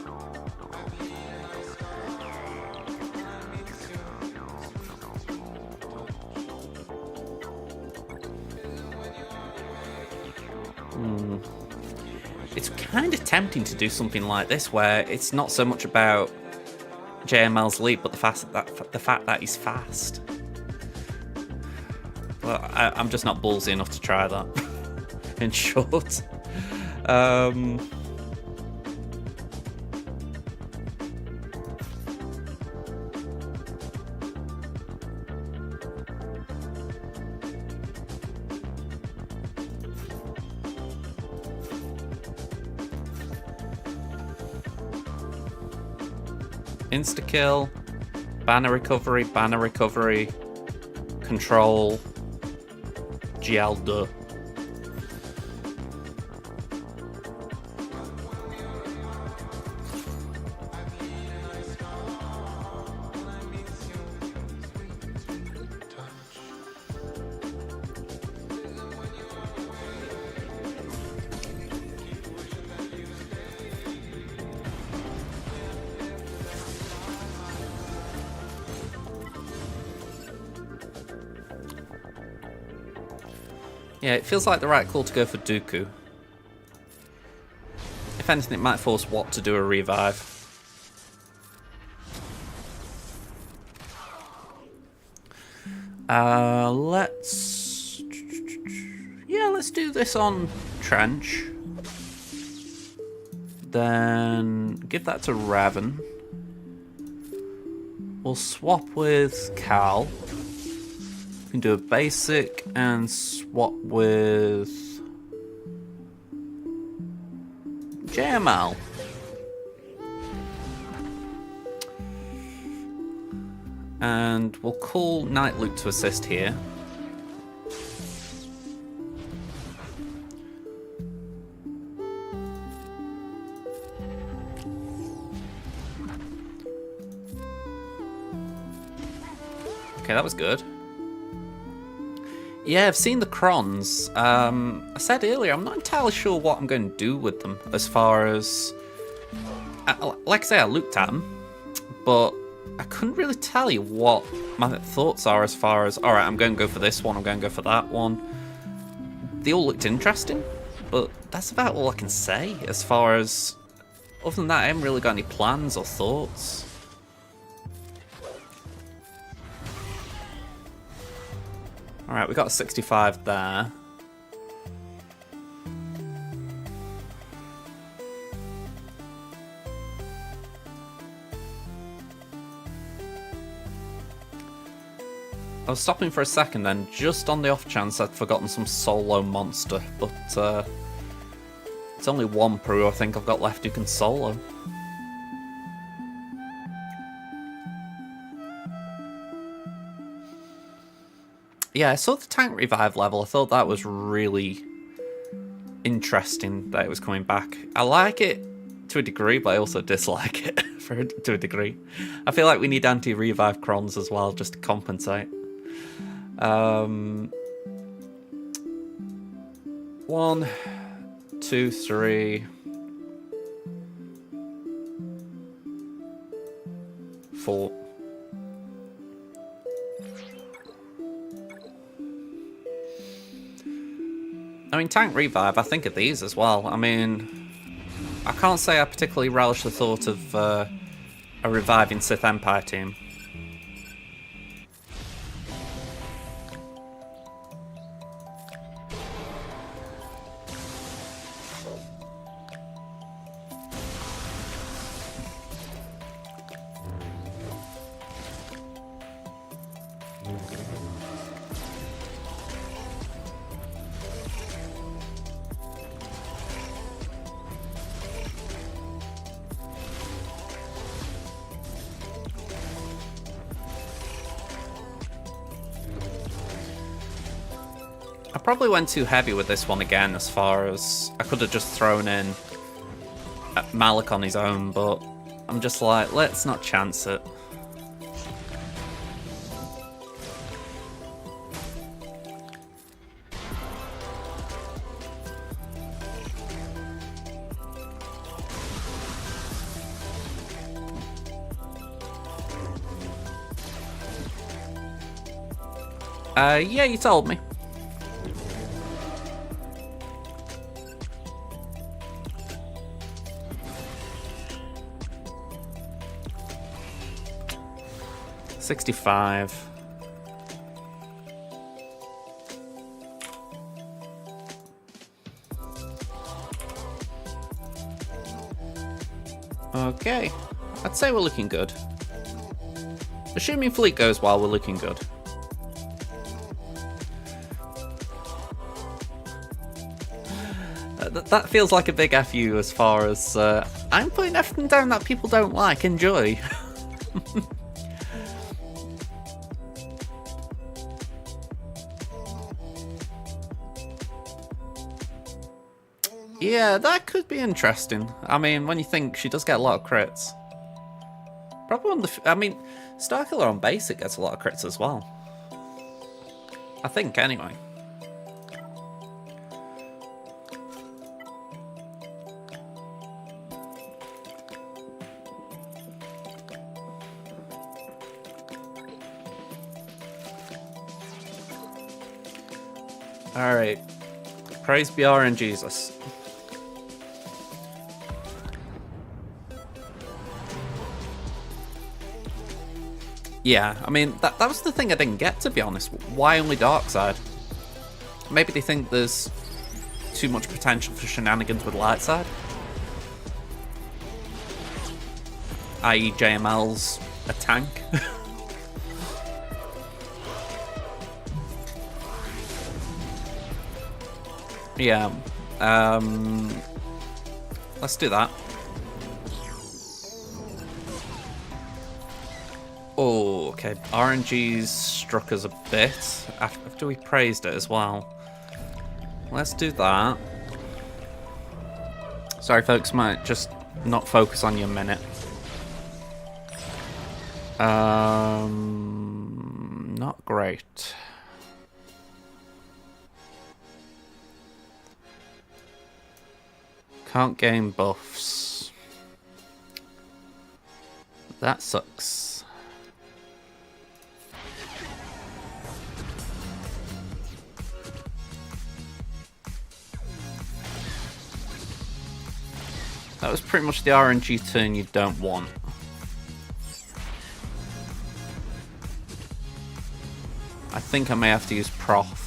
It's kind of tempting to do something like this where it's not so much about JML's lead, but the fact that he's fast. Well, I'm just not ballsy enough to try that. In short. Insta-kill, banner recovery, control, GL duh. Yeah, it feels like the right call to go for Dooku. If anything, it might force Watt to do a revive. Let's do this on Trench. Then give that to Raven. We'll swap with Cal. We can do a basic and swap with JML. And we'll call Night Luke to assist here. Okay, that was good. Yeah, I've seen the Crons. I said earlier, I'm not entirely sure what I'm going to do with them as far as... like I say, I looked at them, but I couldn't really tell you what my thoughts are as far as, alright, I'm going to go for this one, I'm going to go for that one. They all looked interesting, but that's about all I can say as far as... Other than that, I haven't really got any plans or thoughts. Alright, we got a 65 there. I was stopping for a second then, just on the off chance I'd forgotten some solo monster, but it's only one Peru I think I've got left who can solo. Yeah, I saw the tank revive level. I thought that was really interesting that it was coming back. I like it to a degree, but I also dislike it to a degree. I feel like we need anti-revive crons as well, just to compensate. 1, 2, 3, 4. I mean, tank revive, I think of these as well. I mean, I can't say I particularly relish the thought of a reviving Sith Empire team. I probably went too heavy with this one again, as far as I could have just thrown in Malik on his own, but I'm just like, let's not chance it. Yeah, you told me. $65. Okay, I'd say we're looking good. Assuming fleet goes well, we're looking good. That feels like a big FU as far as I'm putting everything down that people don't like. Enjoy. Yeah, that could be interesting. I mean, when you think she does get a lot of crits. Probably on the... I mean, Starkiller on basic gets a lot of crits as well. I think, anyway. Alright. Praise be RNGesus. Yeah, I mean, that was the thing I didn't get, to be honest. Why only dark side? Maybe they think there's too much potential for shenanigans with light side? I.e. JML's a tank? Yeah, let's do that. Oh, okay. RNG's struck us a bit after we praised it as well. Let's do that. Sorry, folks, might just not focus on you a minute. Not great. Can't gain buffs. That sucks. That was pretty much the RNG turn you don't want. I think I may have to use Prof.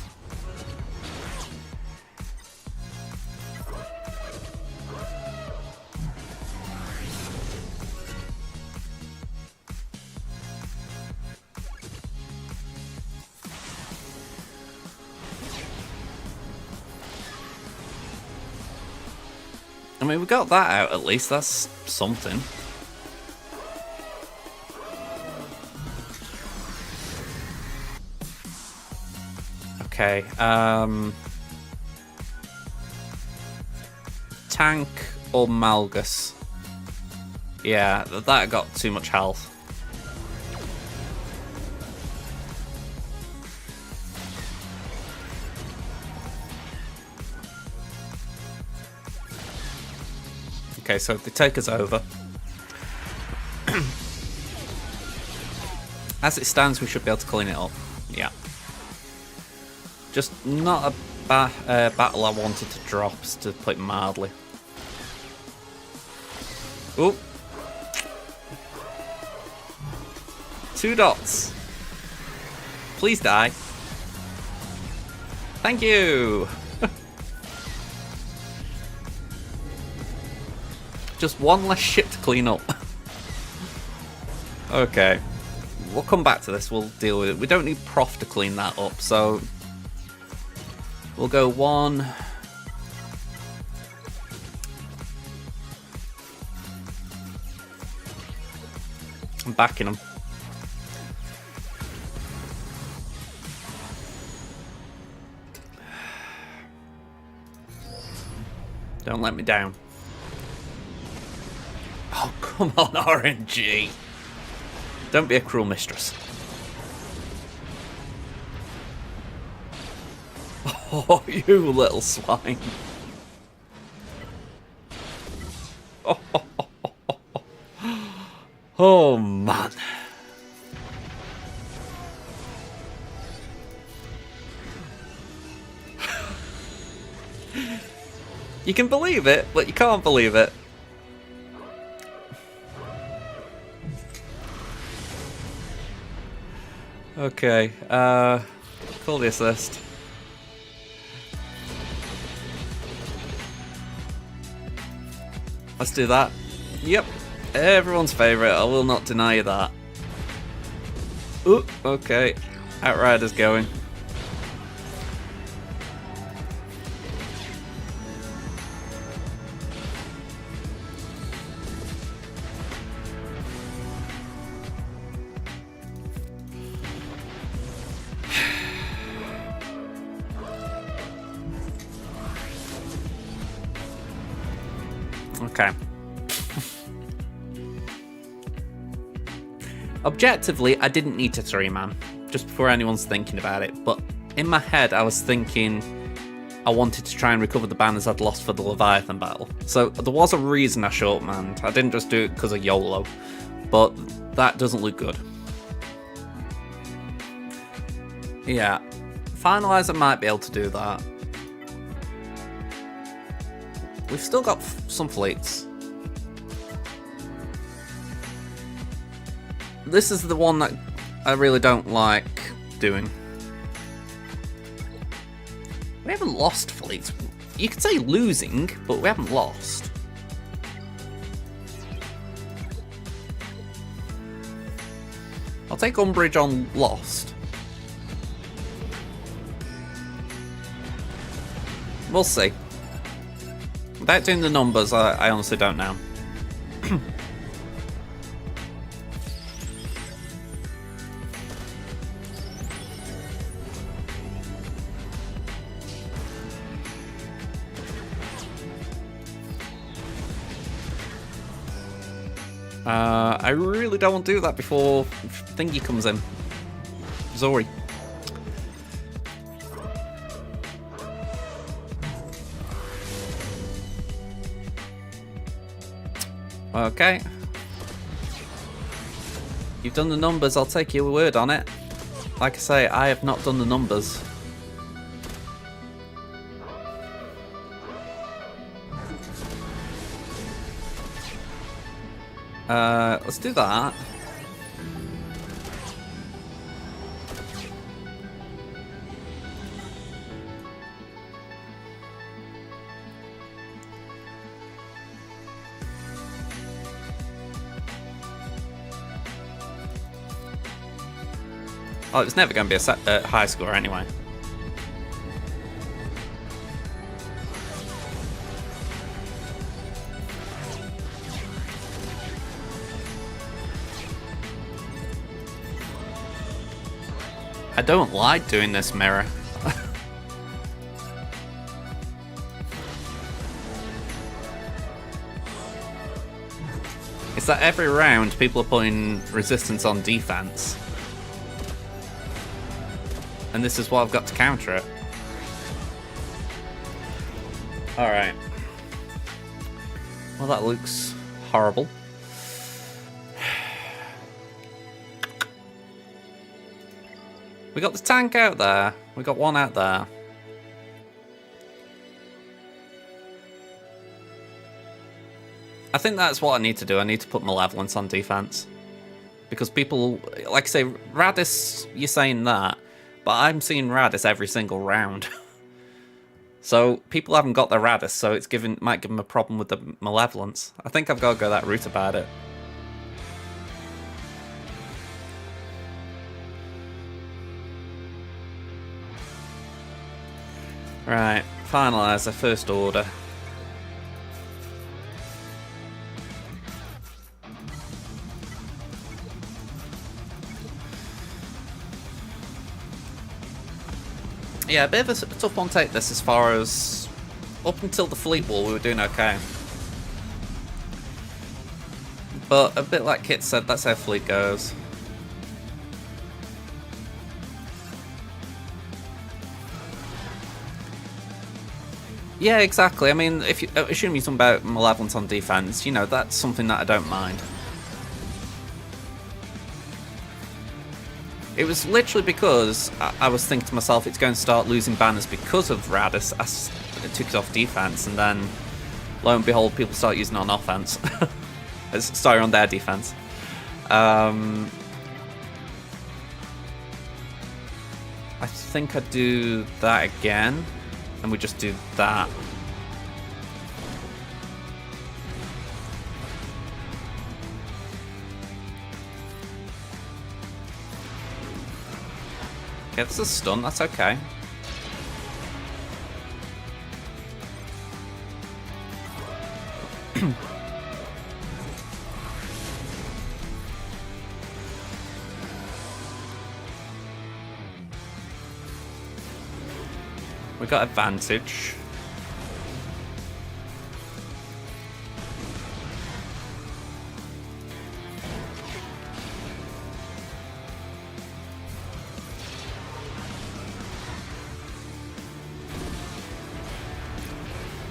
I mean, we got that out at least. That's something. Okay. Tank or Malgus? Yeah, that got too much health. Okay, so if they take us over. As it stands, we should be able to clean it up. Yeah. Just not a battle I wanted to drop, to put it mildly. Oop. 2 dots. Please die. Thank you. Just one less ship to clean up. Okay. We'll come back to this, we'll deal with it. We don't need Prof to clean that up, so we'll go 1. I'm backing him. Don't let me down. Oh, come on, RNG. Don't be a cruel mistress. Oh, you little swine. Oh, man. You can believe it, but you can't believe it. Okay, call the assist. Let's do that. Yep, everyone's favourite, I will not deny you that. Ooh, okay, Outrider's going. Okay. Objectively, I didn't need to 3-man, just before anyone's thinking about it, but in my head I was thinking I wanted to try and recover the banners I'd lost for the Leviathan battle. So there was a reason I short-manned. I didn't just do it because of YOLO, but that doesn't look good. Yeah, Finalizer might be able to do that. We've still got some fleets. This is the one that I really don't like doing. We haven't lost fleets. You could say losing, but we haven't lost. I'll take umbrage on lost. We'll see. Without doing the numbers, I honestly don't know. I really don't want to do that before Thingy comes in. Zori. Okay. You've done the numbers, I'll take your word on it. Like I say, I have not done the numbers. Let's do that. Oh, it's never going to be a high score anyway. I don't like doing this mirror. It's that every round people are putting resistance on defense. And this is what I've got to counter it. Alright. Well, that looks horrible. We got the tank out there. We got one out there. I think that's what I need to do. I need to put Malevolence on defense. Because people, like I say, Radis, you're saying that, but I'm seeing Radis every single round. So people haven't got their Radis, so it's might give them a problem with the Malevolence. I think I've got to go that route about it. Right, finalise the first order. Yeah, a bit of a tough one to take this as far as... Up until the fleet wall we were doing okay. But a bit like Kit said, that's how fleet goes. Yeah, exactly. I mean, if you assume you're talking about Malevolence on defense, you know, that's something that I don't mind. It was literally because I was thinking to myself, it's going to start losing banners because of Radis. It took it off defense, and then lo and behold, people start using it on offense. Sorry, on their defense. I think I'd do that again. And we just do that. Okay, this is a stun, that's okay. We got advantage.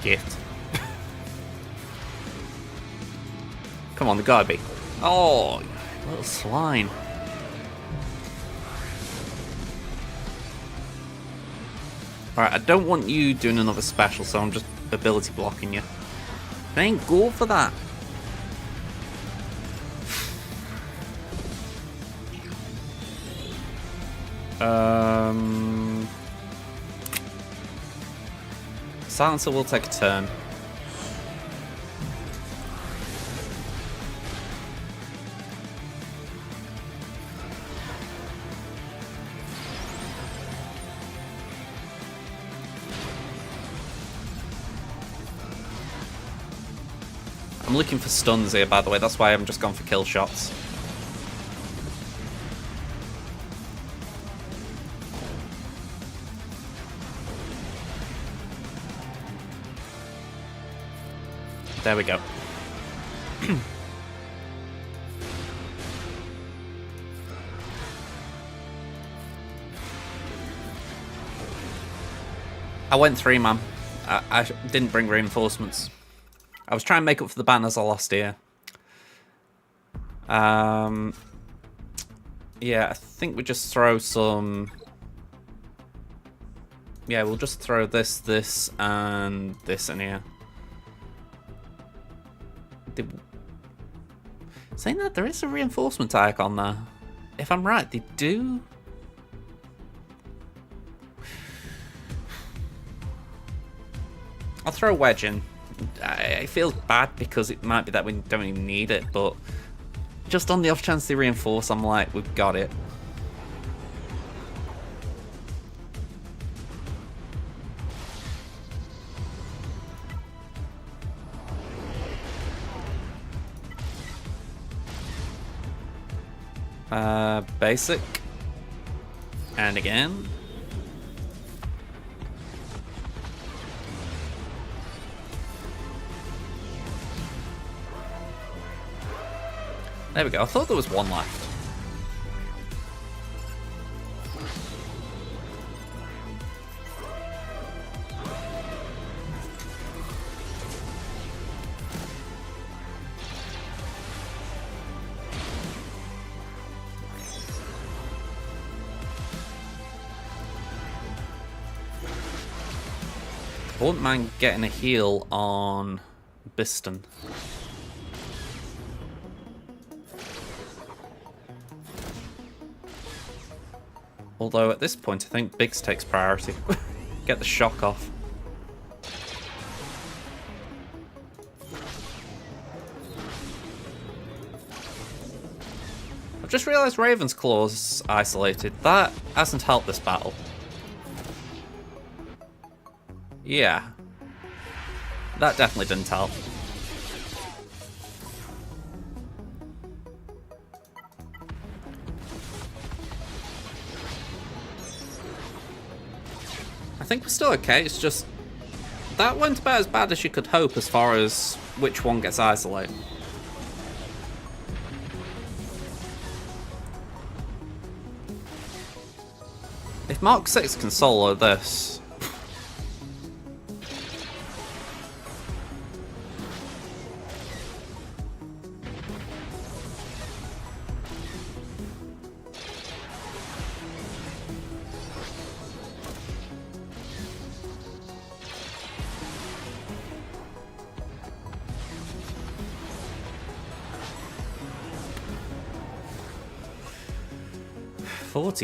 Gift. Come on, the gotta be. Oh, little swine. Alright, I don't want you doing another special, so I'm just ability blocking you. I ain't go for that. Silencer will take a turn. I'm looking for stuns here, by the way. That's why I'm just gone for kill shots. There we go. I went 3-man. I didn't bring reinforcements. I was trying to make up for the banners I lost here. Yeah, I think we just throw some... Yeah, we'll just throw this, and this in here. Saying that, there is a reinforcement icon there. If I'm right, they do... I'll throw a wedge in. I feel bad because it might be that we don't even need it, but just on the off chance they reinforce, I'm like, we've got it. Basic. And again. There we go. I thought there was one left. I wouldn't mind getting a heal on Biston. Although at this point I think Biggs takes priority. Get the shock off. I've just realised Raven's Claw's isolated. That hasn't helped this battle. Yeah. That definitely didn't help. I think we're still okay, it's just... That went about as bad as you could hope as far as which one gets isolated. If Mark 6 can solo this...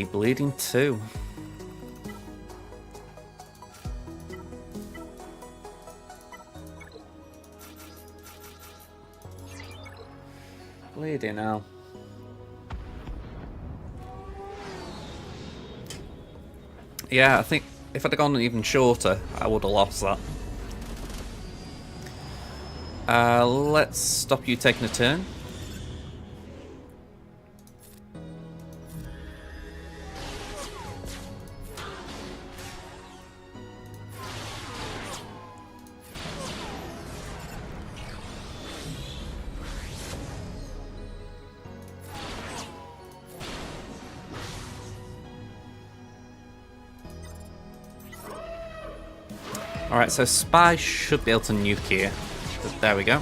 bleeding 2. Bleeding now. Yeah, I think if I'd have gone even shorter, I would have lost that. Let's stop you taking a turn. Alright, so Spy should be able to nuke here. There we go.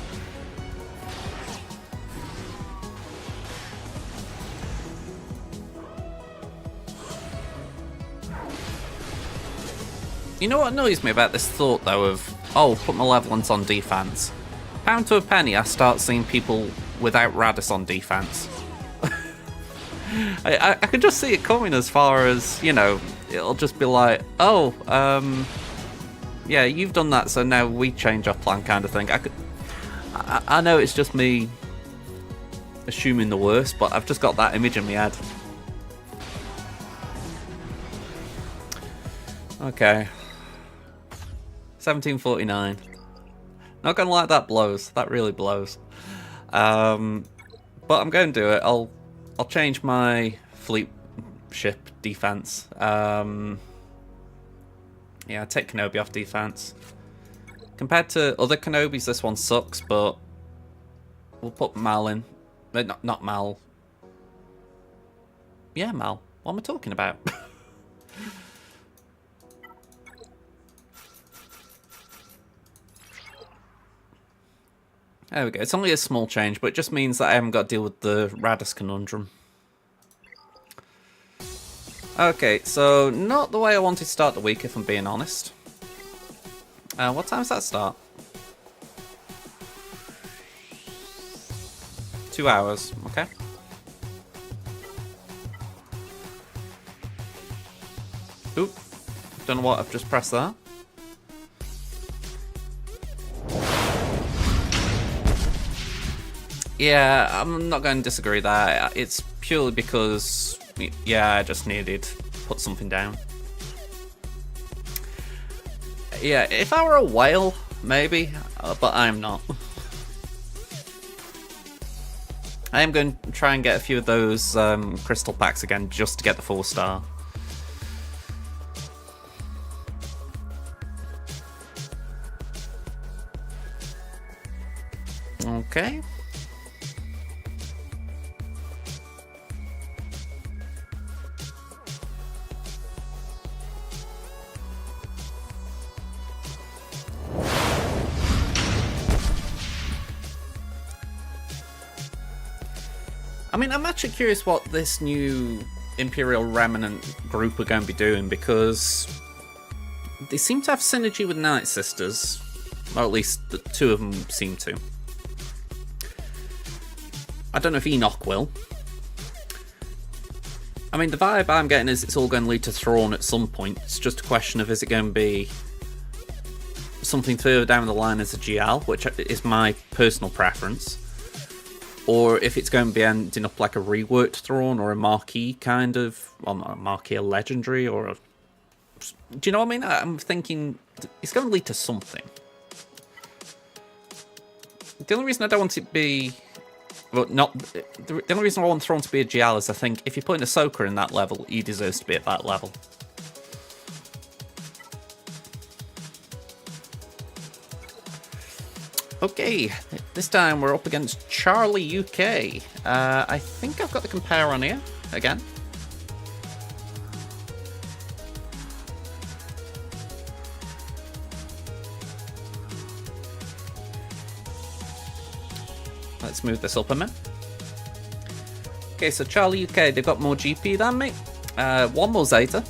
You know what annoys me about this thought, though, of, oh, put malevolence on defense. Pound to a penny, I start seeing people without Radis on defense. I could just see it coming as far as, you know, it'll just be like, oh, yeah, you've done that, so now we change our plan kind of thing. I know it's just me assuming the worst, but I've just got that image in my head. Okay. 1749. Not gonna lie, that blows. That really blows. But I'm going to do it. I'll change my fleet ship defense. Yeah, take Kenobi off defense. Compared to other Kenobis, this one sucks, but we'll put Mal in. Not Mal. Yeah, Mal. What am I talking about? There we go. It's only a small change, but it just means that I haven't got to deal with the Radis conundrum. Okay, so not the way I wanted to start the week, if I'm being honest. What time does that start? 2 hours, okay. Oop, don't know what I've just pressed there. Yeah, I'm not going to disagree there. It's purely because, yeah, I just needed to put something down. Yeah, if I were a whale, maybe, but I'm not. I am going to try and get a few of those crystal packs again, just to get the 4-star. Okay. I mean, I'm actually curious what this new Imperial Remnant group are going to be doing, because they seem to have synergy with Night Sisters, or at least the two of them seem to. I don't know if Enoch will. I mean, the vibe I'm getting is it's all going to lead to Thrawn at some point. It's just a question of, is it going to be something further down the line as a GL, which is my personal preference, or if it's going to be ending up like a reworked Thrawn or a Marquee kind of, well, not a Marquee, a Legendary, or a... Do you know what I mean? I'm thinking it's going to lead to something. The only reason I don't want it to be... Well, not... The only reason I want Thrawn to be a GL is I think if you're putting Ahsoka in that level, he deserves to be at that level. Okay, this time we're up against Charlie UK. I think I've got the compare on here, again. Let's move this up a minute. Okay, so Charlie UK, they've got more GP than me. One more Zeta.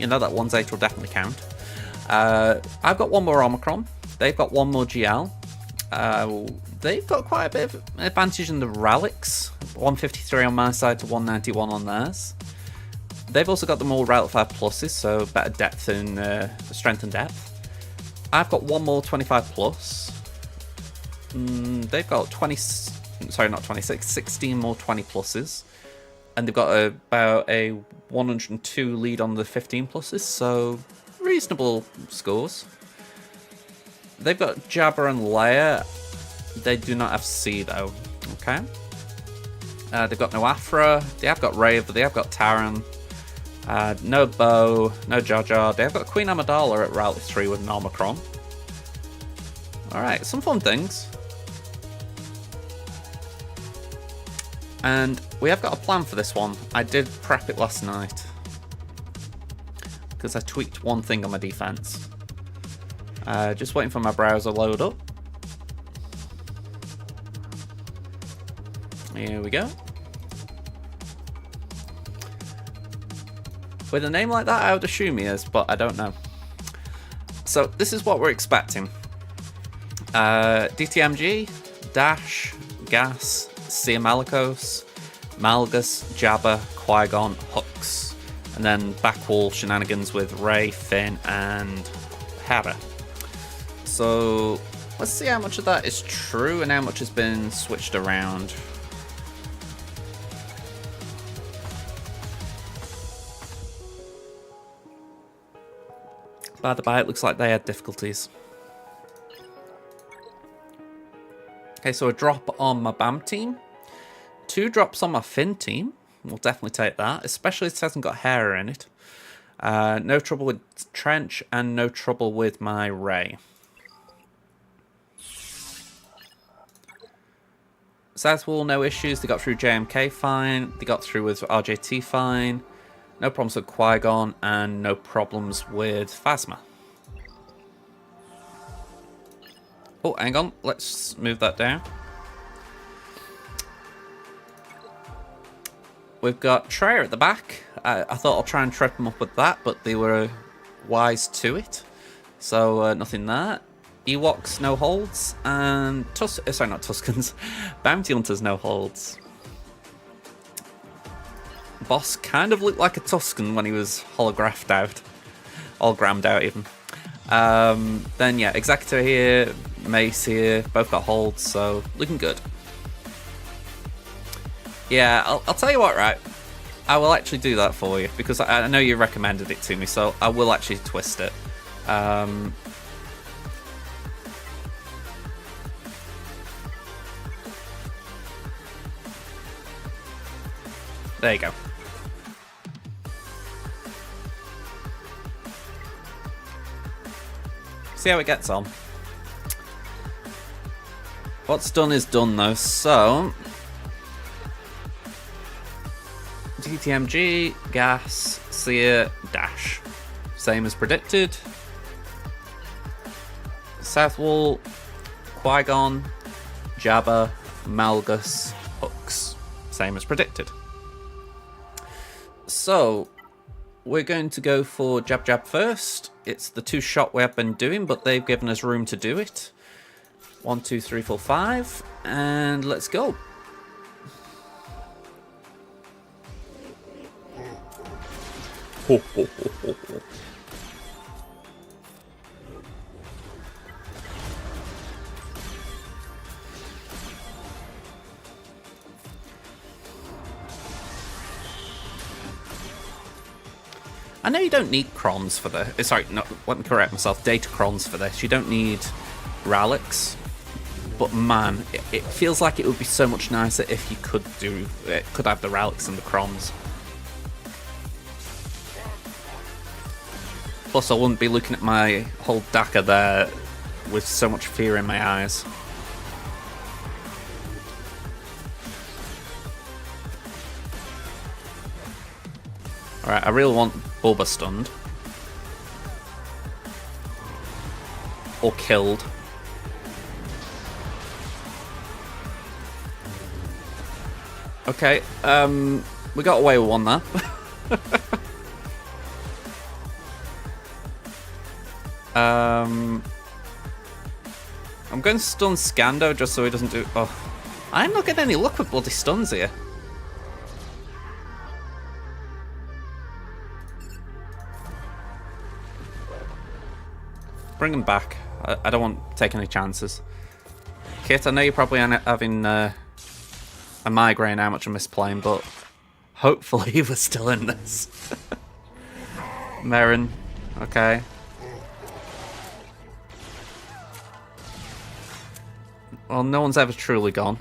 You know that one Zeta will definitely count. I've got one more Omicron. They've got one more GL. They've got quite a bit of advantage in the relics. 153 on my side to 191 on theirs. They've also got the more relic 5 pluses, so better depth and strength and depth. I've got one more 25 plus. They've got 20, sorry, not 26, 16 more 20 pluses. And they've got about a 102 lead on the 15 pluses, so reasonable scores. They've got Jabba and Leia. They do not have C though. Okay. They've got no Afra. They have got Rey, but they have got Taran. No Bo, no Jar Jar. They have got Queen Amidala at Route 3 with an Omicron. Alright, some fun things. And we have got a plan for this one. I did prep it last night, because I tweaked one thing on my defense. Just waiting for my browser to load up. Here we go. With a name like that, I would assume he is, but I don't know. So this is what we're expecting. DTMG, Dash, Gas, Sia Malicos, Malgus, Jabba, Qui-Gon, Hux. And then backwall shenanigans with Rey, Finn, and Hera. So let's see how much of that is true and how much has been switched around. By the by, it looks like they had difficulties. Okay, so a drop on my BAM team. 2 drops on my Finn team. We'll definitely take that, especially if it hasn't got Hera in it. No trouble with Trench and no trouble with my Rey. Southwall, no issues. They got through JMK fine. They got through with RJT fine. No problems with Qui-Gon and no problems with Phasma. Oh, hang on. Let's move that down. We've got Traya at the back. I thought I'll try and trip them up with that, but they were wise to it. So nothing there. Ewoks, no holds. And sorry, not Tuskens. Bounty Hunters, no holds. Boss kind of looked like a Tusken when he was holographed out. Hologrammed out, even. Then, yeah, Executor here, Mace here. Both got holds, so looking good. Yeah, I'll tell you what, right? I will actually do that for you, because I know you recommended it to me, so I will actually twist it. There you go. See how it gets on. What's done is done, though, so... DTMG, Gas, Seer, Dash. Same as predicted. Southwall, Qui-Gon, Jabba, Malgus, Hux. Same as predicted. So, we're going to go for Jab Jab first. It's the 2-shot we have been doing, but they've given us room to do it. 1, 2, 3, 4, 5, and let's go. Ho, ho, ho, ho, ho. I know you don't need crons for this. Sorry, no, let me correct myself. Data crons for this. You don't need relics. But man, it feels like it would be so much nicer if you could have the relics and the crons. Plus, I wouldn't be looking at my whole Daka there with so much fear in my eyes. Alright, I really want Bulba stunned. Or killed. Okay, we got away with one there. I'm going to stun Scando just so he doesn't do... Oh, I'm not getting any luck with bloody stuns here. Bring him back. I don't want to take any chances. Kit, I know you're probably having a migraine how much I miss playing, but hopefully we're still in this. Merrin, okay. Well, no one's ever truly gone.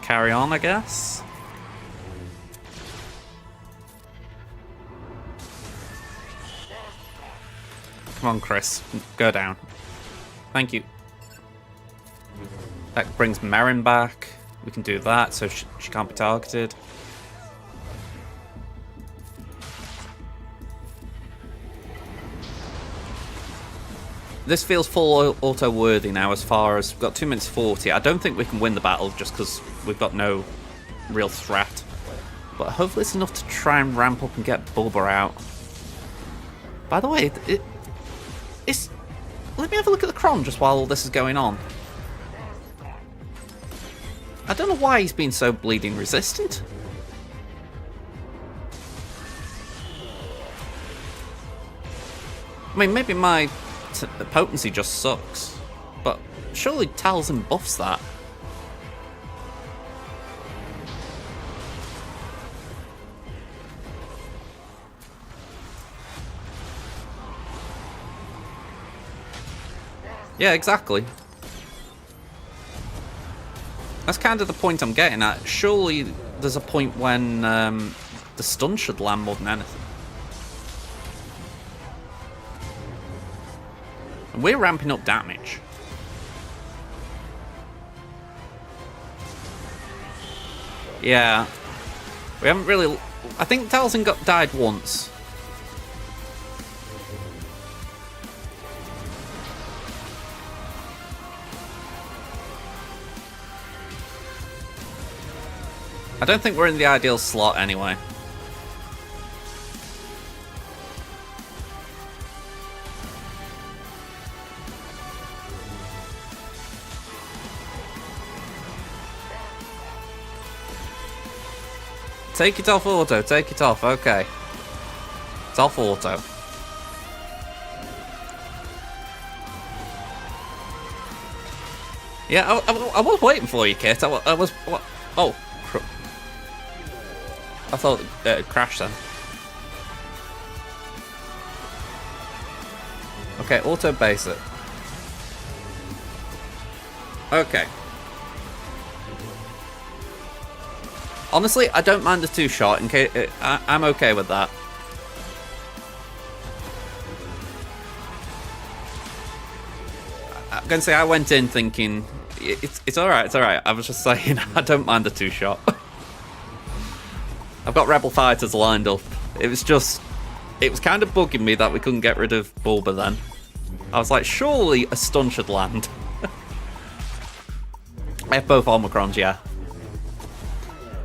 Carry on, I guess. Come on, Chris. Go down. Thank you. That brings Merrin back. We can do that, so she can't be targeted. this feels full auto worthy now. As far as we've got 2 minutes 40, I don't think we can win the battle just because we've got no real threat. But hopefully it's enough to try and ramp up and get Bulba out. By the way, it's. Let me have a look at the Cron just while all this is going on. I don't know why he's been so bleeding resistant. I mean, maybe my potency just sucks, but surely Talzin buffs that. Yeah, exactly. That's kind of the point I'm getting at. Surely there's a point when the stun should land more than anything. And we're ramping up damage. Yeah. We haven't really... I think Talzin died once. I don't think we're in the ideal slot anyway. Take it off auto, take it off, okay. It's off auto. Yeah, I was waiting for you, Kit. I was... What? Oh. I thought it crashed then. Okay, auto base it. Okay. Honestly, I don't mind the 2-shot. In case I'm okay with that. I'm gonna say I went in thinking it's alright, it's alright. I was just saying I don't mind the 2-shot. I've got Rebel Fighters lined up. It was kind of bugging me that we couldn't get rid of Bulba then. I was like, surely a stun should land. I have both Omicrons, yeah.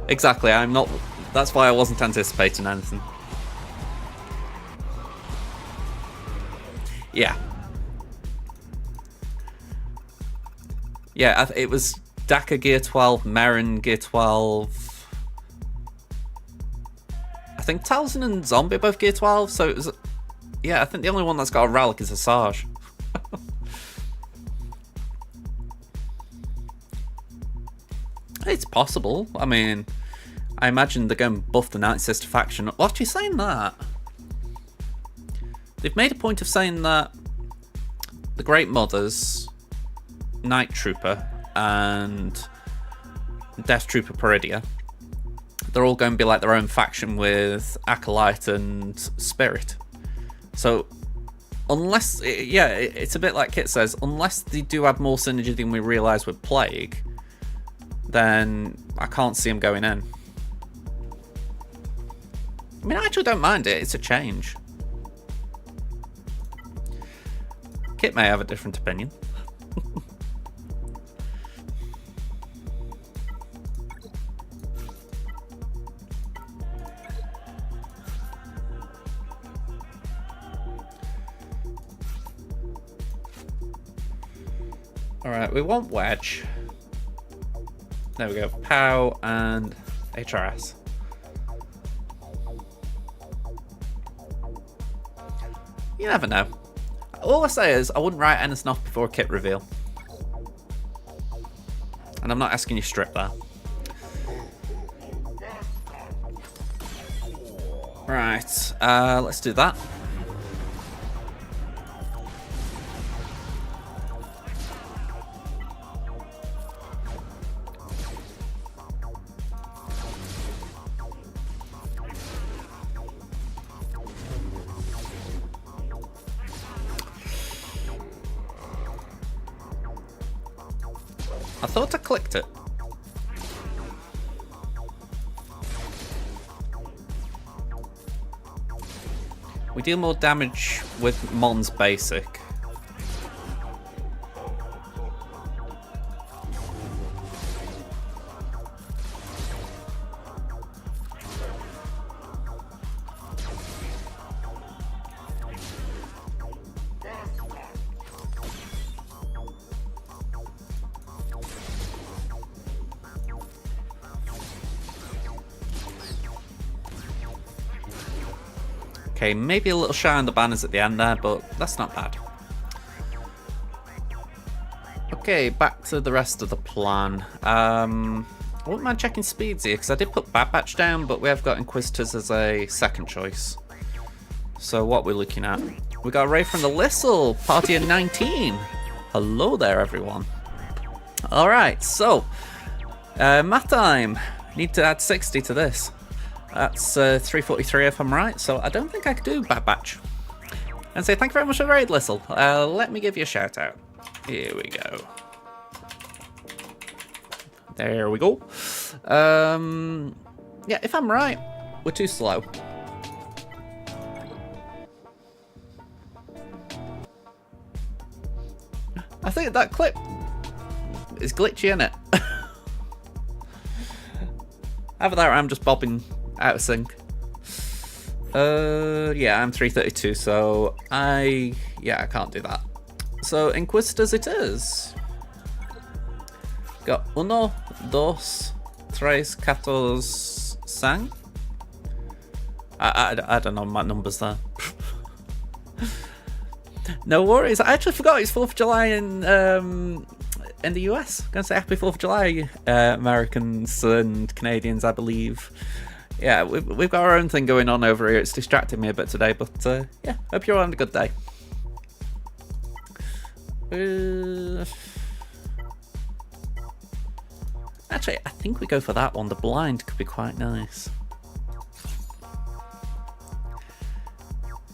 Exactly, I'm not... That's why I wasn't anticipating anything. Yeah. Yeah, it was Daka Gear 12, Merrin Gear 12... I think Talzin and Zombie are both Gear 12, so it was... Yeah, I think the only one that's got a Relic is Asajj. It's possible. I mean, I imagine they're going to buff the Night Sister faction. What are you saying that? They've made a point of saying that the Great Mothers, Night Trooper, and Death Trooper Peridia, they're all going to be like their own faction with Acolyte and Spirit. So, unless... Yeah, it's a bit like Kit says, unless they do have more synergy than we realise with Plague, then I can't see them going in. I mean, I actually don't mind it. It's a change. Kit may have a different opinion. Alright, we want Wedge. There we go. POW and HRS. You never know. All I say is, I wouldn't write anything off before a kit reveal. And I'm not asking you strip that. Right, let's do that. I thought I clicked it. We deal more damage with Mon's basic. Okay, maybe a little shy on the banners at the end there, but that's not bad. Okay, back to the rest of the plan. I wouldn't mind checking speeds here, because I did put Bad Batch down, but we have got Inquisitors as a second choice. So what we're looking at. We got Ray from the Lissel, party of 19. Hello there, everyone. Alright, so, math time. Need to add 60 to this. That's 343 if I'm right, so I don't think I could do Bad Batch. And say thank you very much for the raid, Lissel. Let me give you a shout out. Here we go. There we go. Yeah, if I'm right, we're too slow. I think that clip is glitchy, innit? Either that or I'm just bobbing out of sync. Yeah, I'm 332, so I can't do that. So Inquisitors it is. Got 1, 2, 3, 14, 5. I don't know my numbers there. No worries. I actually forgot it's 4th of July in the US. I'm gonna say happy 4th of July, Americans and Canadians, I believe. Yeah, we've got our own thing going on over here. It's distracting me a bit today, but yeah, hope you're all having a good day. Actually, I think we go for that one. The blind could be quite nice.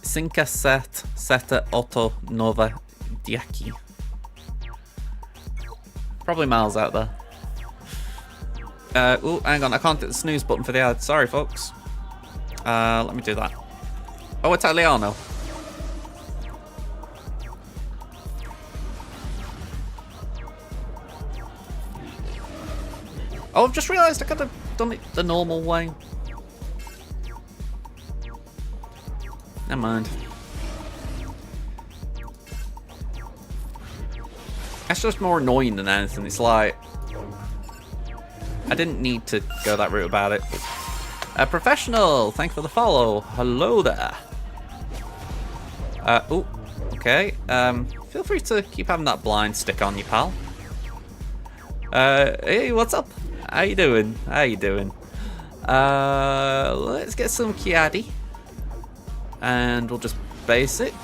Cinque Sette Otto Nova Dieci. Probably miles out there. Oh, hang on, I can't hit the snooze button for the ad. Sorry, folks. Let me do that. Oh, Italiano. Oh, I've just realised I could have done it the normal way. Never mind. That's just more annoying than anything. It's like, I didn't need to go that route about it. Professional, thank you for the follow. Hello there. Oh, okay. Feel free to keep having that blind stick on you, pal. Hey, what's up? How you doing? How you doing? Let's get some Chiadi. And we'll just basic.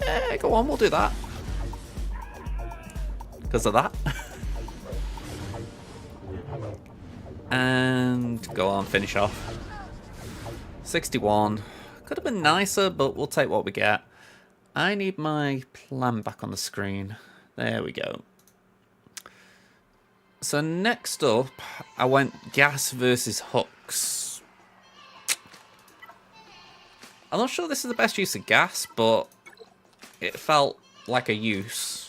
Yeah, go on, we'll do that. Because of that. And go on, finish off. 61. Could have been nicer, but we'll take what we get. I need my plan back on the screen. There we go. So next up, I went gas versus hooks. I'm not sure this is the best use of gas, but it felt like a use.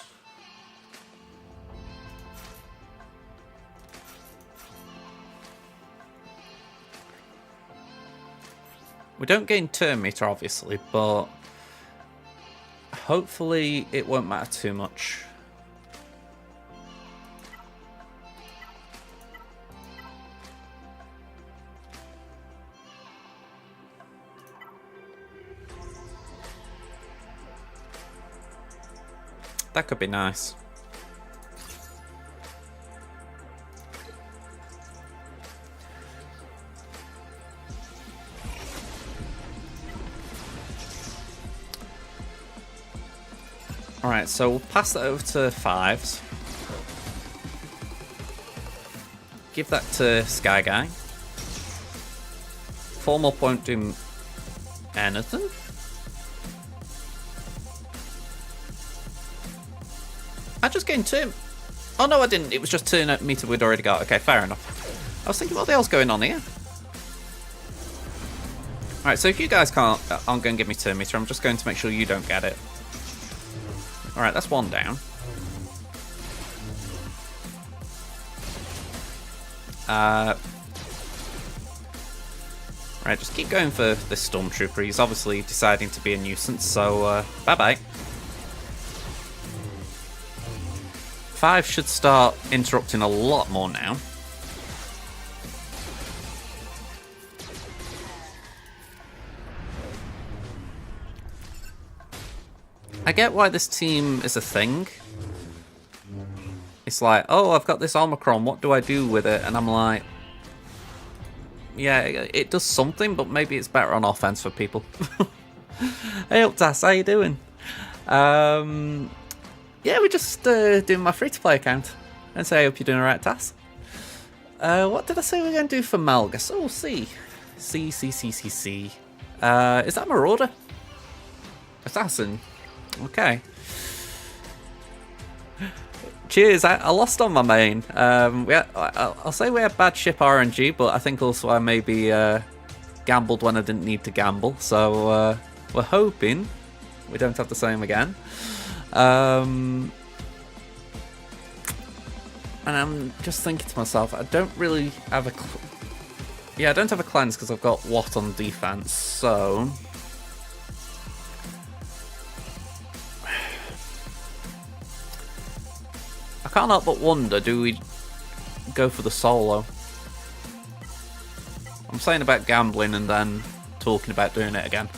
We don't gain turn meter, obviously, but hopefully it won't matter too much. That could be nice. Alright, so we'll pass that over to 5s. Give that to Sky Guy. 4 more won't do anything. I just gained 2. Oh no, I didn't. It was just turn meter we'd already got. Okay, fair enough. I was thinking, what the hell's going on here? Alright, so if you guys aren't going to give me turn meter, I'm just going to make sure you don't get it. Alright, that's 1 down. Right, just keep going for this Stormtrooper. He's obviously deciding to be a nuisance, so bye-bye. 5 should start interrupting a lot more now. I get why this team is a thing. It's like, oh, I've got this Omicron, what do I do with it? And I'm like, yeah, it does something, but maybe it's better on offense for people. Hey up, Tas, how you doing? Yeah, we're just doing my free-to-play account. And say, I hope you're doing alright, Tas. What did I say we were going to do for Malgus? Oh, C. C. Is that Marauder? Assassin. Okay. Cheers, I lost on my main. I'll say we had bad ship RNG, but I think also I maybe gambled when I didn't need to gamble. So we're hoping we don't have the same again. And I'm just thinking to myself, I don't really have a... I don't have a cleanse because I've got Watt on defense, so... I can't help but wonder, do we go for the solo? I'm saying about gambling and then talking about doing it again.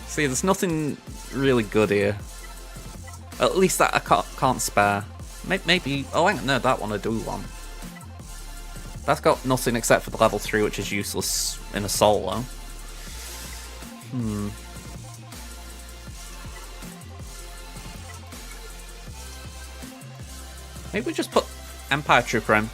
See, there's nothing really good here. At least that I can't spare. Maybe... Oh, hang on, no, that one I do want. That's got nothing except for the level 3, which is useless in a solo. Maybe we just put Empire Trooper in.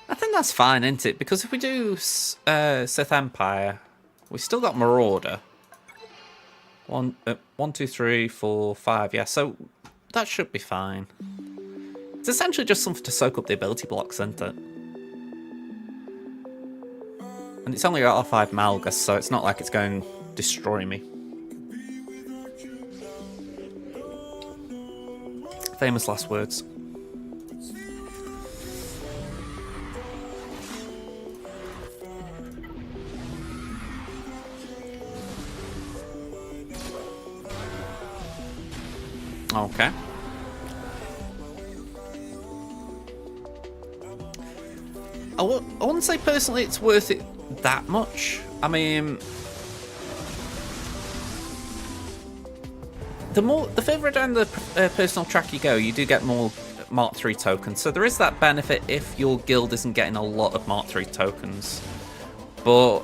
I think that's fine, isn't it? Because if we do Sith Empire, we still got Marauder. 1, 2, 3, 4, 5. Yeah, so that should be fine. It's essentially just something to soak up the ability blocks, isn't it? And it's only got R5 Malgus, so it's not like it's going to destroy me. Famous last words. Okay. I wouldn't say personally it's worth it that much. I mean, the further down the personal track you go, you do get more Mark 3 tokens. So there is that benefit if your guild isn't getting a lot of Mark 3 tokens. But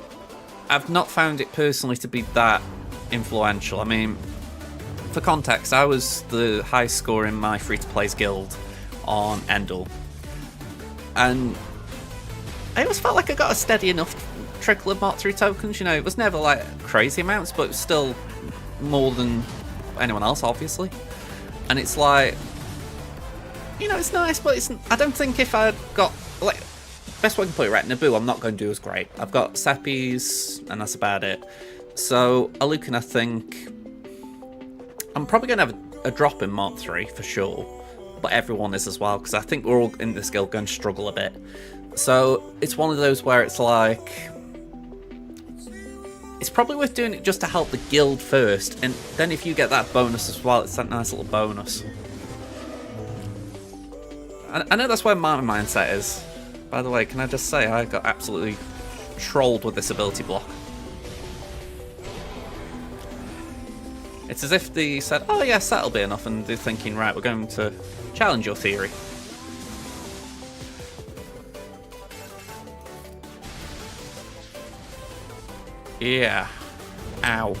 I've not found it personally to be that influential. I mean, for context, I was the highest score in my free-to-plays guild on Endor. And I always felt like I got a steady enough trickle of Mark 3 tokens. You know, it was never like crazy amounts, but it was still more than anyone else, obviously. And it's like, you know, it's nice, but it's, I don't think if I'd got, like, best way I can put it, right, Naboo I'm not going to do as great. I've got Seppies, and that's about it. So, Alukin, I think, I'm probably going to have a drop in Mark 3 for sure, but everyone is as well, because I think we're all in this guild going to struggle a bit. So, it's one of those where it's like, it's probably worth doing it just to help the guild first, and then if you get that bonus as well, it's that nice little bonus. I know that's where my mindset is. By the way, can I just say I got absolutely trolled with this ability block. It's as if they said, oh yes, that'll be enough, and they're thinking, right, we're going to challenge your theory. Yeah. Ow.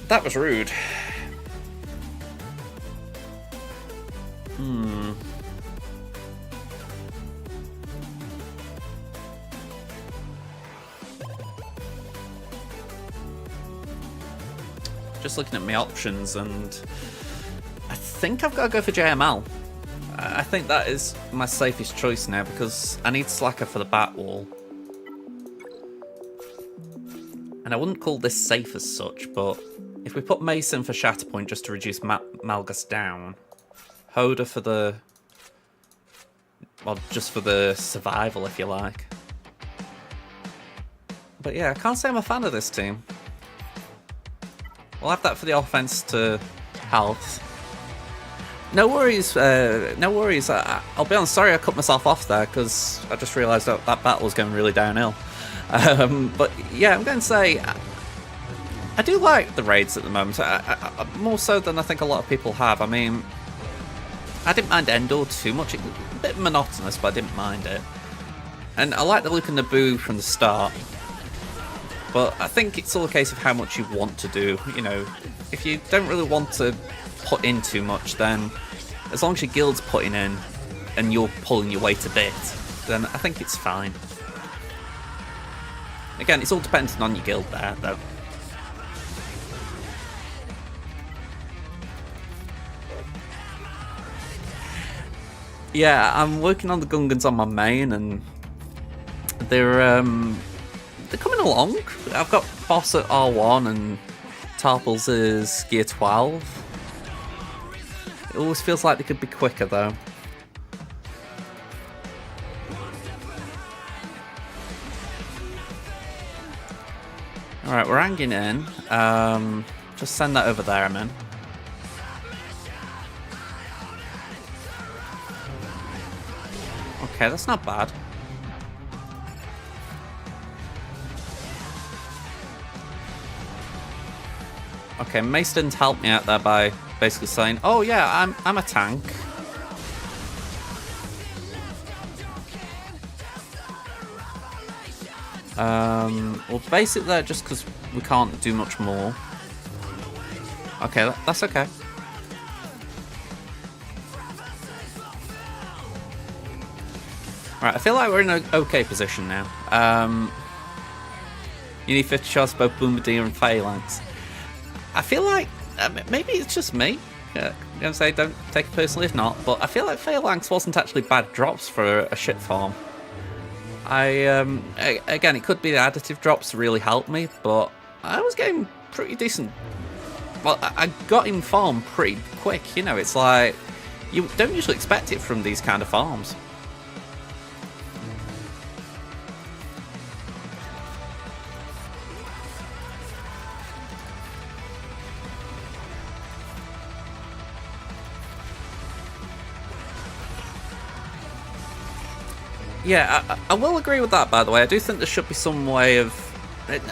That was rude. Just looking at my options, and I think I've got to go for JML. I think that is my safest choice now, because I need Slacker for the bat wall. And I wouldn't call this safe as such, but if we put Mason for Shatterpoint just to reduce Malgus down, Hoda for the... well, just for the survival, if you like. But yeah, I can't say I'm a fan of this team. we'll have that for the offense to health. No worries, no worries. I'll be honest, sorry I cut myself off there, because I just realised that battle was going really downhill. But yeah, I'm going to say, I do like the raids at the moment, more so than I think a lot of people have. I mean, I didn't mind Endor too much. It was a bit monotonous, but I didn't mind it. And I like the look of Naboo from the start. But I think it's all a case of how much you want to do. You know, if you don't really want to put in too much, then as long as your guild's putting in and you're pulling your weight a bit, then I think it's fine. Again, it's all dependent on your guild there, though. Yeah, I'm working on the Gungans on my main, and they're coming along. I've got boss at R1 and Tarples is gear 12. It always feels like they could be quicker though. Alright, we're hanging in. Just send that over there, man. Okay, that's not bad. Okay, Mace didn't help me out there by basically saying, "Oh yeah, I'm a tank." Well, basic there just because we can't do much more. Okay, that's okay. Right, I feel like we're in an okay position now. You need 50 shots, both Bombardier and Phalanx. I feel like maybe it's just me. I'm gonna say don't take it personally if not, but I feel like Phalanx wasn't actually bad drops for a shit farm. Again, it could be the additive drops really helped me, but I was getting pretty decent. Well, I got him farm pretty quick. You know, it's like you don't usually expect it from these kind of farms. Yeah, I will agree with that, by the way. I do think there should be some way of...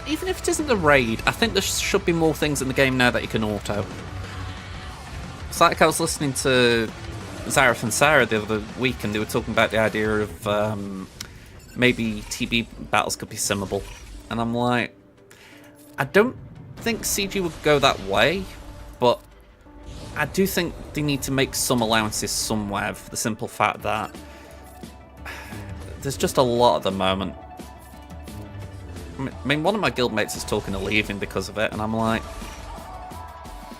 Even if it isn't the raid, I think there should be more things in the game now that you can auto. It's like I was listening to Zareth and Sarah the other week, and they were talking about the idea of maybe TB battles could be simmable. And I'm like, I don't think CG would go that way, but I do think they need to make some allowances somewhere for the simple fact that there's just a lot at the moment. I mean, one of my guildmates is talking of leaving because of it, and I'm like,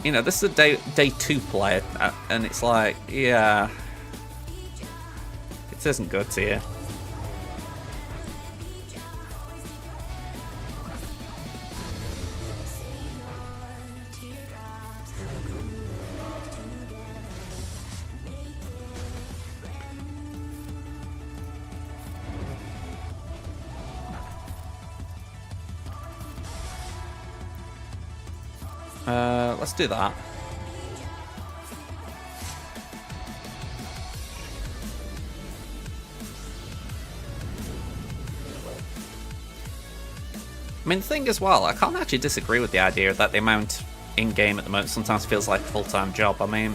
you know, this is a day 2 player, and it's like, yeah, it isn't good to you. Let's do that. I mean, the thing as well, I can't actually disagree with the idea that the amount in-game at the moment sometimes feels like a full-time job. I mean,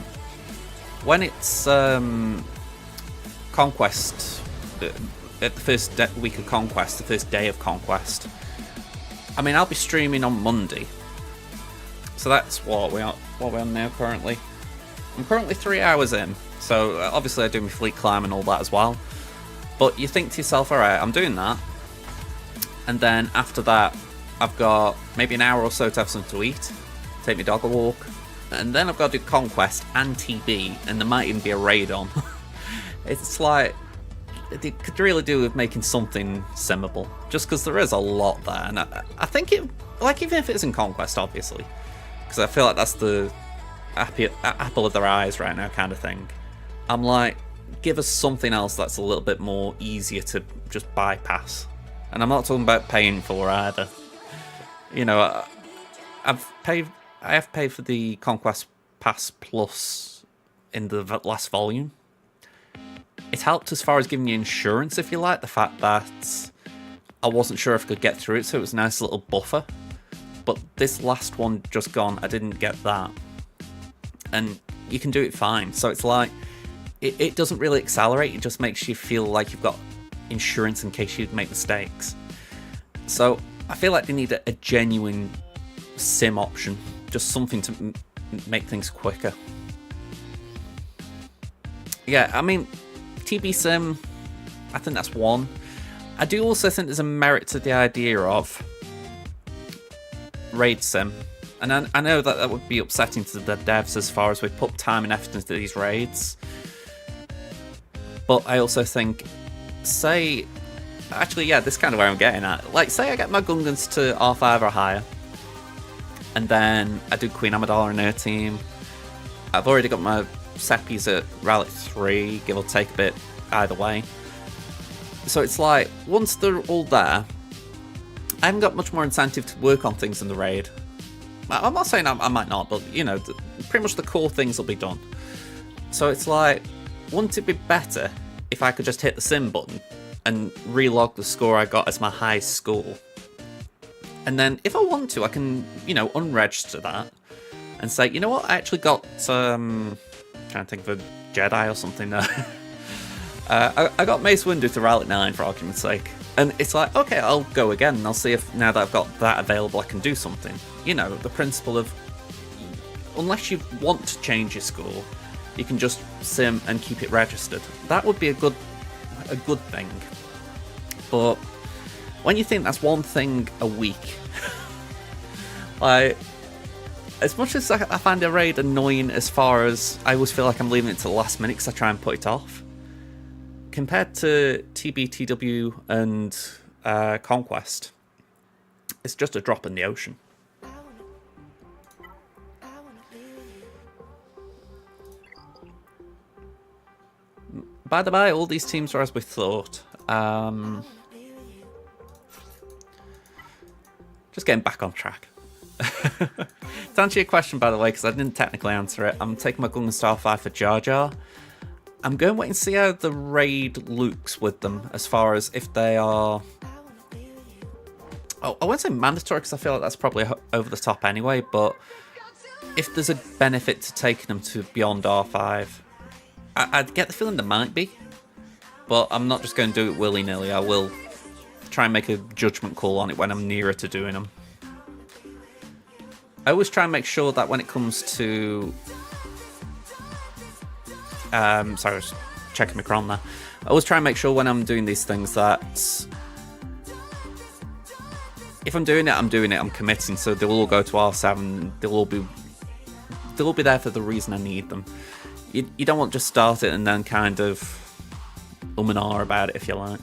when it's Conquest, at the first week of Conquest, the first day of Conquest, I mean, I'll be streaming on Monday. So that's what we're on now currently. I'm currently 3 hours in, so obviously I do my fleet climb and all that as well. But you think to yourself, alright, I'm doing that, and then after that I've got maybe an hour or so to have something to eat, take my dog a walk, and then I've got to do Conquest and TB, and there might even be a raid on. It's like, it could really do with making something simmable, just because there is a lot there, and I think it, like, even if it isn't Conquest, obviously, because I feel like that's the apple of their eyes right now kind of thing. I'm like, give us something else that's a little bit more easier to just bypass. And I'm not talking about paying for either. You know, I've paid I have paid for the Conquest Pass Plus in the last volume. It helped as far as giving you insurance, if you like, the fact that I wasn't sure if I could get through it, so it was a nice little buffer. But this last one just gone, I didn't get that. And you can do it fine. So it's like, it doesn't really accelerate, it just makes you feel like you've got insurance in case you make mistakes. So I feel like they need a genuine sim option, just something to make things quicker. Yeah, I mean, TB Sim, I think that's one. I do also think there's a merit to the idea of Raid Sim. And I know that would be upsetting to the devs as far as we put time and effort into these raids. But I also think, say, actually, yeah, this is kind of where I'm getting at. Like, say I get my Gungans to R5 or higher, and then I do Queen Amidala and her team. I've already got my Seppies at Relic 3, give or take a bit either way. So it's like, once they're all there, I haven't got much more incentive to work on things in the raid. I'm not saying I might not, but, you know, pretty much the core things will be done. So it's like, wouldn't it be better if I could just hit the sim button and relog the score I got as my highest score? And then if I want to, I can, you know, unregister that and say, you know what, I actually got, trying to think of a Jedi or something there. I got Mace Windu to Relic 9 for argument's sake. And it's like, okay, I'll go again and I'll see if now that I've got that available I can do something. You know, the principle of, unless you want to change your score, you can just sim and keep it registered. That would be a good thing. But when you think that's one thing a week, like, as much as I find a raid annoying as far as I always feel like I'm leaving it to the last minute because I try and put it off, compared to TBTW and Conquest, it's just a drop in the ocean. By the by, all these teams are as we thought. Just getting back on track. To answer your question, by the way, because I didn't technically answer it, I'm taking my Gungan Star 5 for Jar Jar. I'm going to wait and see how the raid looks with them, as far as if they are... Oh, I won't say mandatory, because I feel like that's probably over the top anyway, but if there's a benefit to taking them to beyond R5, I get the feeling there might be, but I'm not just going to do it willy-nilly. I will try and make a judgment call on it when I'm nearer to doing them. I always try and make sure that when it comes to... sorry, I was checking my cron there. I always try and make sure when I'm doing these things that if I'm doing it, I'm committing, so they'll all go to R7, they'll all be there for the reason I need them. You don't want to just start it and then kind of and ah about it, if you like.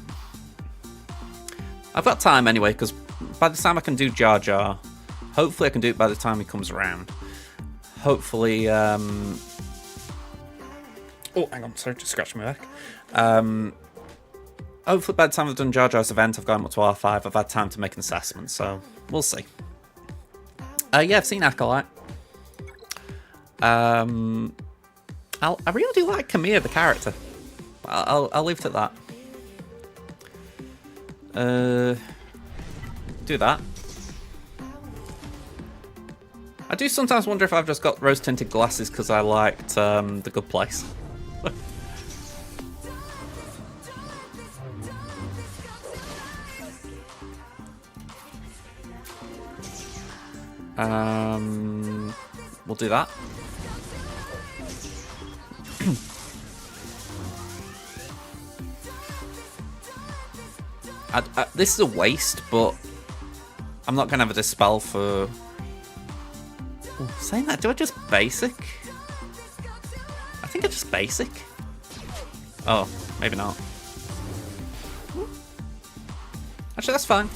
I've got time anyway, because by the time I can do Jar Jar, hopefully I can do it by the time he comes around. Hopefully, oh, hang on, sorry, just scratching my back. Hopefully by the time I've done Jar Jar's event, I've gone up to R5, I've had time to make an assessment, so we'll see. Yeah, I've seen Acolyte. I really do like Camille, the character. I'll leave it at that. Do that. I do sometimes wonder if I've just got rose-tinted glasses because I liked The Good Place. We'll do that. This is a waste, but I'm not going to have a dispel for... Ooh, saying that, do I just basic? I think I just basic. Oh, maybe not. Actually, that's fine.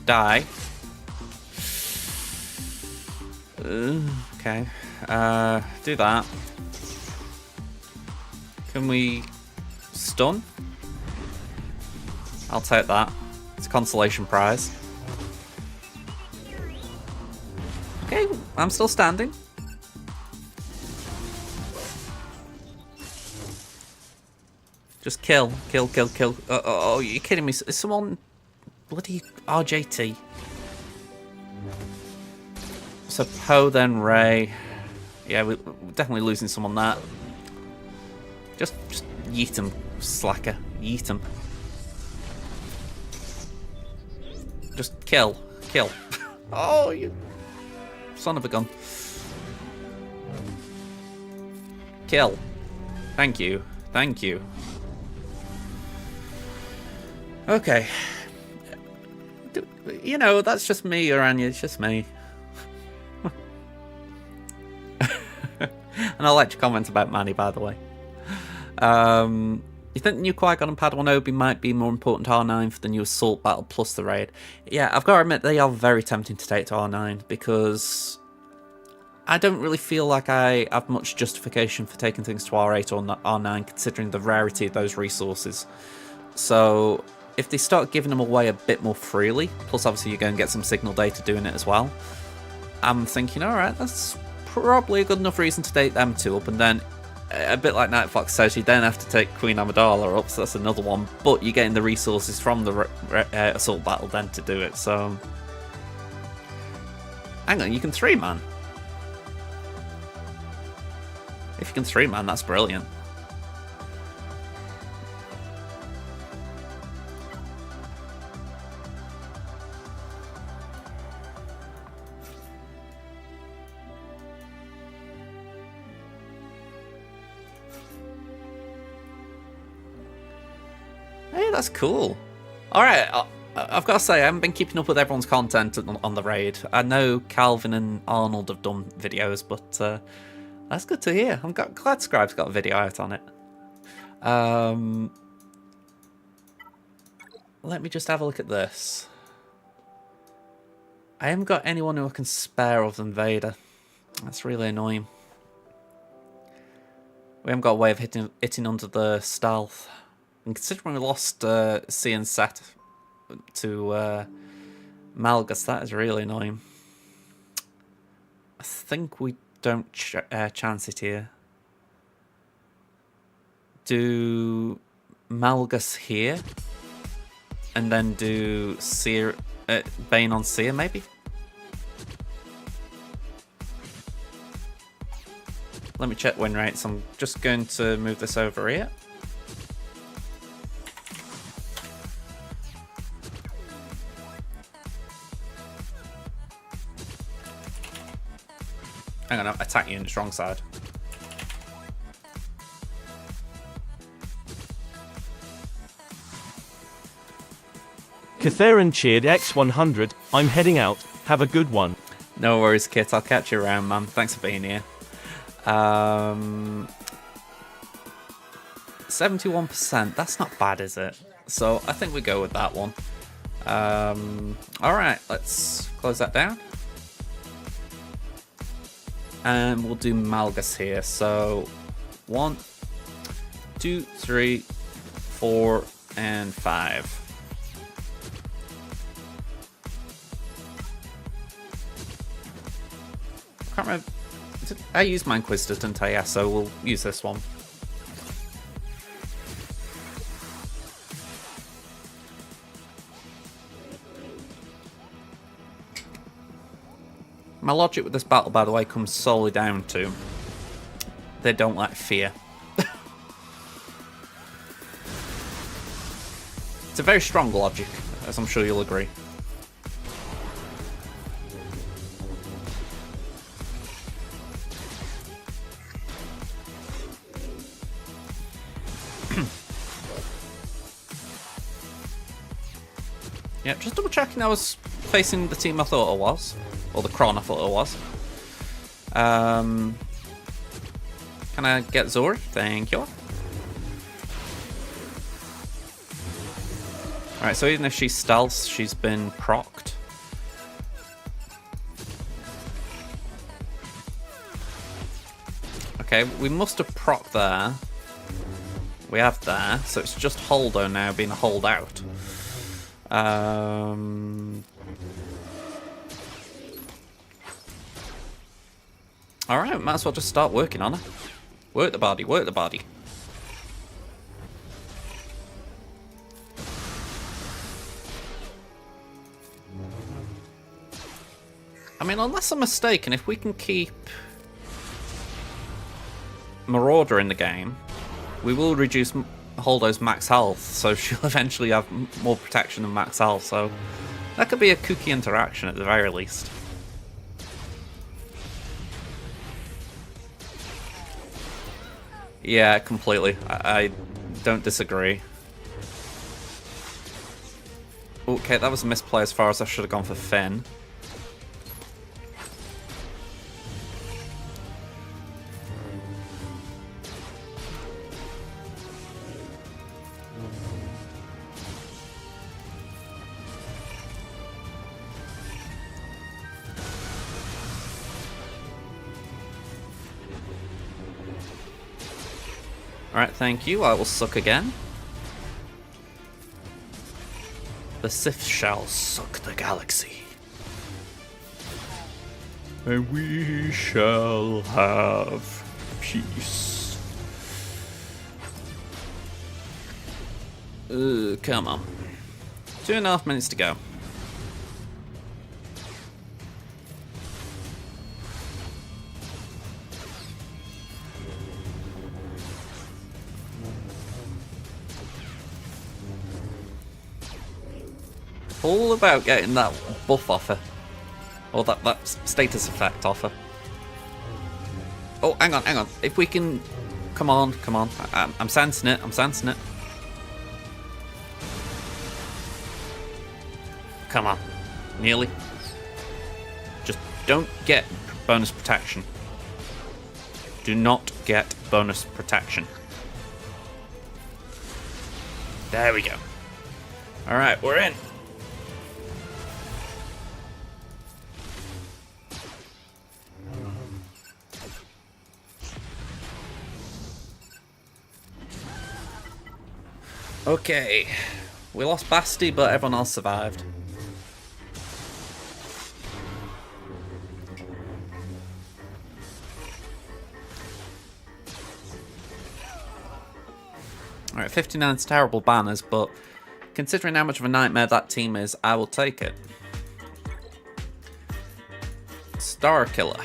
Die. Okay. Do that. Can we stun? I'll take that. It's a consolation prize. Okay, I'm still standing. Just kill. Oh, you're kidding me. Is someone... Bloody RJT. So Poe, then Ray. Yeah, we're definitely losing some on that. Just yeet him, slacker. Yeet him. Just kill. Oh, you son of a gun. Kill. Thank you. Okay. You know, that's just me, Orania. It's just me. And I liked your comments about Manny, by the way. You think the new Qui-Gon and Padawan Obi might be more important to R9 for the new Assault Battle plus the raid? Yeah, I've got to admit, they are very tempting to take to R9, because I don't really feel like I have much justification for taking things to R8 or R9, considering the rarity of those resources. So if they start giving them away a bit more freely, plus obviously you're going to get some signal data doing it as well, I'm thinking, alright, that's probably a good enough reason to take them two up, and then a bit like Night Fox says, you then have to take Queen Amidala up, so that's another one, but you're getting the resources from the Assault Battle then to do it, so... Hang on, you can 3-man. If you can 3-man, that's brilliant. Hey, that's cool. Alright, I've got to say, I haven't been keeping up with everyone's content on the raid. I know Calvin and Arnold have done videos, but that's good to hear. I'm glad Scribe's got a video out on it. Let me just have a look at this. I haven't got anyone who I can spare other than Vader. That's really annoying. We haven't got a way of hitting under the stealth. And considering we lost C and Sat to Malgus, that is really annoying. I think we don't chance it here. Do Malgus here, and then do Seer, Bane on Seer, maybe? Let me check win rates. I'm just going to move this over here. I'm going to attack you in the strong side. Catharin cheered X100. I'm heading out. Have a good one. No worries, Kit. I'll catch you around, man. Thanks for being here. 71%. That's not bad, is it? So I think we go with that one. Alright, let's close that down. And we'll do Malgus here. So 1, 2, 3, 4, and 5. I can't remember. I used my Inquisitor, didn't I? Yeah, so we'll use this one. My logic with this battle, by the way, comes solely down to they don't like fear. It's a very strong logic, as I'm sure you'll agree. Yeah, just double checking I was facing the team I thought I was. Or the Kron I thought it was. Can I get Zori? Thank you. Alright, so even if she stealths, she's been procced. Okay, we must have procced there. We have there, so it's just Holdo now being a holdout. Alright, might as well just start working on her. Work the body, work the body. I mean, unless I'm mistaken, if we can keep Marauder in the game, we will reduce Holdo's max health, so she'll eventually have more protection than max health, so that could be a kooky interaction at the very least. Yeah, completely. I don't disagree. Okay, that was a misplay as far as I should have gone for Finn. Alright, thank you. I will suck again. The Sith shall suck the galaxy. And we shall have peace. Come on. 2.5 minutes to go. All about getting that buff off her. Or that status effect off her. Oh, hang on, hang on. If we can... Come on, come on. I'm sensing it, I'm sensing it. Come on. Nearly. Just don't get bonus protection. Do not get bonus protection. There we go. Alright, we're in. Okay, we lost Basti, but everyone else survived. Alright, 59's terrible banners, but considering how much of a nightmare that team is, I will take it. Star Killer.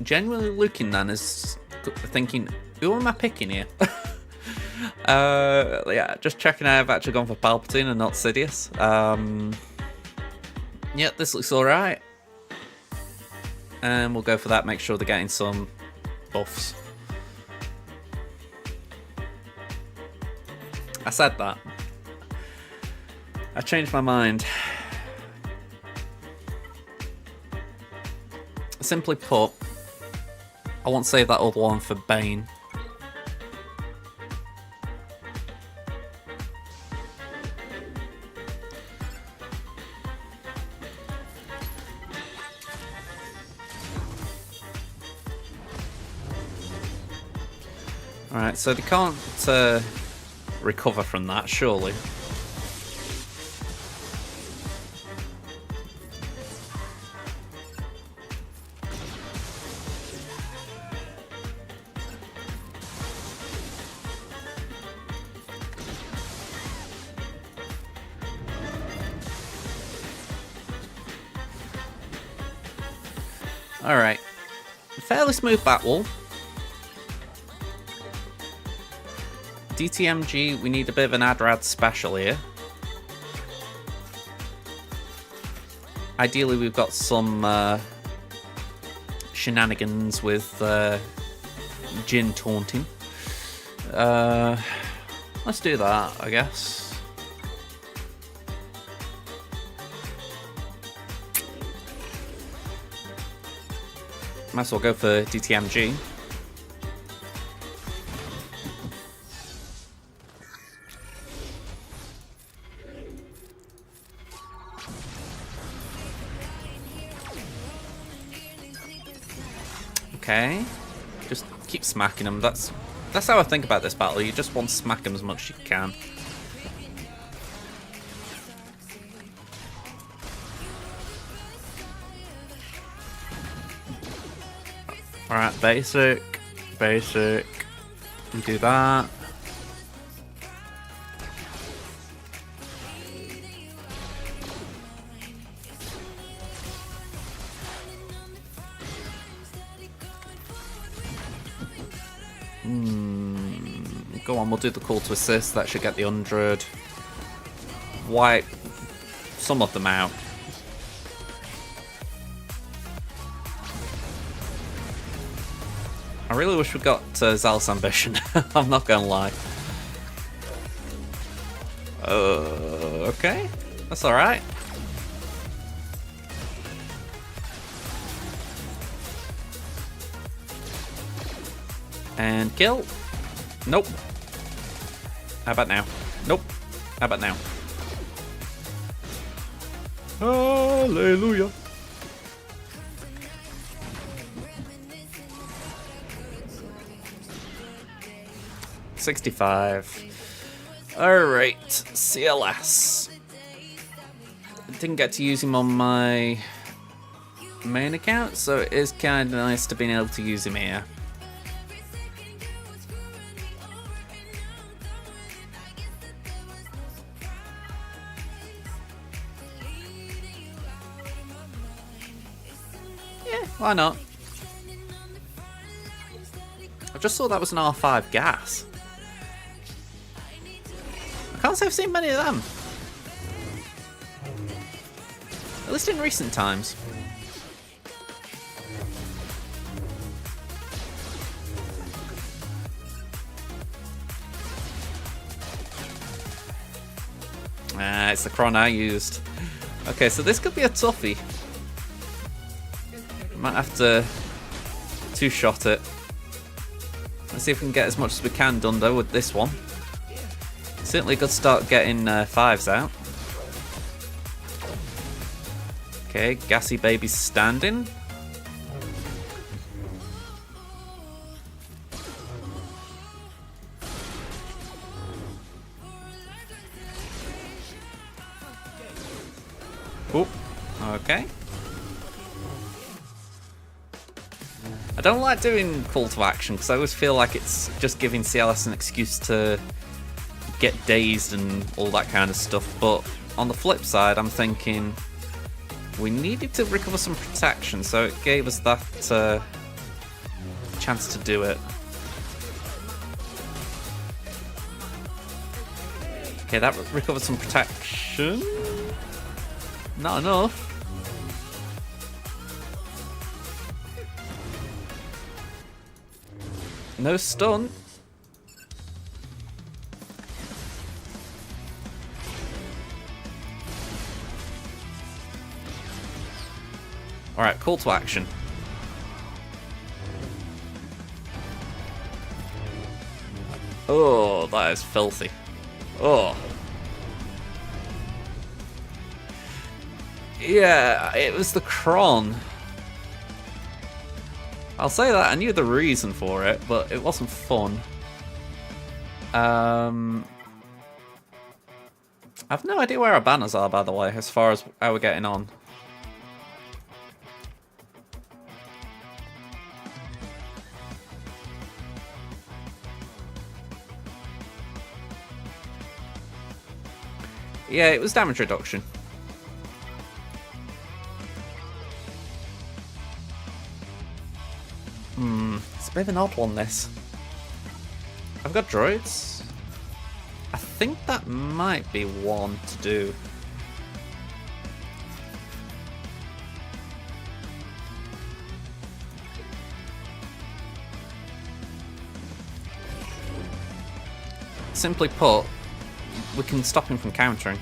Genuinely looking then is thinking, who am I picking here? Yeah, just checking out I've actually gone for Palpatine and not Sidious. Yeah, this looks alright. And we'll go for that, make sure they're getting some buffs. I said that. I changed my mind. Simply put, I won't save that other one for Bane. Alright, so they can't recover from that, surely. Alright. Fairly smooth battle. DTMG, we need a bit of an Adrad special here. Ideally, we've got some shenanigans with Jin taunting. Let's do that, I guess. Might as well go for DTMG. Okay. Just keep smacking them. That's That's how I think about this battle. You just want to smack him as much as you can. Alright, basic. Basic. We do that. Go on, we'll do the call to assist. That should get the 100. Wipe some of them out. I really wish we got Zal's ambition. I'm not gonna lie. Okay. That's alright. And kill. Nope. How about now? Nope. How about now? Hallelujah. $65. Alright, CLS. Didn't get to use him on my main account, so it is kind of nice to be able to use him here. Yeah, why not? I just saw that was an R5 gas. I can't say I've seen many of them. At least in recent times. It's the Cron I used. Okay, so this could be a toughie. Might have to two-shot it. Let's see if we can get as much as we can done though with this one. Certainly good start getting 5s out. Okay, Gassy Baby's standing. Oh, okay. I don't like doing call to action because I always feel like it's just giving CLS an excuse to get dazed and all that kind of stuff, but on the flip side I'm thinking we needed to recover some protection, so it gave us that chance to do it. Okay, that recovered some protection. Not enough. No stun. Alright, call to action. Oh, that is filthy. Oh. Yeah, it was the Cron. I'll say that, I knew the reason for it, but it wasn't fun. I've no idea where our banners are, by the way, as far as how we're getting on. Yeah, it was damage reduction. It's a bit of an odd one, this. I've got droids. I think that might be one to do. Simply put, we can stop him from countering.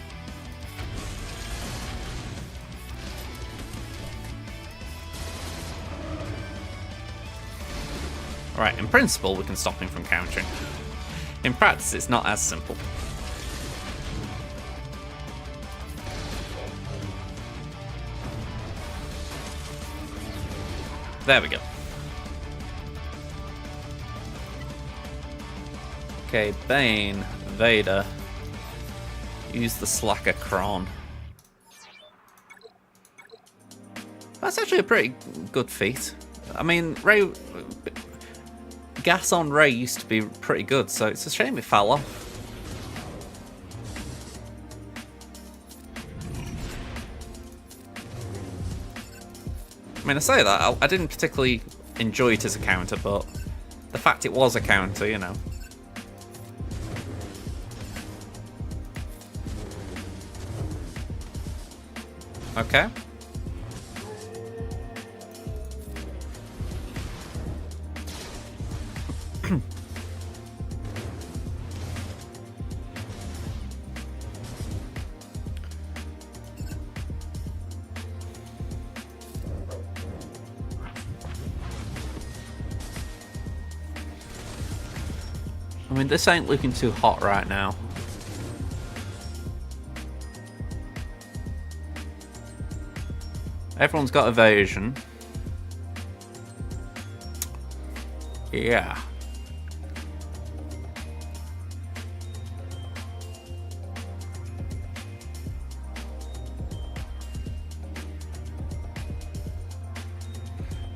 Alright, in principle we can stop him from countering. In practice it's not as simple. There we go. Okay, Bane, Vader. Use the Slacker Kron. That's actually a pretty good feat. I mean, Ray... Gas on Ray used to be pretty good, so it's a shame it fell off. I mean, I say that, I didn't particularly enjoy it as a counter, but the fact it was a counter, you know. Okay. I mean, this ain't looking too hot right now. Everyone's got evasion. Yeah.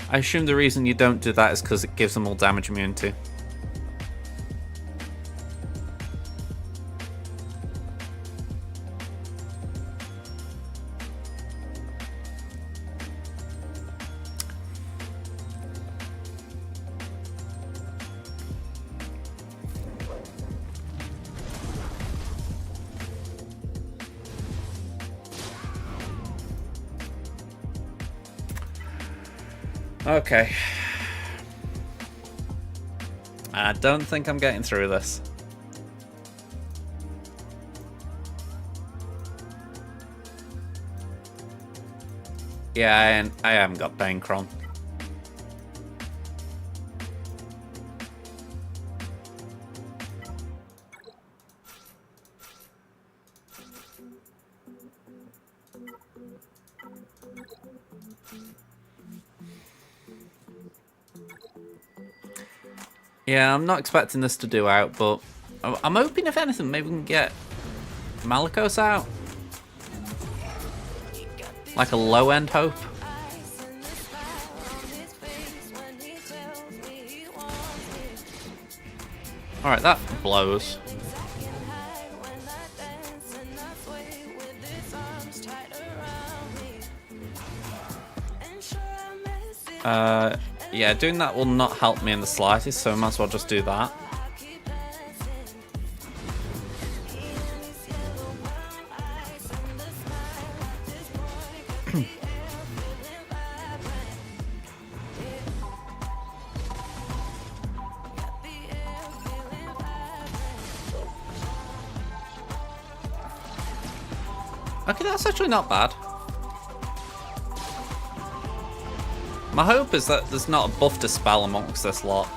I assume the reason you don't do that is because it gives them all damage immunity. Okay. I don't think I'm getting through this. Yeah, I haven't got Banekron. Yeah, I'm not expecting this to do out, but I'm hoping, if anything, maybe we can get Malikos out. Like a low-end hope. Alright, that blows. Yeah, doing that will not help me in the slightest, so I might as well just do that. Okay, that's actually not bad. My hope is that there's not a buff to spell amongst this lot.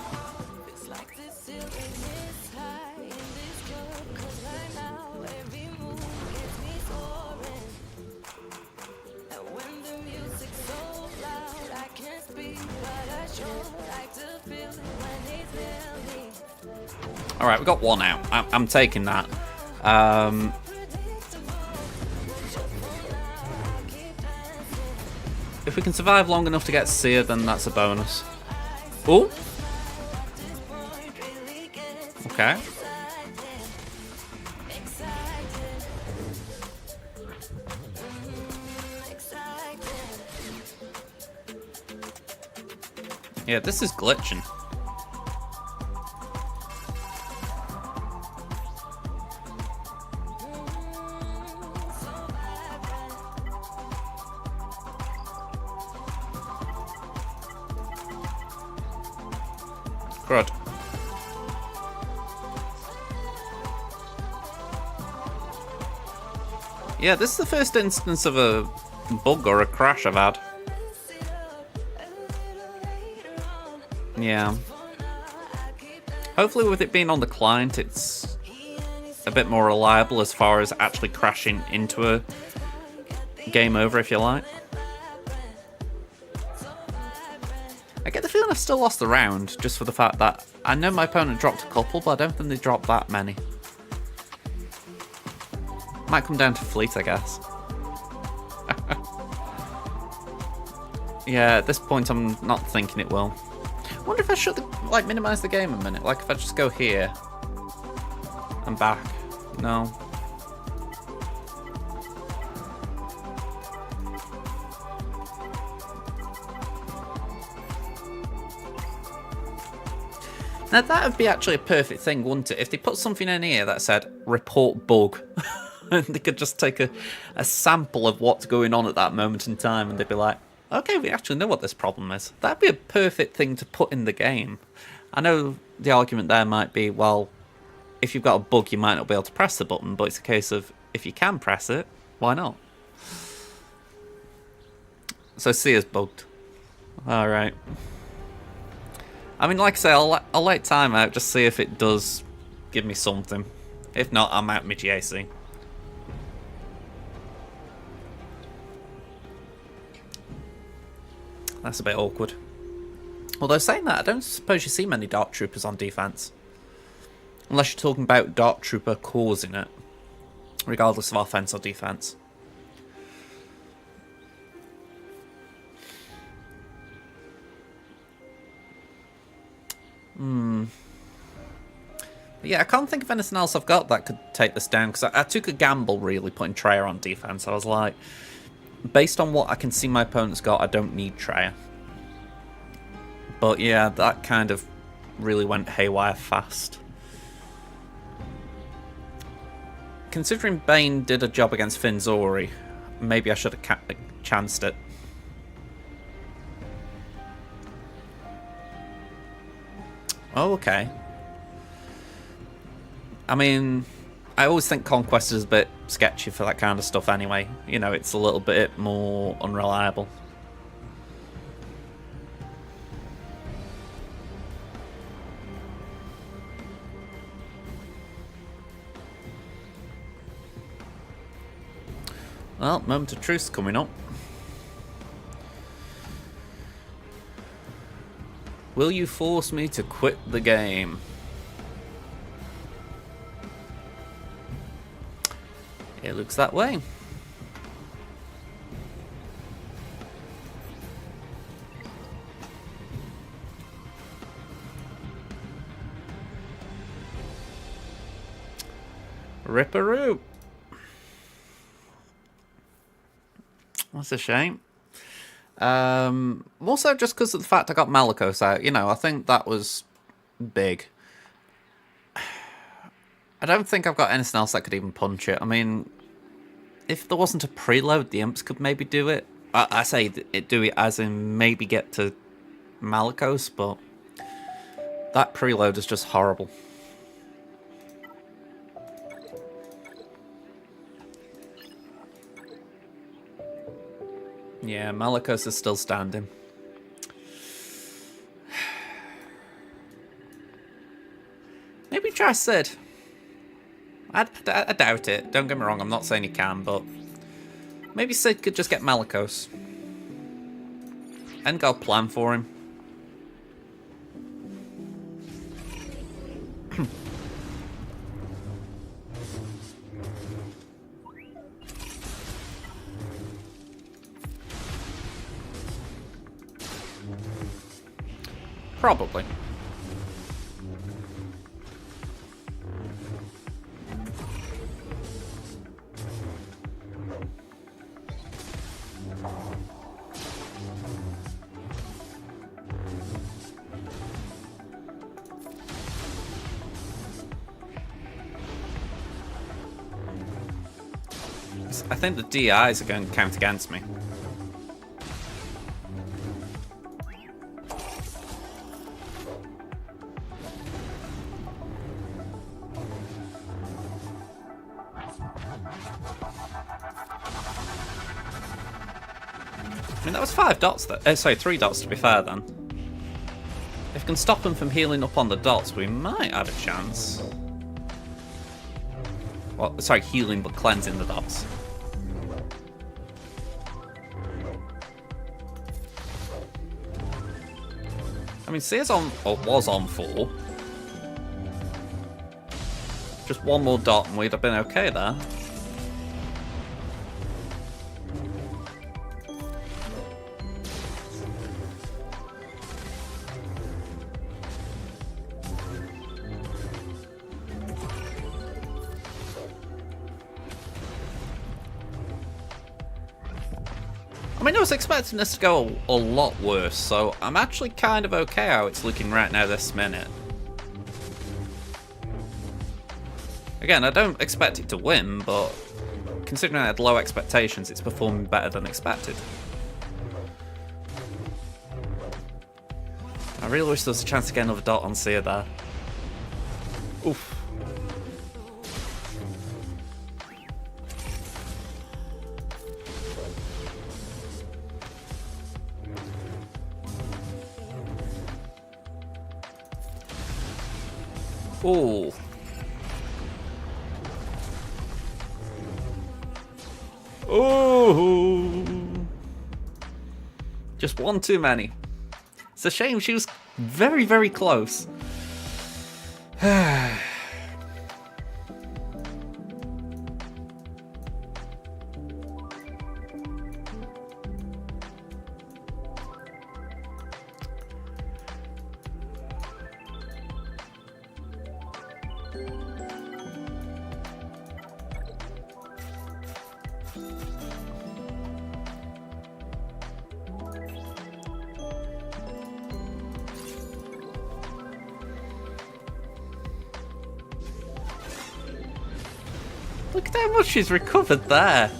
Alright, we got one out. I'm taking that. If we can survive long enough to get Seer, then that's a bonus. Oh! Okay. Yeah, this is glitching. Good. Yeah, this is the first instance of a bug or a crash I've had. Yeah. Hopefully with it being on the client, it's a bit more reliable as far as actually crashing into a game over, if you like. I get the feeling I've still lost the round, just for the fact that I know my opponent dropped a couple, but I don't think they dropped that many. Might come down to fleet, I guess. Yeah, at this point I'm not thinking it will. I wonder if I should, like, minimize the game a minute. Like, if I just go here and back. No. Now that would be actually a perfect thing, wouldn't it? If they put something in here that said, report bug. And they could just take a sample of what's going on at that moment in time and they'd be like, okay, we actually know what this problem is. That'd be a perfect thing to put in the game. I know the argument there might be, well, if you've got a bug, you might not be able to press the button, but it's a case of, if you can press it, why not? So C is bugged. Alright. I mean, like I say, I'll let time out, just see if it does give me something. If not, I'm out my GAC. That's a bit awkward. Although saying that, I don't suppose you see many Dark Troopers on defense. Unless you're talking about Dark Trooper causing it. Regardless of offense or defense. Yeah, I can't think of anything else I've got that could take this down. Because I took a gamble, really, putting Treya on defense. I was like, based on what I can see my opponent's got, I don't need Treya. But yeah, that kind of really went haywire fast. Considering Bane did a job against Finzori, maybe I should have chanced it. Oh, okay. I mean, I always think Conquest is a bit sketchy for that kind of stuff anyway. You know, it's a little bit more unreliable. Well, moment of truth coming up. Will you force me to quit the game? It looks that way. Ripperoo. That's a shame. Also, just because of the fact I got Malicos out, you know, I think that was big. I don't think I've got anything else that could even punch it. I mean, if there wasn't a preload, the Imps could maybe do it. I say do it as in maybe get to Malicos, but that preload is just horrible. Yeah, Malicos is still standing. Maybe try Sid. I doubt it. Don't get me wrong, I'm not saying he can, but maybe Sid could just get Malicos. And got a plan for him. Probably. I think the DIs are going to count against me. I mean, that was 5 dots. Sorry, 3 dots to be fair then. If we can stop them from healing up on the dots, we might have a chance. Well, sorry, healing but cleansing the dots. I mean, Sears on, or was on 4. Just one more dot and we'd have been okay there. I mean, I was expecting this to go a lot worse, so I'm actually kind of okay how it's looking right now this minute. Again, I don't expect it to win, but considering I had low expectations, it's performing better than expected. I really wish there was a chance to get another dot on Sear there. Oof. Ooh. Oh. Just one too many. It's a shame, she was very, very close. Look at how much she's recovered there.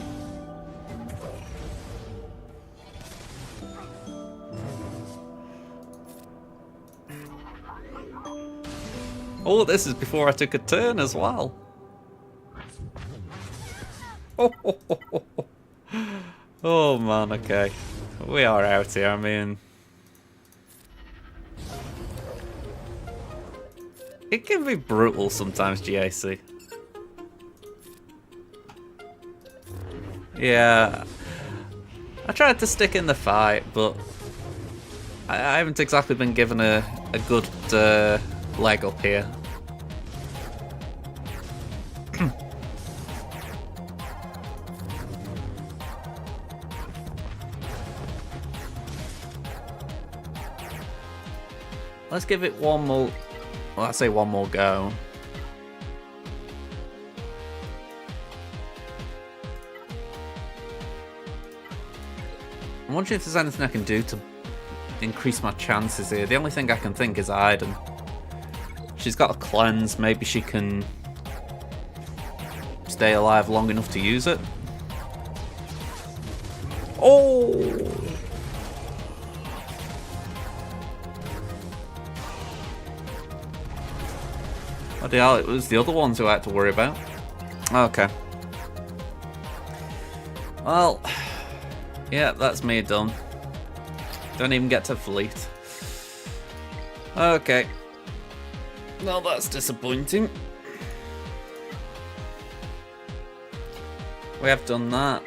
Oh, this is before I took a turn as well. Oh man, okay. We are out here, I mean... It can be brutal sometimes, GAC. Yeah, I tried to stick in the fight, but I haven't exactly been given a good leg up here. Let's give it one more, well, I'd say one more go. I'm wondering if there's anything I can do to increase my chances here. The only thing I can think is Aiden. She's got a cleanse, maybe she can stay alive long enough to use it. Oh! Oh dear, it was the other ones who I had to worry about. Okay. Well... Yeah, that's me done. Don't even get to fleet. Okay. Well, that's disappointing. We have done that.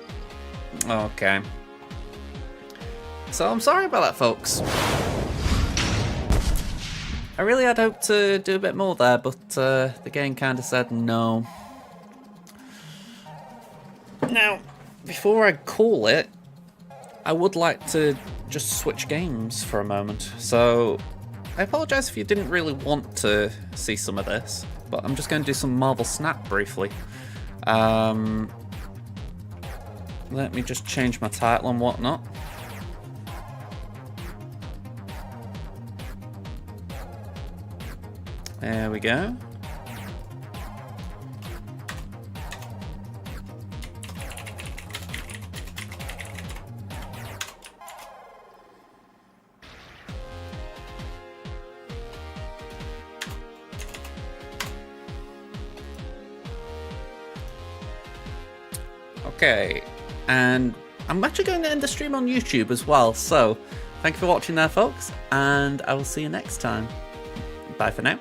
Okay. So I'm sorry about that, folks. I really had hoped to do a bit more there, but the game kind of said no. Now, before I call it, I would like to just switch games for a moment. So, I apologise if you didn't really want to see some of this, but I'm just going to do some Marvel Snap briefly. Let me just change my title and whatnot. There we go. Okay, and I'm actually going to end the stream on YouTube as well, so thank you for watching there, folks, and I will see you next time. Bye for now.